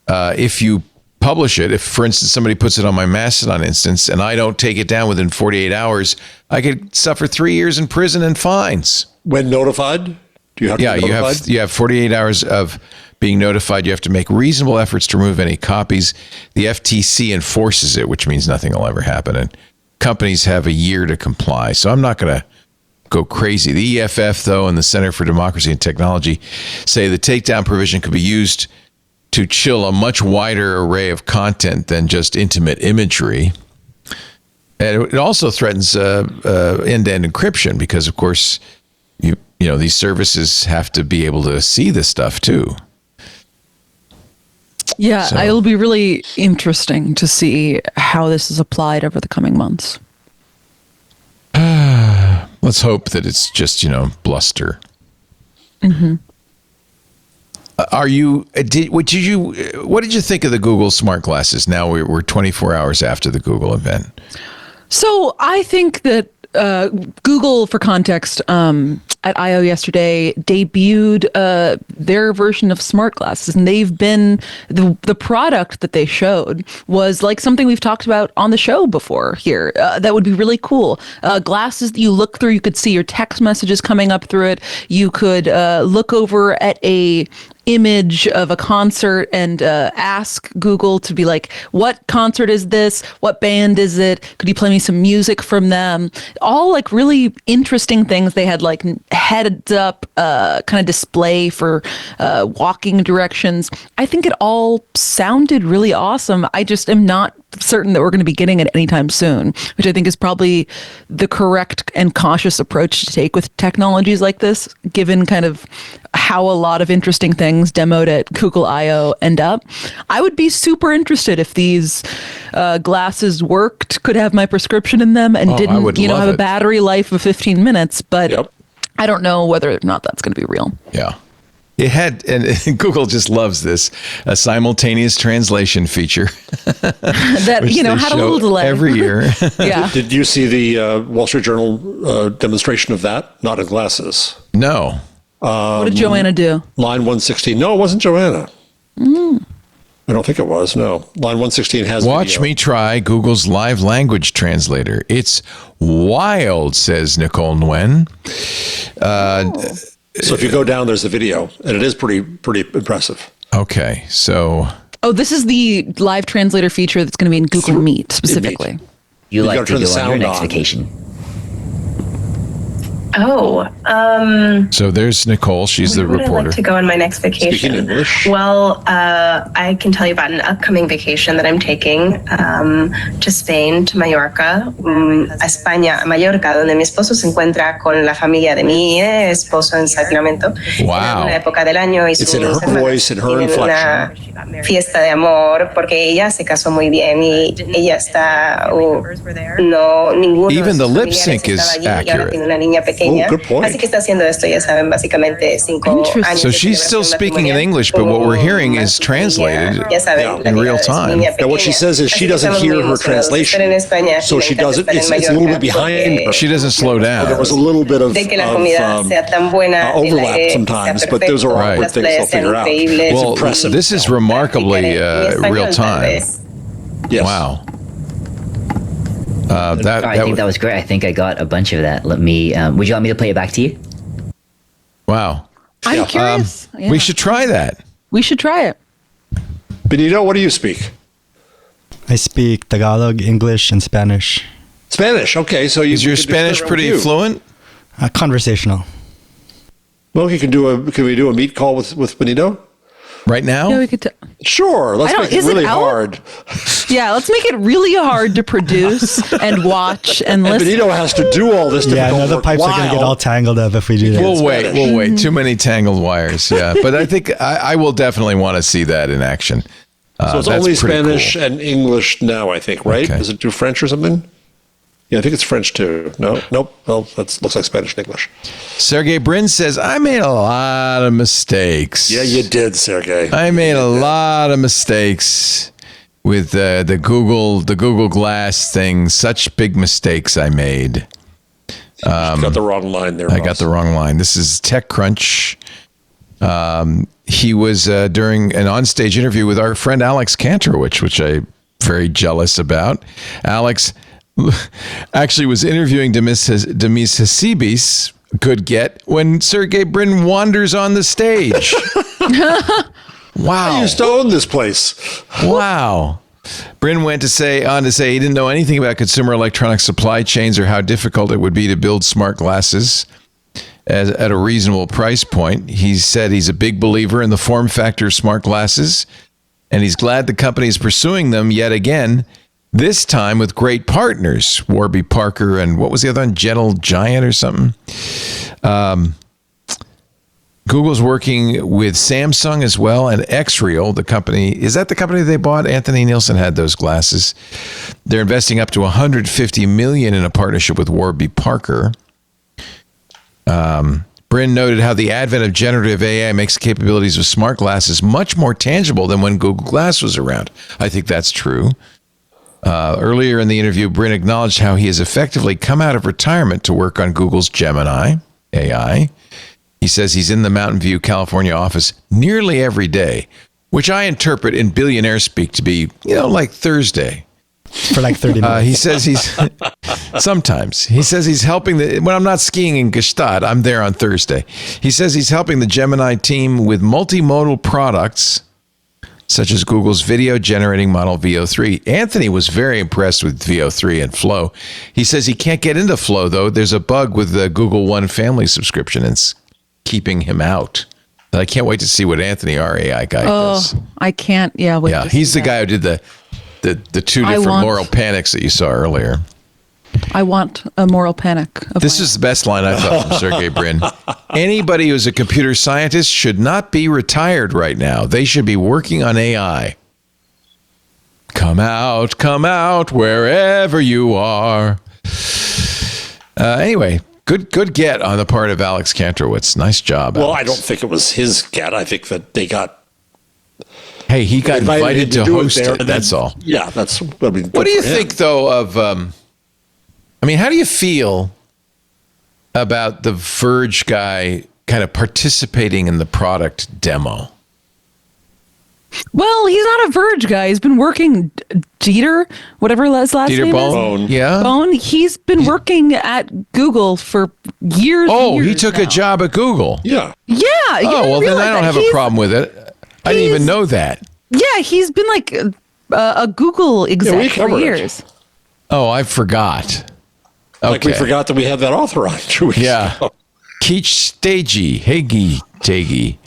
If you publish it, if, for instance, somebody puts it on my Mastodon instance and I don't take it down within 48 hours, I could suffer 3 years in prison and fines. When notified? Do you have to Yeah, be notified? you have 48 hours of being notified. You have to make reasonable efforts to remove any copies. The FTC enforces it, which means nothing will ever happen. And companies have a year to comply. So I'm not going to go crazy. The EFF, though, and the Center for Democracy and Technology say the takedown provision could be used to chill a much wider array of content than just intimate imagery. And it also threatens end-to-end encryption because, of course, you know, these services have to be able to see this stuff too. Yeah, So- it'll be really interesting to see how this is applied over the coming months. Let's hope that it's just, bluster. Mm-hmm. What did you think of the Google smart glasses? Now we're 24 hours after the Google event. So I think that Google, for context, at I/O yesterday debuted their version of smart glasses, and they've been the product that they showed was like something we've talked about on the show before here. That would be really cool. Glasses that you look through, you could see your text messages coming up through it. You could look over at a image of a concert and ask Google to be like, what concert is this? What band is it? Could you play me some music from them? All like really interesting things. They had like heads up kind of display for walking directions. I think it all sounded really awesome. I just am not certain that we're going to be getting it anytime soon, which I think is probably the correct and cautious approach to take with technologies like this, given kind of how a lot of interesting things demoed at Google I/O end up. I would be super interested if these glasses worked, could have my prescription in them, and I didn't, would have love a it. battery life of 15 minutes. But Yep. I don't know whether or not that's going to be real. Yeah. It had, and Google just loves this, a simultaneous translation feature. That, which had they a show little delay. every year. Yeah. Did you see the Wall Street Journal demonstration of that? Not in glasses. No. What did Joanna do? Line 116. No, it wasn't Joanna. I don't think it was. No. Line 116 has Watch video. me try Google's live language translator. It's wild, says Nicole Nguyen. So if you go down, there's the video, and it is pretty impressive. Okay, so... Oh, this is the live translator feature that's going to be in Google Meet specifically. You You like gotta to turn the go on your sound next on. vacation? So there's Nicole. She's the Where would I reporter. like to go on my next vacation? Speaking English? Well, I can tell you about an upcoming vacation that I'm taking to Spain, to Mallorca, a España, a Mallorca, donde mi esposo se encuentra con la familia de mi esposo en Sacramento. Wow. En una época del año y It's in her sus hermanas voice and her tienen inflection. una fiesta de amor porque ella se casó muy bien y ella está no ninguno de Even the sus lip familiares sync is estaba allí y ahora accurate. tiene una niña pequeña. Oh, good point. Así que está haciendo esto, ya saben, básicamente 5 Interesting. años. So de she's still celebración speaking in matrimonial English, but what we're hearing con is una translated niña, ya saben, Yeah. la in vida real de su time. niña Now, what she pequeña. says is she Así que doesn't estamos hear muy her emocionados de estar translation, en España so y she me encanta doesn't. estar en It's a little Mallorca bit behind porque her. She doesn't slow There down. was a little bit of de que la comida sea tan buena, el overlap aire sometimes, sea but those are perfecto, awkward las things they'll playas sean figure out. increíbles. It's Well, impressive. this is remarkably Practicaré mi real español, tal time. vez. Yes. Wow. I think that was great. I think I got a bunch of that. Let me. Would you want me to play it back to you? Wow. I'm curious. Yeah. We should try that. We should try it. Benito, what do you speak? I speak Tagalog, English, and Spanish. Spanish. Okay, so Is your we can Spanish experiment pretty with you. fluent? Conversational. Well, can we do a meet call with Benito? Right now? Yeah, we could. Sure. Let's make it is it really out? hard. Yeah, let's make it really hard to produce and watch and And listen. Benito has to do all this. Yeah, difficult no, the work pipes are going to get while- all tangled up if we do that. We'll wait. Spanish. We'll wait. Too many tangled wires. Yeah. But I think I will definitely want to see that in action. So it's That's only pretty Spanish cool. and English now, I think, right? Okay. Does it do French or something? Yeah, I think it's French too. No, nope. Well, that looks like Spanish and English. Sergey Brin says, I made a lot of mistakes. Yeah, you did, Sergey. I made a lot of mistakes with the Google Glass thing. Such big mistakes I made. Got the wrong line there. I got the wrong line. This is TechCrunch. He was during an onstage interview with our friend Alex Kantorowicz, which I'm very jealous about. Alex actually was interviewing Demis Hassibis, good get, when Sergey Brin wanders on the stage. I Wow. used to own this place. Wow. Brin went on to say he didn't know anything about consumer electronic supply chains or how difficult it would be to build smart glasses at a reasonable price point. He said he's a big believer in the form factor of smart glasses, and he's glad the company is pursuing them yet again, this time with great partners, Warby Parker and what was the other one, Gentle Giant or something. Google's working with Samsung as well, and Xreal, the company. Is that the company they bought? Anthony Nielsen had those glasses. They're investing up to $150 million in a partnership with Warby Parker. Brin noted how the advent of generative AI makes the capabilities of smart glasses much more tangible than when Google Glass was around. I think that's true. Earlier in the interview, Brin acknowledged how he has effectively come out of retirement to work on Google's Gemini AI. He says he's in the Mountain View, California office nearly every day, which I interpret in billionaire speak to be, like Thursday. For like 30 minutes. He says he's sometimes. He says he's helping when I'm not skiing in Gstaad, I'm there on Thursday. He says he's helping the Gemini team with multimodal products such as Google's video generating model VO3. Anthony was very impressed with VO3 and Flow. He says he can't get into Flow, though. There's a bug with the Google One family subscription. And it's keeping him out. But I can't wait to see what Anthony, our AI guy, does. I can't. Yeah, wait. Yeah, to he's see the that. guy who did the two I different want- moral panics that you saw earlier. I want a moral panic. This is the best line I've got from Sergey Brin. Anybody who's a computer scientist should not be retired right now. They should be working on AI. Come out, wherever you are. Anyway, good get on the part of Alex Kantorowicz. Nice job, Well, Alex. I don't think it was his get. I think that they got Hey, he got invited to do host there, it. and That's then- all. Yeah, that's. I mean, What do you good for him. think, though, of... how do you feel about the Verge guy kind of participating in the product demo? Well, he's not a Verge guy. He's been working, Dieter, whatever his last Dieter name Bohn? is. Yeah. Bohn. He's been working at Google for years. Oh, and he years took now. a job at Google. Yeah. Yeah. Oh, well, then I don't have a problem with it. I didn't even know that. Yeah, he's been like a Google exec we for covered it. years. Oh, I forgot. Okay. Like we forgot that we had that author on 2 weeks Yeah. ago. Keach Stagey, Hagee, Tagey.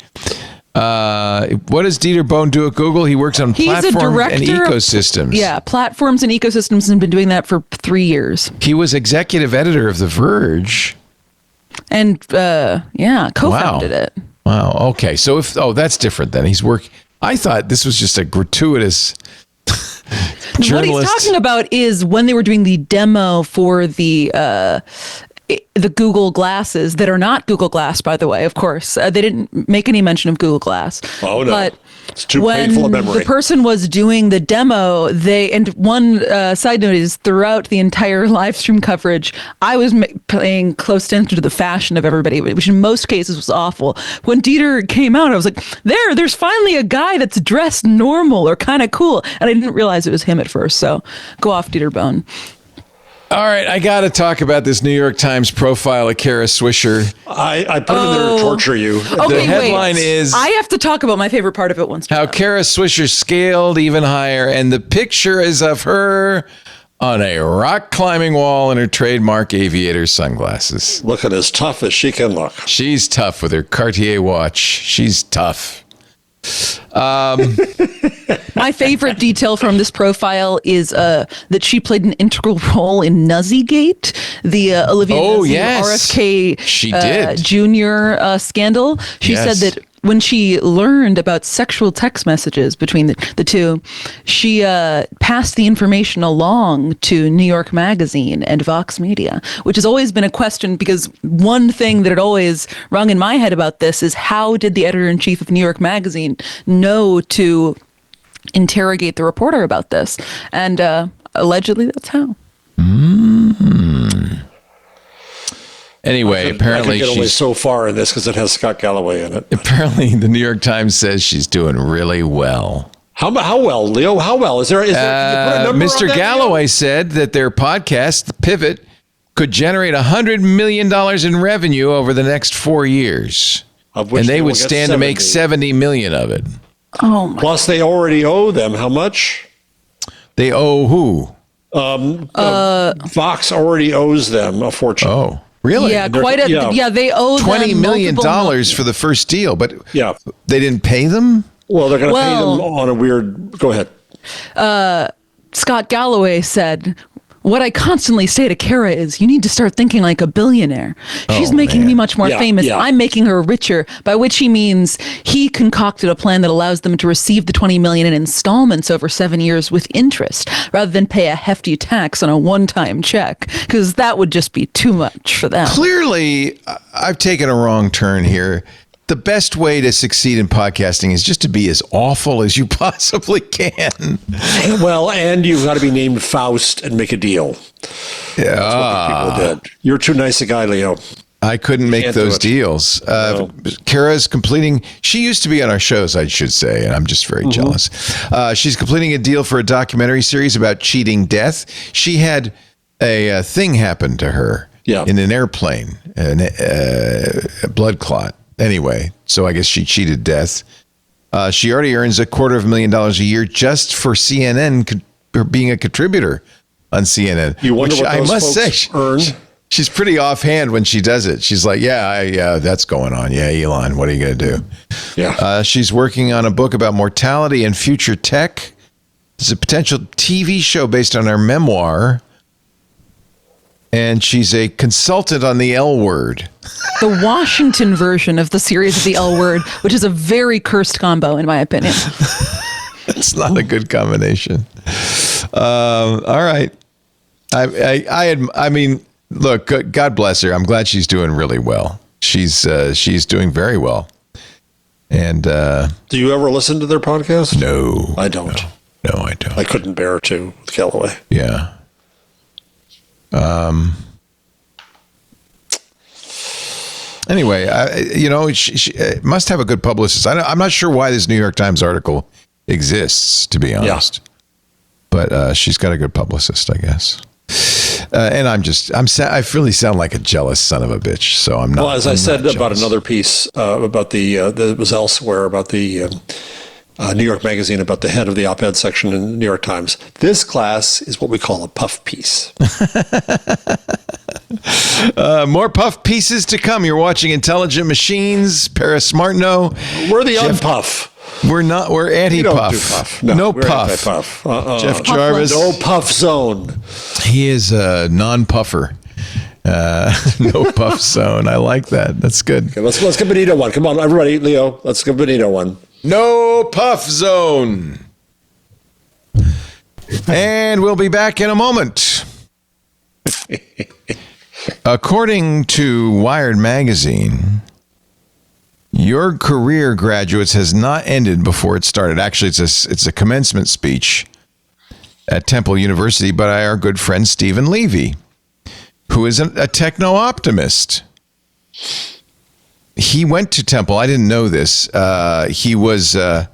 What does Dieter Bohn do at Google? He works on He's a platforms director and of- ecosystems. Yeah, platforms and ecosystems, and been doing that for 3 years. He was executive editor of The Verge. And co-founded it. Wow. Okay. So that's different then. I thought this was just a gratuitous journalist. What he's talking about is when they were doing the demo for the Google glasses that are not Google Glass, by the way, of course. They didn't make any mention of Google Glass. Oh, no. But It's too when painful a memory. the person was doing the demo, and one side note is throughout the entire live stream coverage, I was paying close attention to the fashion of everybody, which in most cases was awful. When Dieter came out, I was like, there's finally a guy that's dressed normal or kind of cool. And I didn't realize it was him at first. So go off, Dieter Bohn. All right, I got to talk about this New York Times profile of Kara Swisher. I put it in there to torture you. Okay, The headline is I have to talk about my favorite part of it once. how Kara Swisher scaled even higher, and the picture is of her on a rock climbing wall in her trademark aviator sunglasses. Looking as tough as she can look. She's tough with her Cartier watch. She's tough. My favorite detail from this profile is that she played an integral role in Nuzzygate, the Olivia Nuzzi RFK She did. Jr. Scandal. She Yes. said that when she learned about sexual text messages between the two, she passed the information along to New York Magazine and Vox Media, which has always been a question, because one thing that had always rung in my head about this is how did the editor-in-chief of New York Magazine know to interrogate the reporter about this? And allegedly that's how. Anyway, apparently I could get only she's so far in this because it has Scott Galloway in it. apparently the New York Times says she's doing really well. How well, Leo? How well? Is there can you put a number on Mr. that, Galloway Leo? said that their podcast, The Pivot, could generate $100 million in revenue over the next 4 years. Of which And they will would get stand to make 70 million of it. Oh my. Plus, they already owe them how much? They owe who? Vox already owes them a fortune. Oh, really? Yeah, quite a yeah. They owe $20 them million multiple for the first deal, but Yeah. they didn't pay them? Well, they're going to pay Well- them on a weird. Go ahead. Scott Galloway said, what I constantly say to Kara is, you need to start thinking like a billionaire. She's making me much more Yeah, famous. yeah. I'm making her richer, by which he means he concocted a plan that allows them to receive the $20 million in installments over 7 years with interest, rather than pay a hefty tax on a one-time check, because that would just be too much for them. Clearly, I've taken a wrong turn here. The best way to succeed in podcasting is just to be as awful as you possibly can. Well, and you've got to be named Faust and make a deal. Yeah. People did. You're too nice a guy, Leo. I couldn't make Can't do those it. deals. No. Kara's completing, she used to be on our shows, I should say, and I'm just very jealous. She's completing a deal for a documentary series about cheating death. She had a thing happen to her in an airplane, a blood clot. Anyway, so I guess she cheated death. She already earns $250,000 a year just for CNN, for being a contributor on CNN. You wonder which what I those must folks say, earn? she's pretty offhand when she does it. She's like, yeah, that's going on. Yeah, Elon, what are you going to do? Yeah. She's working on a book about mortality and future tech. There's a potential TV show based on her memoir. And she's a consultant on the L Word. The Washington version of the series of the L Word, which is a very cursed combo, in my opinion. It's not a good combination. All right. I mean, look, God bless her. I'm glad she's doing really well. She's doing very well. And Do you ever listen to their podcast? no, I don't. No, I don't. I couldn't bear to with Galloway. Yeah. Anyway, she must have a good publicist. I'm not sure why this New York Times article exists, to be honest. Yeah. But she's got a good publicist, I guess. And I really sound like a jealous son of a bitch. So I'm not. Well, as I said about another piece about that was elsewhere about the New York Magazine about the head of the op-ed section in the New York Times. This class is what we call a puff piece. More puff pieces to come. You're watching Intelligent Machines. Paris Martineau. We're the unpuff. We're not. We're anti-puff. We don't do puff. No we're puff. Anti-puff. Jeff Jarvis. No puff zone. He is a non-puffer. No puff zone. I like that. That's good. Okay, let's get Benito one. Come on, everybody. Leo, let's get Benito one. No puff zone. And we'll be back in a moment. According to Wired Magazine, your career, graduates, has not ended before it started. Actually, it's a commencement speech at Temple University by our good friend Stephen Levy, who is a techno-optimist. He went to Temple. I didn't know this. He was a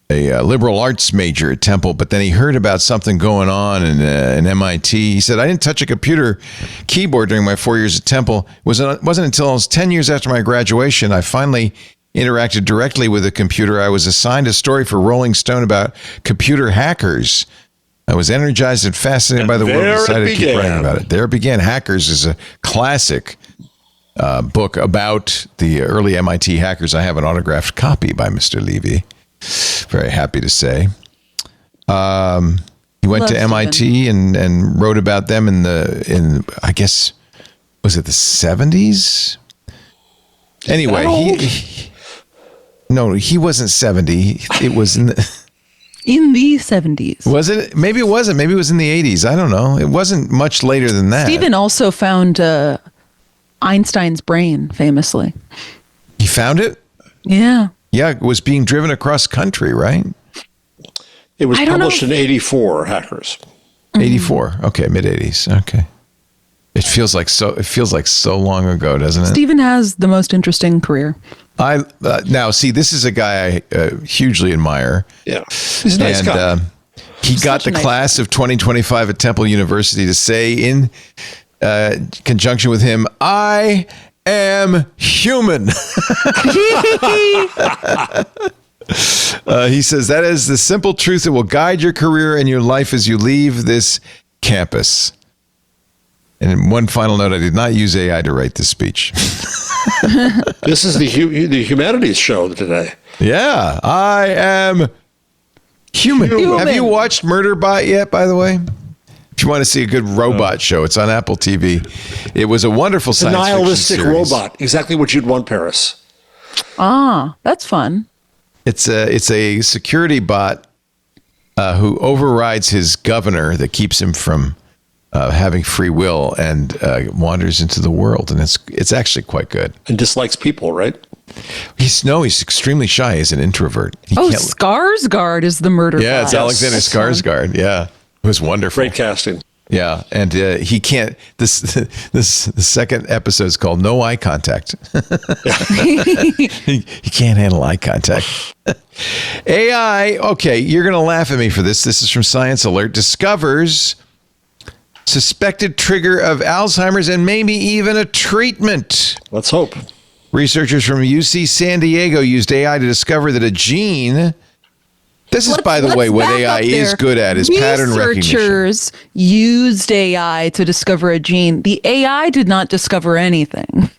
liberal arts major at Temple, but then he heard about something going on in MIT. He said, I didn't touch a computer keyboard during my 4 years at Temple. It wasn't until almost 10 years after my graduation I finally interacted directly with a computer. I was assigned a story for Rolling Stone about computer hackers. I was energized and fascinated by the world and decided to keep writing about it. There It Began. Hackers is a classic book about the early MIT hackers. I have an autographed copy by Mr. Levy. Very happy to say. He went to MIT and wrote about them in I guess, was it the 70s? Anyway, he wasn't 70. It was in the 70s. Was it? Maybe it wasn't. Maybe it was in the 80s. I don't know. It wasn't much later than that. Stephen also found Einstein's brain, famously. He found it? Yeah. Yeah, it was being driven across country, right? It was published in 84, Hackers. 84. Okay, mid-80s. Okay. It feels like so long ago, doesn't it? Stephen has the most interesting career. Now, see, this is a guy I hugely admire. Yeah. He's a nice guy. He got the class of 2025 at Temple University to say in conjunction with him, I am human. He says that is the simple truth that will guide your career and your life as you leave this campus. And one final note, I did not use AI to write this speech. This is the humanities show today. Yeah, I am human. Have you watched Murderbot yet, by the way? If you want to see a good robot show, it's on Apple TV. It was a wonderful science fiction nihilistic series. Robot, exactly what you'd want, Paris. Ah, that's fun. It's a security bot who overrides his governor that keeps him from having free will and wanders into the world, and it's actually quite good. And dislikes people, right? He's extremely shy. He's an introvert. Skarsgård is the murder. Yeah, it's Alexander Skarsgård. Yeah, it was wonderful. Great casting. Yeah, and he can't. The second episode is called "No Eye Contact." he can't handle eye contact. AI. Okay, you're gonna laugh at me for this. This is from Science Alert. Discovers suspected trigger of Alzheimer's and maybe even a treatment. Let's hope. Researchers from UC San Diego used AI to discover that a gene. This is, by the way, what AI is good at, is pattern recognition. Researchers used AI to discover a gene. The AI did not discover anything.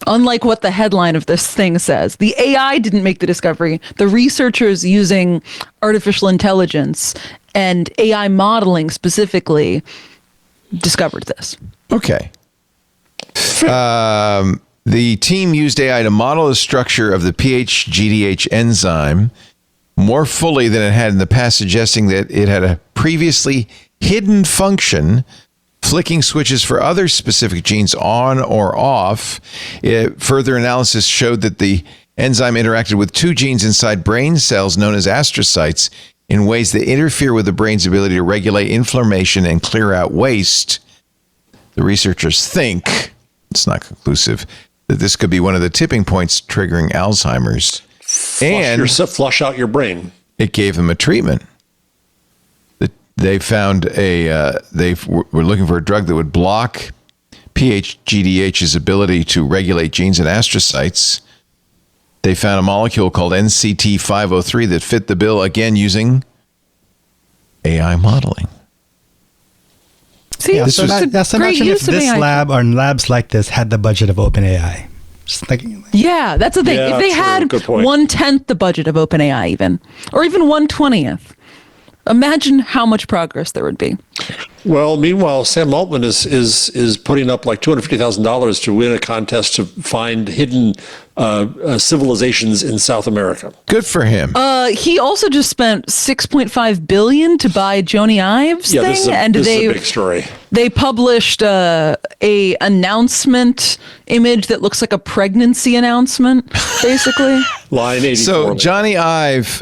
Unlike what the headline of this thing says. The AI didn't make the discovery. The researchers using artificial intelligence and AI modeling specifically discovered this. Okay. The team used AI to model the structure of the PHGDH enzyme more fully than it had in the past, suggesting that it had a previously hidden function, flicking switches for other specific genes on or off. Further analysis showed that the enzyme interacted with two genes inside brain cells known as astrocytes in ways that interfere with the brain's ability to regulate inflammation and clear out waste. The researchers think, it's not conclusive, that this could be one of the tipping points triggering Alzheimer's. Flush out your brain. It gave them a treatment. They found they were looking for a drug that would block PHGDH's ability to regulate genes in astrocytes. They found a molecule called NCT503 that fit the bill, again, using AI modeling. See, so imagine if this lab or labs like this had the budget of OpenAI. Just like, yeah, that's the thing. Yeah, if they true. had Good point. 1/10 the budget of OpenAI, even, or even 1/20th, imagine how much progress there would be. Well, meanwhile, Sam Altman is putting up like $250,000 to win a contest to find hidden civilizations in South America. Good for him. He also just spent $6.5 billion to buy Jony Ives thing, this is a big story. They published a announcement image that looks like a pregnancy announcement, basically. Line 84. So Jony Ive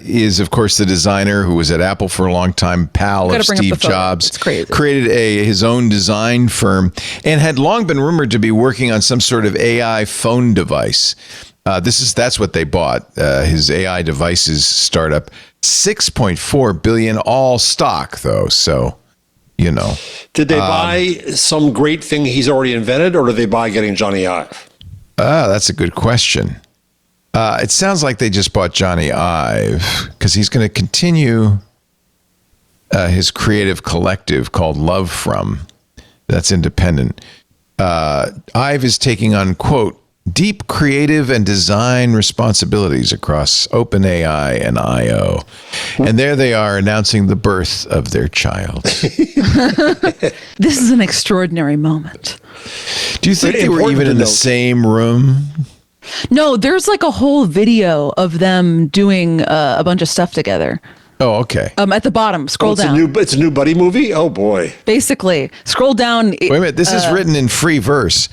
is, of course, the designer who was at Apple for a long time, pal of Steve Jobs. It's crazy. Created his own design firm and had long been rumored to be working on some sort of AI phone device. That's what they bought. His AI devices startup, $6.4 billion, all stock though. So, you know, did they buy some great thing he's already invented, or did they buy getting Jony Ive? That's a good question. It sounds like they just bought Jony Ive because he's going to continue his creative collective called Love From. That's independent. Ive is taking on, quote, deep creative and design responsibilities across OpenAI and IO. And there they are announcing the birth of their child. This is an extraordinary moment. Do you think they were even in the same room? No, there's like a whole video of them doing a bunch of stuff together. Oh, okay. At the bottom, scroll down. It's a new buddy movie? Oh, boy. Basically, scroll down. Wait a minute. This is written in free verse.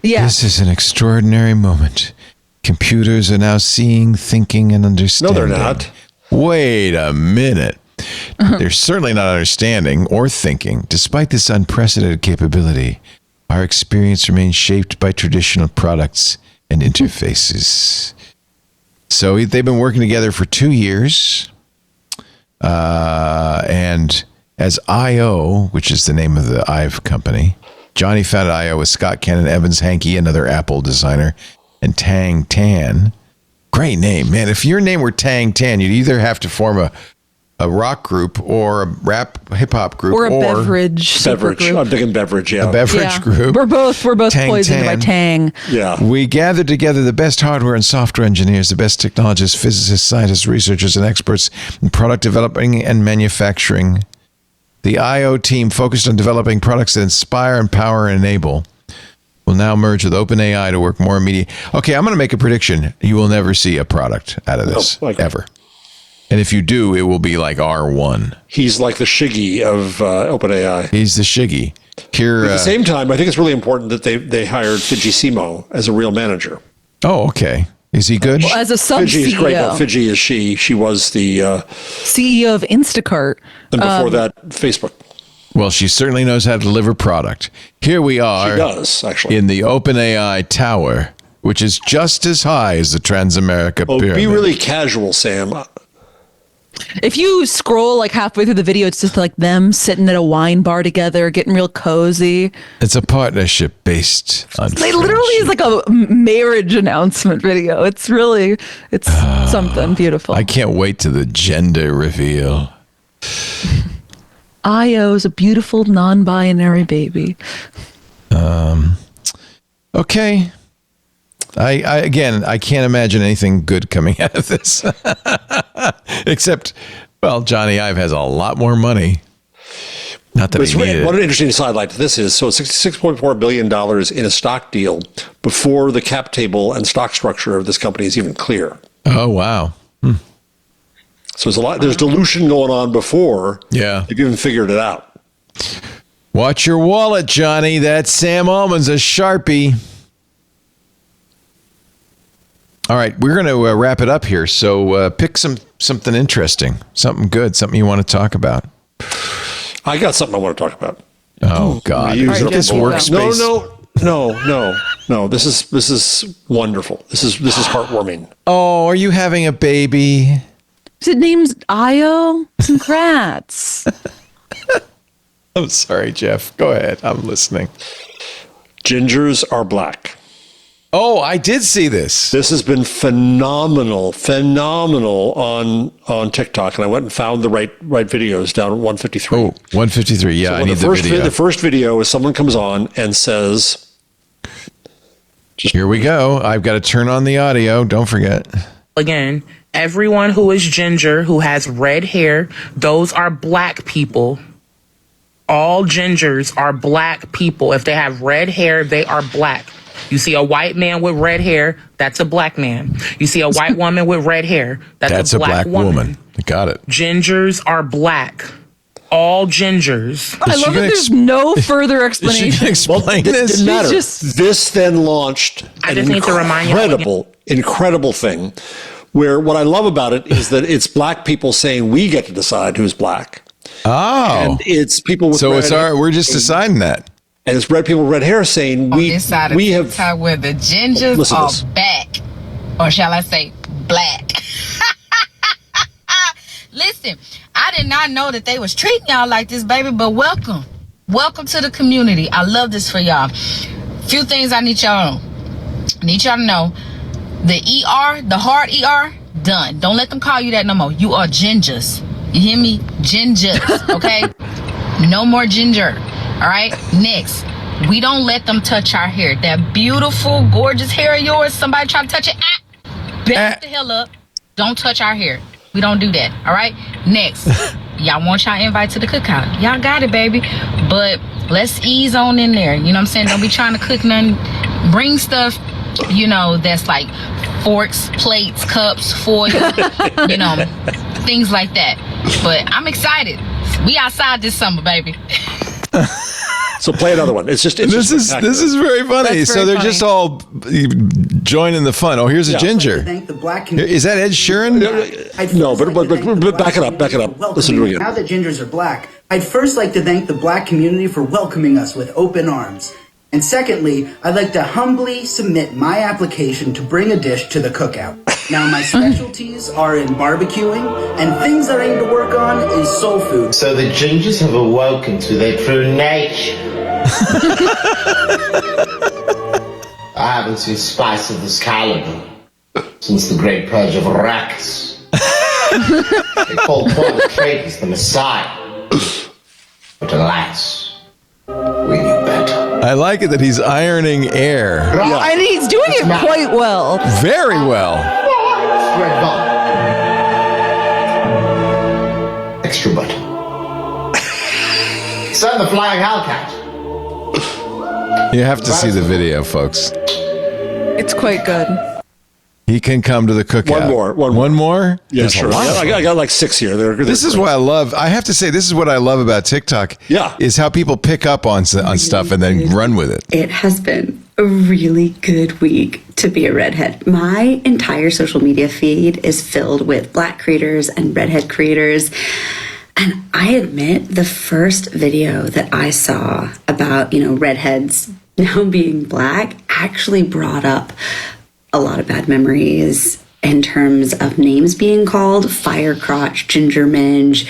Yeah. This is an extraordinary moment. Computers are now seeing, thinking, and understanding. No, they're not. Wait a minute. They're certainly not understanding or thinking. Despite this unprecedented capability, our experience remains shaped by traditional products and interfaces. So they've been working together for 2 years. And as IO, which is the name of the Ive company, Jony founded IO with Scott Cannon, Evans Hankey, another Apple designer, and Tang Tan. Great name, man. If your name were Tang Tan, you'd either have to form a rock group or a rap hip hop group or a beverage group. I'm thinking beverage, yeah. A beverage group. We're both Tang poisoned Tan. by Tang. Yeah. We gathered together the best hardware and software engineers, the best technologists, physicists, scientists, researchers, and experts in product developing and manufacturing. The IO team, focused on developing products that inspire, empower, and enable, will now merge with OpenAI to work more immediately. Okay, I'm going to make a prediction. You will never see a product out of this, ever. And if you do, it will be like R1. He's like the Shiggy of OpenAI. He's the Shiggy. Here, at the same time, I think it's really important that they hired Fidji Simo as a real manager. Oh, okay. Is he good? Well, as a sub-CEO. Fidji is great. No, Fidji is she. She was the CEO of Instacart. And before that, Facebook. Well, she certainly knows how to deliver product. Here we are. She does, actually. In the OpenAI tower, which is just as high as the Transamerica Pyramid. Be really casual, Sam. If you scroll like halfway through the video, it's just like them sitting at a wine bar together, getting real cozy. It's a partnership based on They literally is like a marriage announcement video. It's something beautiful. I can't wait to the gender reveal. IO is a beautiful non-binary baby. Okay. I can't imagine anything good coming out of this. Except, well, Jony Ive has a lot more money. Not that he needed it. What an interesting sidelight to this is. So it's $66.4 billion in a stock deal before the cap table and stock structure of this company is even clear. Oh, wow. So there's dilution going on before they've even figured it out. Watch your wallet, Johnny. That Sam Altman's a Sharpie. All right, we're going to wrap it up here. So pick something interesting, something good, something you want to talk about. I got something I want to talk about. Oh God! Use This workspace. No. This is wonderful. This is heartwarming. Oh, are you having a baby? His name's Io. Congrats. I'm sorry, Jeff. Go ahead. I'm listening. Gingers are black. Oh, I did see this. This has been phenomenal on TikTok, and I went and found the right videos down at 153. Oh, 153. Yeah, so I need the video. The first video is someone comes on and says, "Here we go. I've got to turn on the audio. Don't forget." Again, everyone who is ginger, who has red hair, those are black people. All gingers are black people. If they have red hair, they are black. You see a white man with red hair, that's a black man. You see a white woman with red hair, that's a black woman. Got it. Gingers are black. All gingers. I love that there's no further explanation. She can explain this. Didn't matter. This then launched an incredible thing, where what I love about it is that it's black people saying we get to decide who's black. Oh, and it's people with red hair. We're just deciding that. And it's red people with red hair saying we have where the gingers are back, or shall I say black. Listen, I did not know that they was treating y'all like this, baby, but welcome to the community. I love this for y'all. Few things I need y'all to know. I need y'all to know the ER, the hard ER, done. Don't let them call you that no more. You are gingers. You hear me? Gingers, okay? No more ginger. All right, next, we don't let them touch our hair. That beautiful, gorgeous hair of yours, somebody try to touch it, back the hell up. Don't touch our hair. We don't do that, all right? Next, y'all want y'all invite to the cookout. Y'all got it, baby. But let's ease on in there. You know what I'm saying? Don't be trying to cook nothing. Bring stuff, that's like forks, plates, cups, foil, things like that. But I'm excited. We outside this summer, baby. So play another one. This is very funny. So they're just all joining the fun. Oh, here's a ginger. Thank the black community. Is that Ed Sheeran? No, but back it up. Listen to it again. Now that gingers are black, I'd first like to thank the black community for welcoming us with open arms. And secondly, I'd like to humbly submit my application to bring a dish to the cookout. Now, my specialties are in barbecuing, and things that I need to work on is soul food. So the gingers have awoken to their true nature. I haven't seen spice of this caliber since the great purge of Arrakis. They called Paul Atreides the Messiah. But alas, we knew better. I like it that he's ironing air. And he's doing it quite well. Very well. Red bone. Extra butter. Send the flying hellcat. You have to see the video, folks. It's quite good. He can come to the cookout. One more? Yeah, There's sure. I got like 6 here. This is what I love. I have to say, this is what I love about TikTok. Yeah. Is how people pick up on stuff and then run with it. It has been a really good week to be a redhead. My entire social media feed is filled with black creators and redhead creators. And I admit the first video that I saw about, redheads now being black actually brought up a lot of bad memories in terms of names being called: firecrotch, ginger minge,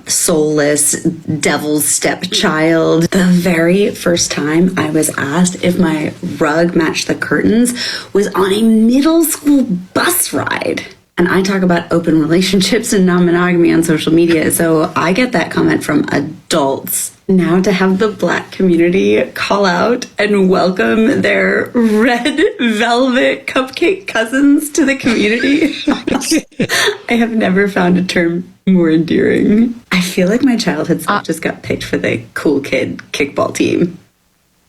soulless, devil's stepchild. The very first time I was asked if my rug matched the curtains was on a middle school bus ride. And I talk about open relationships and non-monogamy on social media, so I get that comment from adults. Now to have the black community call out and welcome their red velvet cupcake cousins to the community. I have never found a term more endearing. I feel like my childhood self just got picked for the cool kid kickball team.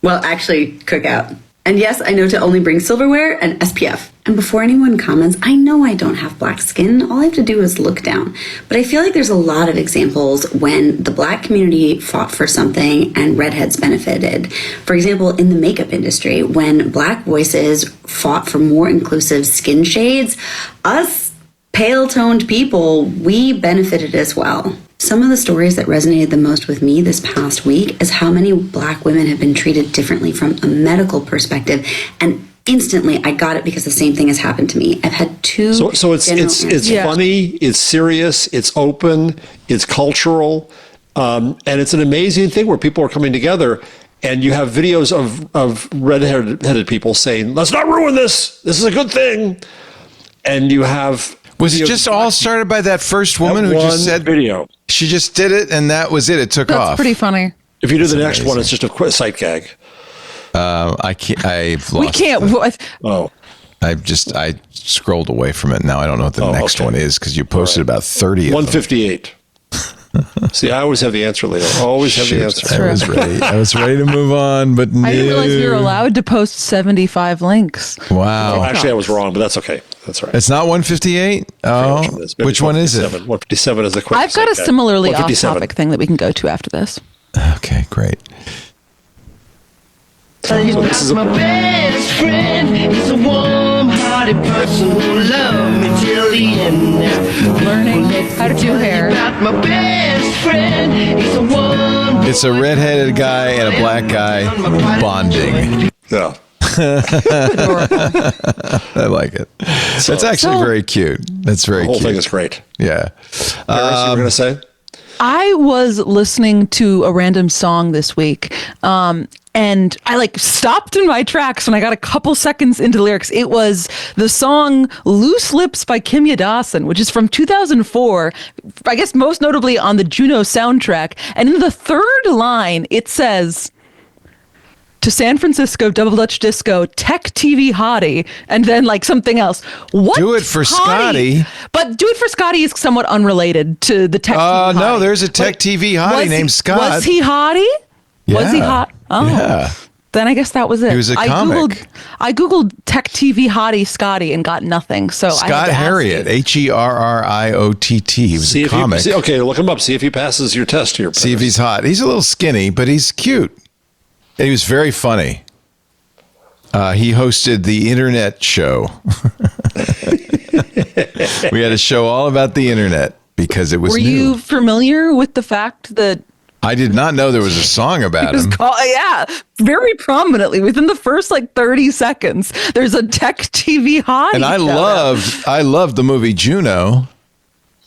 Well, actually, cookout. And yes, I know to only bring silverware and SPF. And before anyone comments, I know I don't have black skin. All I have to do is look down. But I feel like there's a lot of examples when the black community fought for something and redheads benefited. For example, in the makeup industry, when black voices fought for more inclusive skin shades, us pale-toned people, we benefited as well. Some of the stories that resonated the most with me this past week is how many Black women have been treated differently from a medical perspective. And instantly I got it because the same thing has happened to me. I've had two. So it's funny, it's serious, it's open, it's cultural, and it's an amazing thing where people are coming together. And you have videos of red-headed people saying, "Let's not ruin this. This is a good thing." And you have was it just all started by that first woman who just said video? She just did it, and that was it. It took off. That's pretty funny. If you do the next one, it's just a quick sight gag. I can't. I've lost. We can't. Oh. I scrolled away from it. Now I don't know what the next one is because you posted about 30 of them. 158. See, I always have the answer, Leo. Always have the answer. I was ready. I was ready to move on, but no. I didn't realize we were allowed to post 75 links. Wow. Oh, actually, I was wrong, but that's okay. That's all right. It's not 158? Oh, which one is it? 157 is the quick. I've got a similarly off-topic thing that we can go to after this. Okay, great. So this is my best friend. He's a warm-hearted person who loved me till the end. Learning how to do hair. My best friend. He's a warm. It's a red-headed guy and a black guy bonding. Yeah. I like it. That's actually very cute. That's very cute. The whole thing is great. Yeah. Paris, you were going to say? I was listening to a random song this week, and I stopped in my tracks when I got a couple seconds into the lyrics. It was the song Loose Lips by Kimya Dawson, which is from 2004, I guess most notably on the Juno soundtrack. And in the third line, it says, "To San Francisco, Double Dutch Disco, Tech TV Hottie," and then something else. What? Do it for Scotty. But Do It for Scotty is somewhat unrelated to the Tech TV Hottie. No, there's a Tech TV Hottie named Scott. Was he Hottie? Yeah. Was he hot? Oh. Yeah. Then I guess that was it. He was a comic. I Googled Tech TV Hottie Scotty and got nothing. So Scott Harriott, Herriott. He was a comic. Okay, look him up. See if he passes your test here. See if he's hot. He's a little skinny, but he's cute. And he was very funny. He hosted the internet show. We had a show all about the internet because it was new. Were you familiar with the fact that I did not know there was a song about him. Very prominently within the first 30 seconds, there's a Tech TV Hottie. And I loved the movie Juno.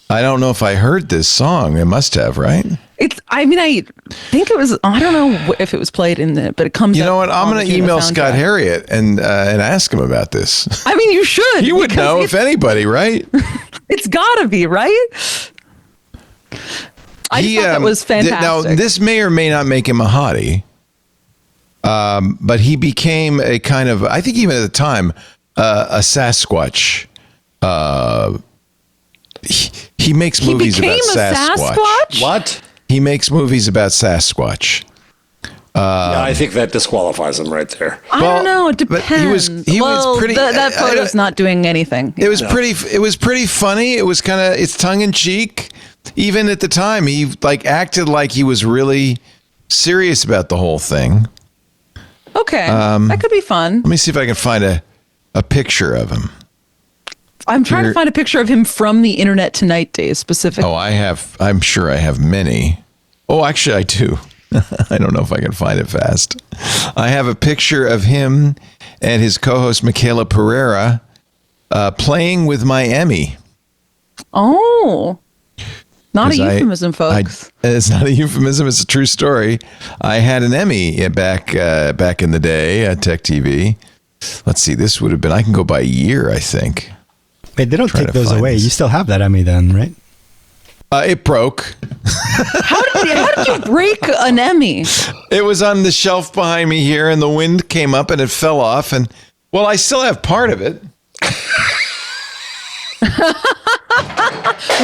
I don't know if I heard this song. It must have, right? I think it was. I don't know if it was played in it, but it comes. You know what? I'm going to email Scott Harriott and ask him about this. I mean, you should. He would know if anybody, right? It's got to be, right? I just thought that was fantastic. Now, this may or may not make him a hottie, but he became a kind of, I think even at the time, a Sasquatch. He makes movies about Sasquatch. What? He makes movies about Sasquatch. I think that disqualifies him right there. I don't know. It depends. He was pretty. That photo's not doing anything. It was pretty. It was pretty funny. It was it's tongue in cheek. Even at the time, he acted like he was really serious about the whole thing. Okay, that could be fun. Let me see if I can find a picture of him. I'm trying to find a picture of him from the Internet Tonight days specifically. Oh, I have. I'm sure I have many. Oh, actually, I do. I don't know if I can find it fast. I have a picture of him and his co-host Michaela Pereira playing with my Emmy. Oh, not a euphemism, folks. It's not a euphemism. It's a true story. I had an Emmy back in the day at Tech TV. Let's see. This would have been. I can go by year, I think. Wait, they don't take those away. You still have that Emmy then, right? It broke. How did you break an Emmy? It was on the shelf behind me here, and the wind came up and it fell off. And well, I still have part of it.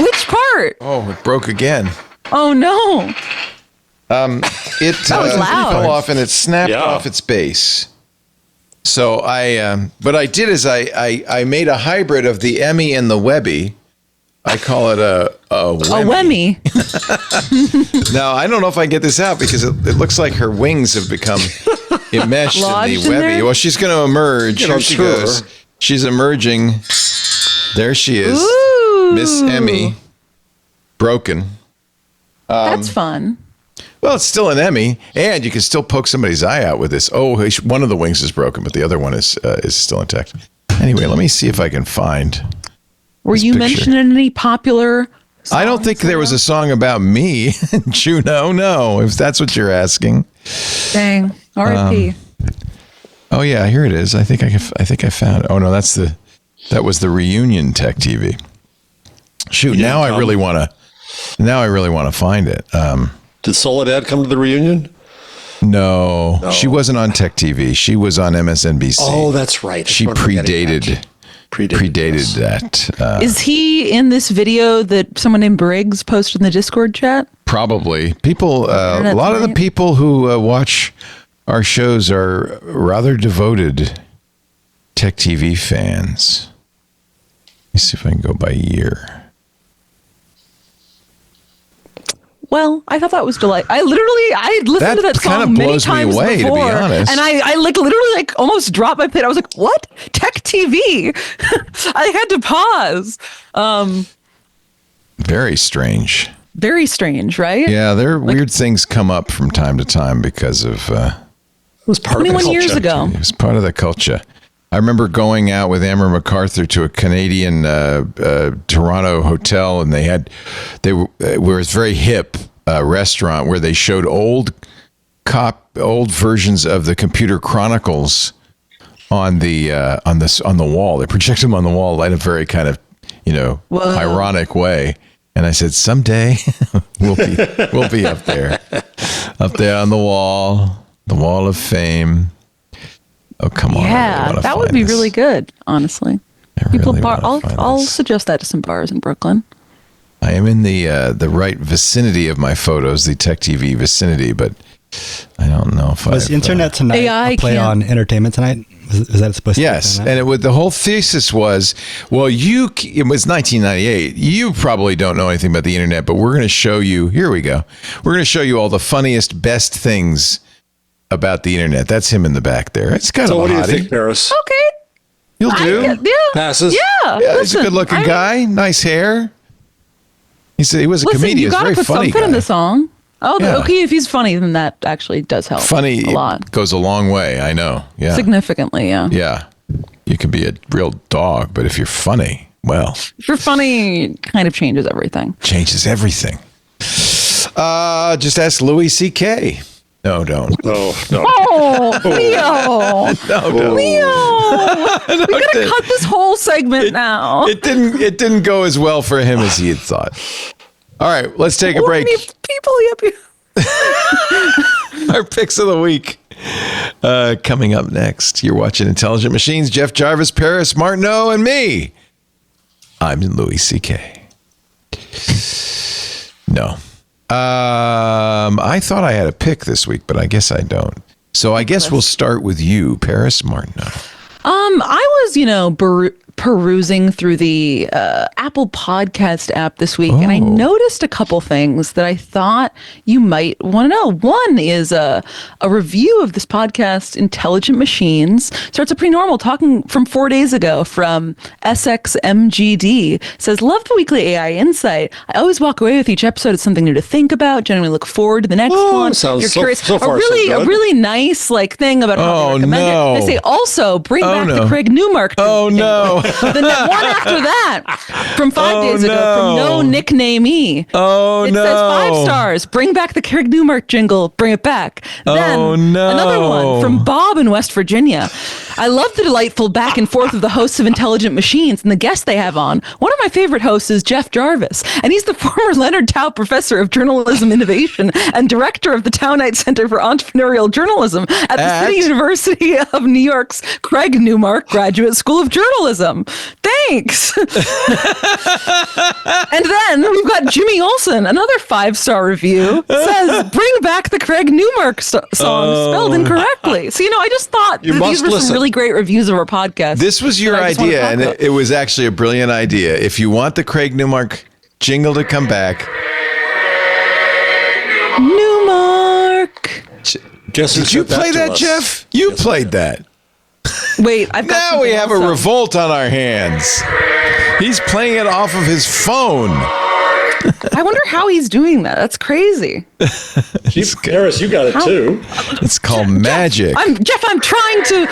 Which part? Oh, it broke again. Oh no! It fell off and it snapped off its base. So what I did is I made a hybrid of the Emmy and the Webby. I call it a Wemmy. Now, I don't know if I get this out because it looks like her wings have become enmeshed in the Webby. Well, she's going to emerge. Here she goes. She's emerging. There she is. Ooh. Miss Emmy. Broken. That's fun. Well, it's still an Emmy, and you can still poke somebody's eye out with this. Oh, one of the wings is broken, but the other one is still intact. Anyway, let me see if I can find. Were you mentioning any popular songs? I don't think there was a song about me, Juno. No, if that's what you're asking. Dang. R.I.P. Oh yeah, here it is. I think I found it. Oh no, that was the reunion Tech TV. Shoot, now I really want to find it. Did Soledad come to the reunion? No, she wasn't on Tech TV. She was on MSNBC. Oh, that's right. She predated that. Is he in this video that someone named Briggs posted in the Discord chat? Probably. People, a lot of the people who watch our shows are rather devoted Tech TV fans. Let me see if I can go by year. Well, I thought that was delightful. I had listened to that song many times before, to be honest. And I literally almost dropped my plate. I was like, "What? Tech TV?" I had to pause. Very strange. Very strange, right? Yeah, weird things come up from time to time because of. It was part 21 years ago. It was part of the culture. I remember going out with Amber MacArthur to a Canadian Toronto hotel, and they were a very hip restaurant where they showed old versions of the Computer Chronicles on the wall. They projected them on the wall in a very kind of ironic way. And I said, someday we'll be up there on the wall of fame. Oh, come on. Yeah, that would be really good, honestly. I'll suggest that to some bars in Brooklyn. I am in the right vicinity of my photos, the Tech TV vicinity, but I don't know if was Internet Tonight a play on Entertainment Tonight? Was that supposed to be? Yes, and the whole thesis was, it was 1998. You probably don't know anything about the internet, but we're going to show you, here we go. We're going to show you all the funniest, best things about the internet. That's him in the back there. It's kind of a hottie. So what do you think, Paris? Okay. You'll do. Yeah. Passes? Yeah. He's a good-looking guy. Nice hair. He was a comedian. You got to put something in the song. Oh, yeah. Okay. If he's funny, then that actually does help. Funny a lot. Goes a long way. I know. Yeah. Significantly, yeah. Yeah. You can be a real dog, but if you're funny, well. If you're funny, it kind of changes everything. Changes everything. Just ask Louis C.K. No, don't. No. Oh, Leo. No. Leo. We gotta cut this whole segment now. It didn't go as well for him as he had thought. All right, let's take a break. People up here. Our picks of the week coming up next. You're watching Intelligent Machines. Jeff Jarvis, Paris Martineau, and me. I'm Louis C.K. No. I thought I had a pick this week, but I guess I don't. So I guess we'll start with you, Paris Martineau. I was, perusing through the Apple Podcast app this week, and I noticed a couple things that I thought you might want to know. One is a review of this podcast, Intelligent Machines. Starts pretty normal, talking from 4 days ago from SXMGD. Says, love the weekly AI insight. I always walk away with each episode as something new to think about. Genuinely look forward to the next one. Sounds You're curious. So far, a really nice thing about how they recommend it. They say also bring back the Craig Newmark. Oh no. The one after that, from 5 days ago, from No Nickname E. Oh, it says 5 stars. Bring back the Craig Newmark jingle. Bring it back. Then another one from Bob in West Virginia. I love the delightful back and forth of the hosts of Intelligent Machines and the guests they have on. One of my favorite hosts is Jeff Jarvis, and he's the former Leonard Tao Professor of Journalism Innovation and Director of the Townite Center for Entrepreneurial Journalism at the City University of New York's Craig Newmark Graduate School of Journalism. Thanks. And then we've got Jimmy Olsen, another 5-star review, says, bring back the Craig Newmark song spelled incorrectly. So, I just thought these were some really great reviews of our podcast. This was your idea, and it was actually a brilliant idea. If you want the Craig Newmark jingle to come back. Newmark. Did you play that, Jeff? You played that. Wait, I've got now we have a revolt on our hands. He's playing it off of his phone. I wonder how he's doing that. That's crazy. Harris, you got it too. It's called magic. Jeff, I'm trying to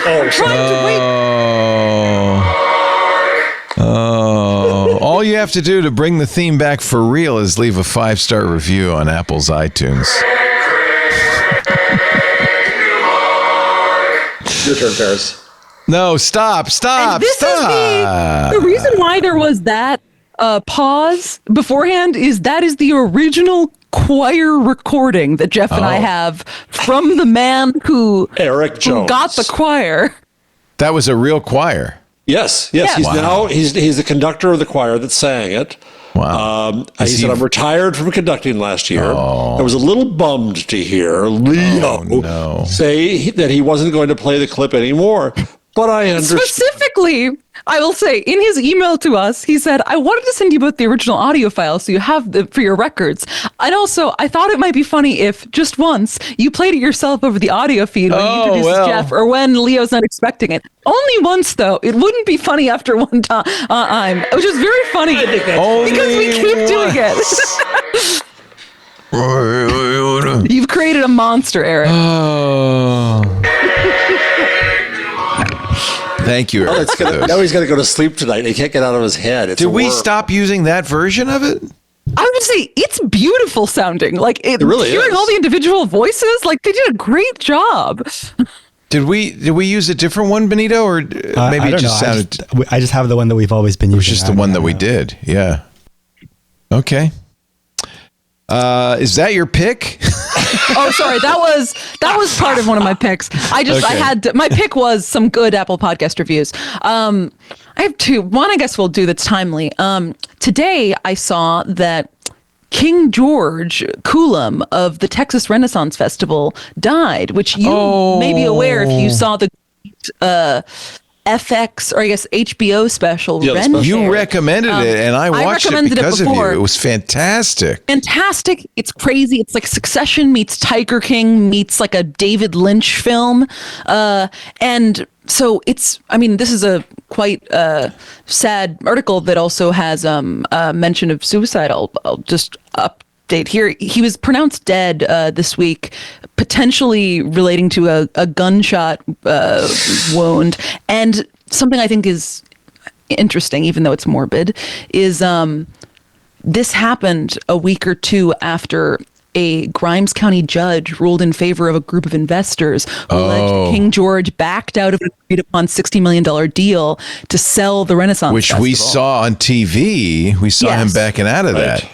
wait. Oh, all you have to do to bring the theme back for real is leave a 5-star review on Apple's iTunes. Your turn, Paris. No, stop. And this is the reason why there was that pause beforehand is the original choir recording that Jeff and I have from the man who Eric Jones who got the choir. That was a real choir. Yes. Yeah. He's Wow. now he's the conductor of the choir that sang it. Wow. He said, I'm retired from conducting last year. Oh. I was a little bummed to hear Leo say that he wasn't going to play the clip anymore. But I understand. Specifically, I will say, in his email to us, he said, I wanted to send you both the original audio file so you have for your records. And also, I thought it might be funny if just once you played it yourself over the audio feed when you introduced Jeff or when Leo's not expecting it. Only once, though. It wouldn't be funny after one time, which is very funny because we keep doing it. You've created a monster, Eric. Thank you, Eric. Now he's going to go to sleep tonight. He can't get out of his head. Did we stop using that version of it? I would say it's beautiful sounding. Like it really hearing all the individual voices, like they did a great job. Did we use a different one, Benito, or maybe it just sounded? I just have the one that we've always been using. It was just the one that we did. Yeah. Okay. Is that your pick? Oh, sorry. That was part of one of my picks. I had my pick was some good Apple Podcast reviews. I have two. One, I guess we'll do that's timely. Today I saw that King George Coulomb of the Texas Renaissance Festival died, which you may be aware if you saw the FX or I guess HBO special. You recommended it, and I watched it because of you. It was fantastic. Fantastic. It's crazy. It's like Succession meets Tiger King meets like a David Lynch film. And so this is a quite sad article that also has a mention of suicide. I'll just update here. He was pronounced dead this week, potentially relating to a gunshot wound. And something I think is interesting, even though it's morbid, is this happened a week or two after a Grimes County judge ruled in favor of a group of investors who alleged King George backed out of an agreed-upon $60 million deal to sell the Renaissance Festival. We saw on TV. We saw him backing out of that.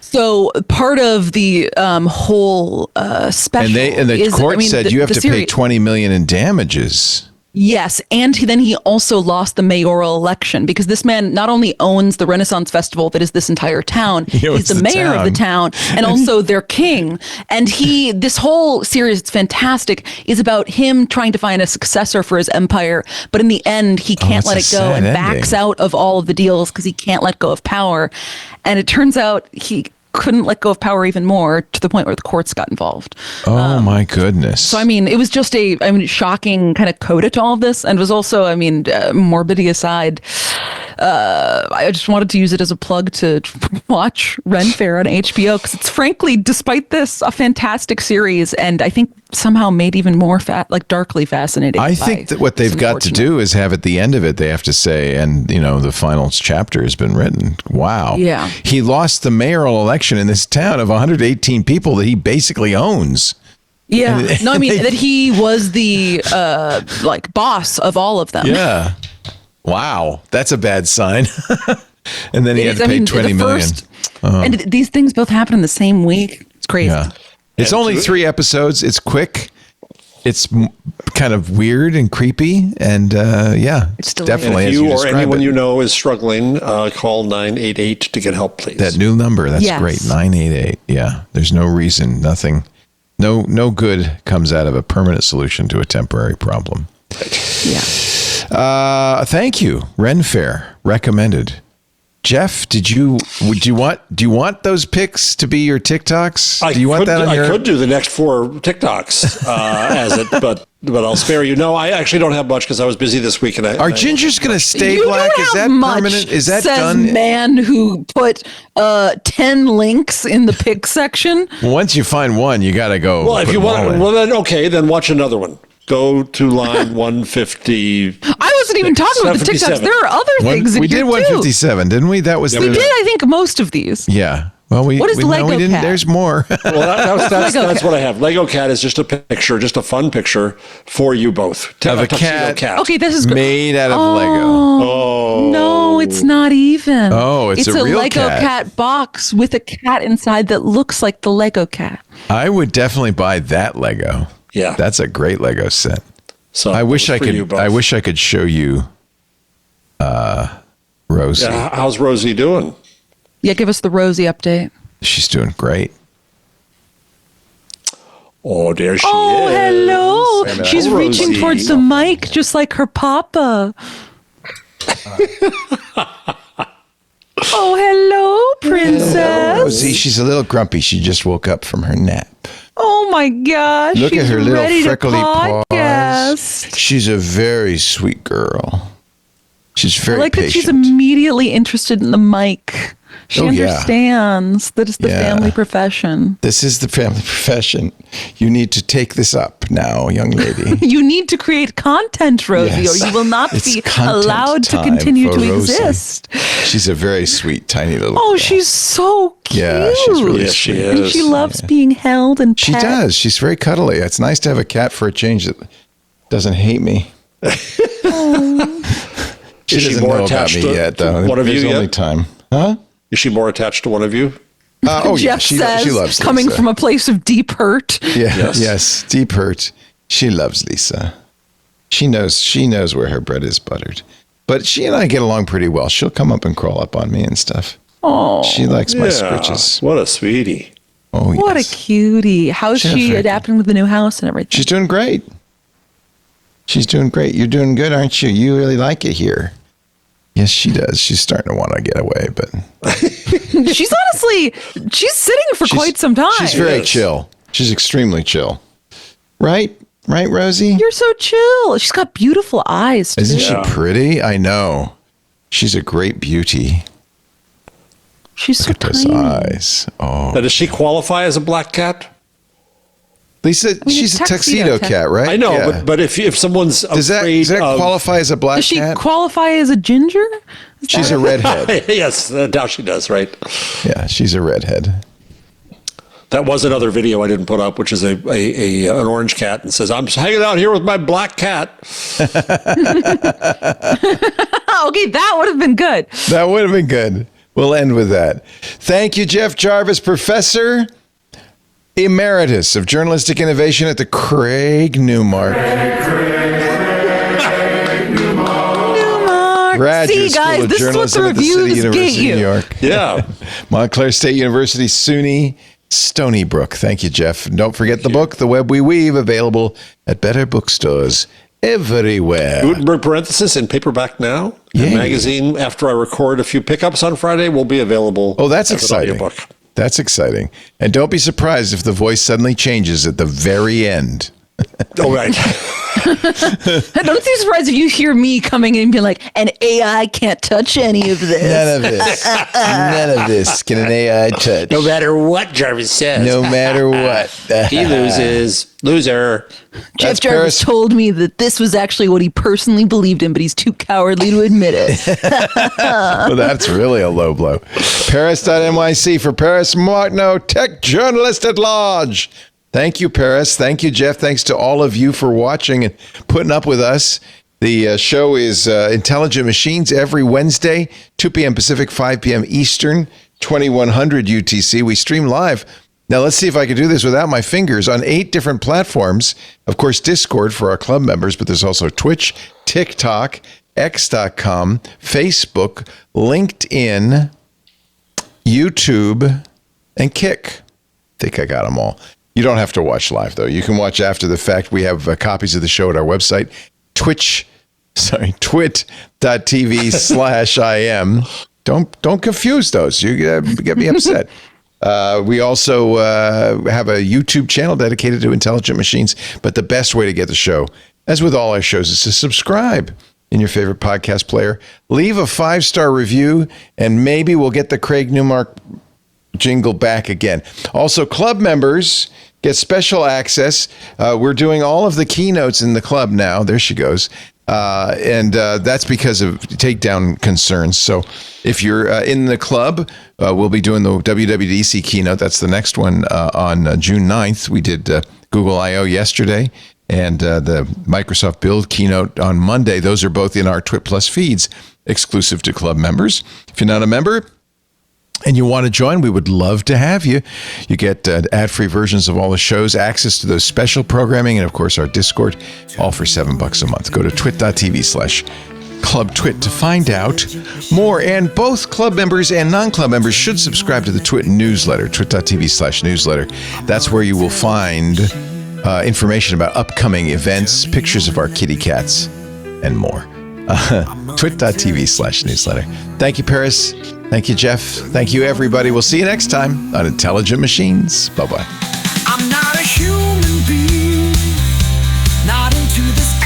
So part of the whole special, and the court said you have to pay $20 million in damages. Yes, and then he also lost the mayoral election because this man not only owns the Renaissance Festival that is this entire town, he's the mayor of the town and also their king. And this whole series, it's fantastic, is about him trying to find a successor for his empire. But in the end, he can't let it go and backs out of all of the deals because he can't let go of power. And it turns out he couldn't let go of power even more to the point where the courts got involved. Oh my goodness. So, it was just a shocking kind of coda to all of this. And it was also, morbidity aside, I just wanted to use it as a plug to watch Ren Fair on HBO because it's frankly, despite this, a fantastic series. And I think somehow made even more darkly fascinating. I think that what they've got to do is have at the end of it, they have to say, and the final chapter has been written. Wow. Yeah. He lost the mayoral election in this town of 118 people that he basically owns. Yeah. That he was the boss of all of them. Yeah. Wow. That's a bad sign. And then he had to pay $20 million. And these things both happen in the same week. It's crazy. Yeah. It's only 3 episodes. It's quick. It's kind of weird and creepy. And it's definitely. And if you or anyone you know is struggling, call 988 to get help, please. That new number. That's great. 988. Yeah. There's no reason, nothing. No good comes out of a permanent solution to a temporary problem. Yeah. Thank you. Ren Fair recommended. Jeff, do you want those pics to be your TikToks? Do you want that on your... I could do the next 4 TikToks as it, but I'll spare you. No, I actually don't have much because I was busy this week. Are gingers going to stay black? Is that permanent? Is that done? Says man who put 10 links in the pic section. Once you find one, you got to go. Well, if you want, then watch another one. Go to line 150. I wasn't even talking about the TikToks. There are other things. We did 157, didn't we? That was. We did. I think most of these. Yeah. Well, what is Lego Cat? There's more. Well, that's what I have. Lego Cat is just a picture, just a fun picture for you both. Of a cat. Okay, this is made out of Lego. Oh no, it's not even. Oh, it's a real Lego cat box with a cat inside that looks like the Lego cat. I would definitely buy that Lego. Yeah, that's a great Lego set. So I wish I could. I wish I could show you, Rosie. Yeah, how's Rosie doing? Yeah, give us the Rosie update. She's doing great. Oh, there she is. Oh, hello. She's reaching towards the mic just like her papa. Oh, hello, princess. Hello, Rosie. She's a little grumpy. She just woke up from her nap. Oh my gosh. Look at her little freckly paws. She's a very sweet girl. She's very I like patient. that she's immediately interested in the mic. She understands that it's the family profession. This is the family profession. You need to take this up now, young lady. You need to create content, Rosie, or you will not be allowed to continue to exist. She's a very sweet, tiny little girl. She's so cute. Yeah, she's really sweet. She is. And she loves being held and pet. She does. She's very cuddly. It's nice to have a cat for a change that doesn't hate me. She doesn't know about me yet, though. One of you There's only time. Huh? Is she more attached to one of you? Jeff says, she loves Lisa. Coming from a place of deep hurt. Yes, deep hurt. She loves Lisa. She knows where her bread is buttered. But she and I get along pretty well. She'll come up and crawl up on me and stuff. Oh, she likes my scritches. What a sweetie. Oh, what a cutie. How's she adapting to the new house and everything? She's doing great. She's doing great. You're doing good, aren't you? You really like it here. Yes, she does. She's starting to want to get away, but she's sitting for quite some time. She's very chill. She's extremely chill. Right, Rosie? You're so chill. She's got beautiful eyes, too. Isn't she pretty? I know. She's a great beauty. She's so tiny. Those eyes. Oh. Now, does she qualify as a black cat? Lisa, she's a tuxedo cat, right? I know, but if someone's does that qualify as a black cat? Does she qualify as a ginger? She's a redhead. Yes, now she does, right? Yeah, she's a redhead. That was another video I didn't put up, which is an orange cat and says, "I'm hanging out here with my black cat." Okay, that would have been good. That would have been good. We'll end with that. Thank you, Jeff Jarvis, Professor Emeritus of Journalistic Innovation at the Craig Newmark. Graduate School of Journalism at the City University of New York. Yeah. Montclair State University, SUNY Stony Brook. Thank you, Jeff. And don't forget the book, The Web We Weave, available at better bookstores everywhere. Gutenberg parenthesis in paperback now. The magazine, after I record a few pickups on Friday, will be available. Oh, that's exciting. That's exciting. And don't be surprised if the voice suddenly changes at the very end. Oh, right. Don't be surprised if you hear me coming in and be like, an AI can't touch any of this. None of this. None of this can an AI touch. No matter what Jarvis says. No matter what. He loses. Loser. Jeff Jarvis told me that this was actually what he personally believed in, but he's too cowardly to admit it. Well, that's really a low blow. Paris.nyc for Paris Martineau, tech journalist at large. Thank you, Paris. Thank you, Jeff. Thanks to all of you for watching and putting up with us. The show is Intelligent Machines every Wednesday, 2 p.m. Pacific, 5 p.m. Eastern, 2100 UTC. We stream live. Now, let's see if I can do this without my fingers on 8 different platforms. Of course, Discord for our club members, but there's also Twitch, TikTok, X.com, Facebook, LinkedIn, YouTube, and Kick. I think I got them all. You don't have to watch live, though. You can watch after the fact. We have copies of the show at our website, twit.tv/IM. Don't confuse those. You get me upset. We also have a YouTube channel dedicated to intelligent machines. But the best way to get the show, as with all our shows, is to subscribe in your favorite podcast player. Leave a 5-star review, and maybe we'll get the Craig Newmark jingle back again. Also, club members get special access. We're doing all of the keynotes in the club now. There she goes. And that's because of takedown concerns. So if you're in the club, we'll be doing the WWDC keynote. That's the next one on June 9th. We did Google I.O. yesterday and the Microsoft Build keynote on Monday. Those are both in our Twit Plus feeds, exclusive to club members. If you're not a member and you want to join, we would love to have you. You get ad-free versions of all the shows, access to those special programming, and of course our Discord, all for $7 a month. Go to twit.tv/clubtwit to find out more. And both club members and non-club members should subscribe to the Twit newsletter, twit.tv/newsletter. That's where you will find information about upcoming events, pictures of our kitty cats, and more. Twit.tv/newsletter. Thank you, Paris. Thank you, Jeff. Thank you, everybody. We'll see you next time on Intelligent Machines. Bye-bye. I'm not a human being, not into this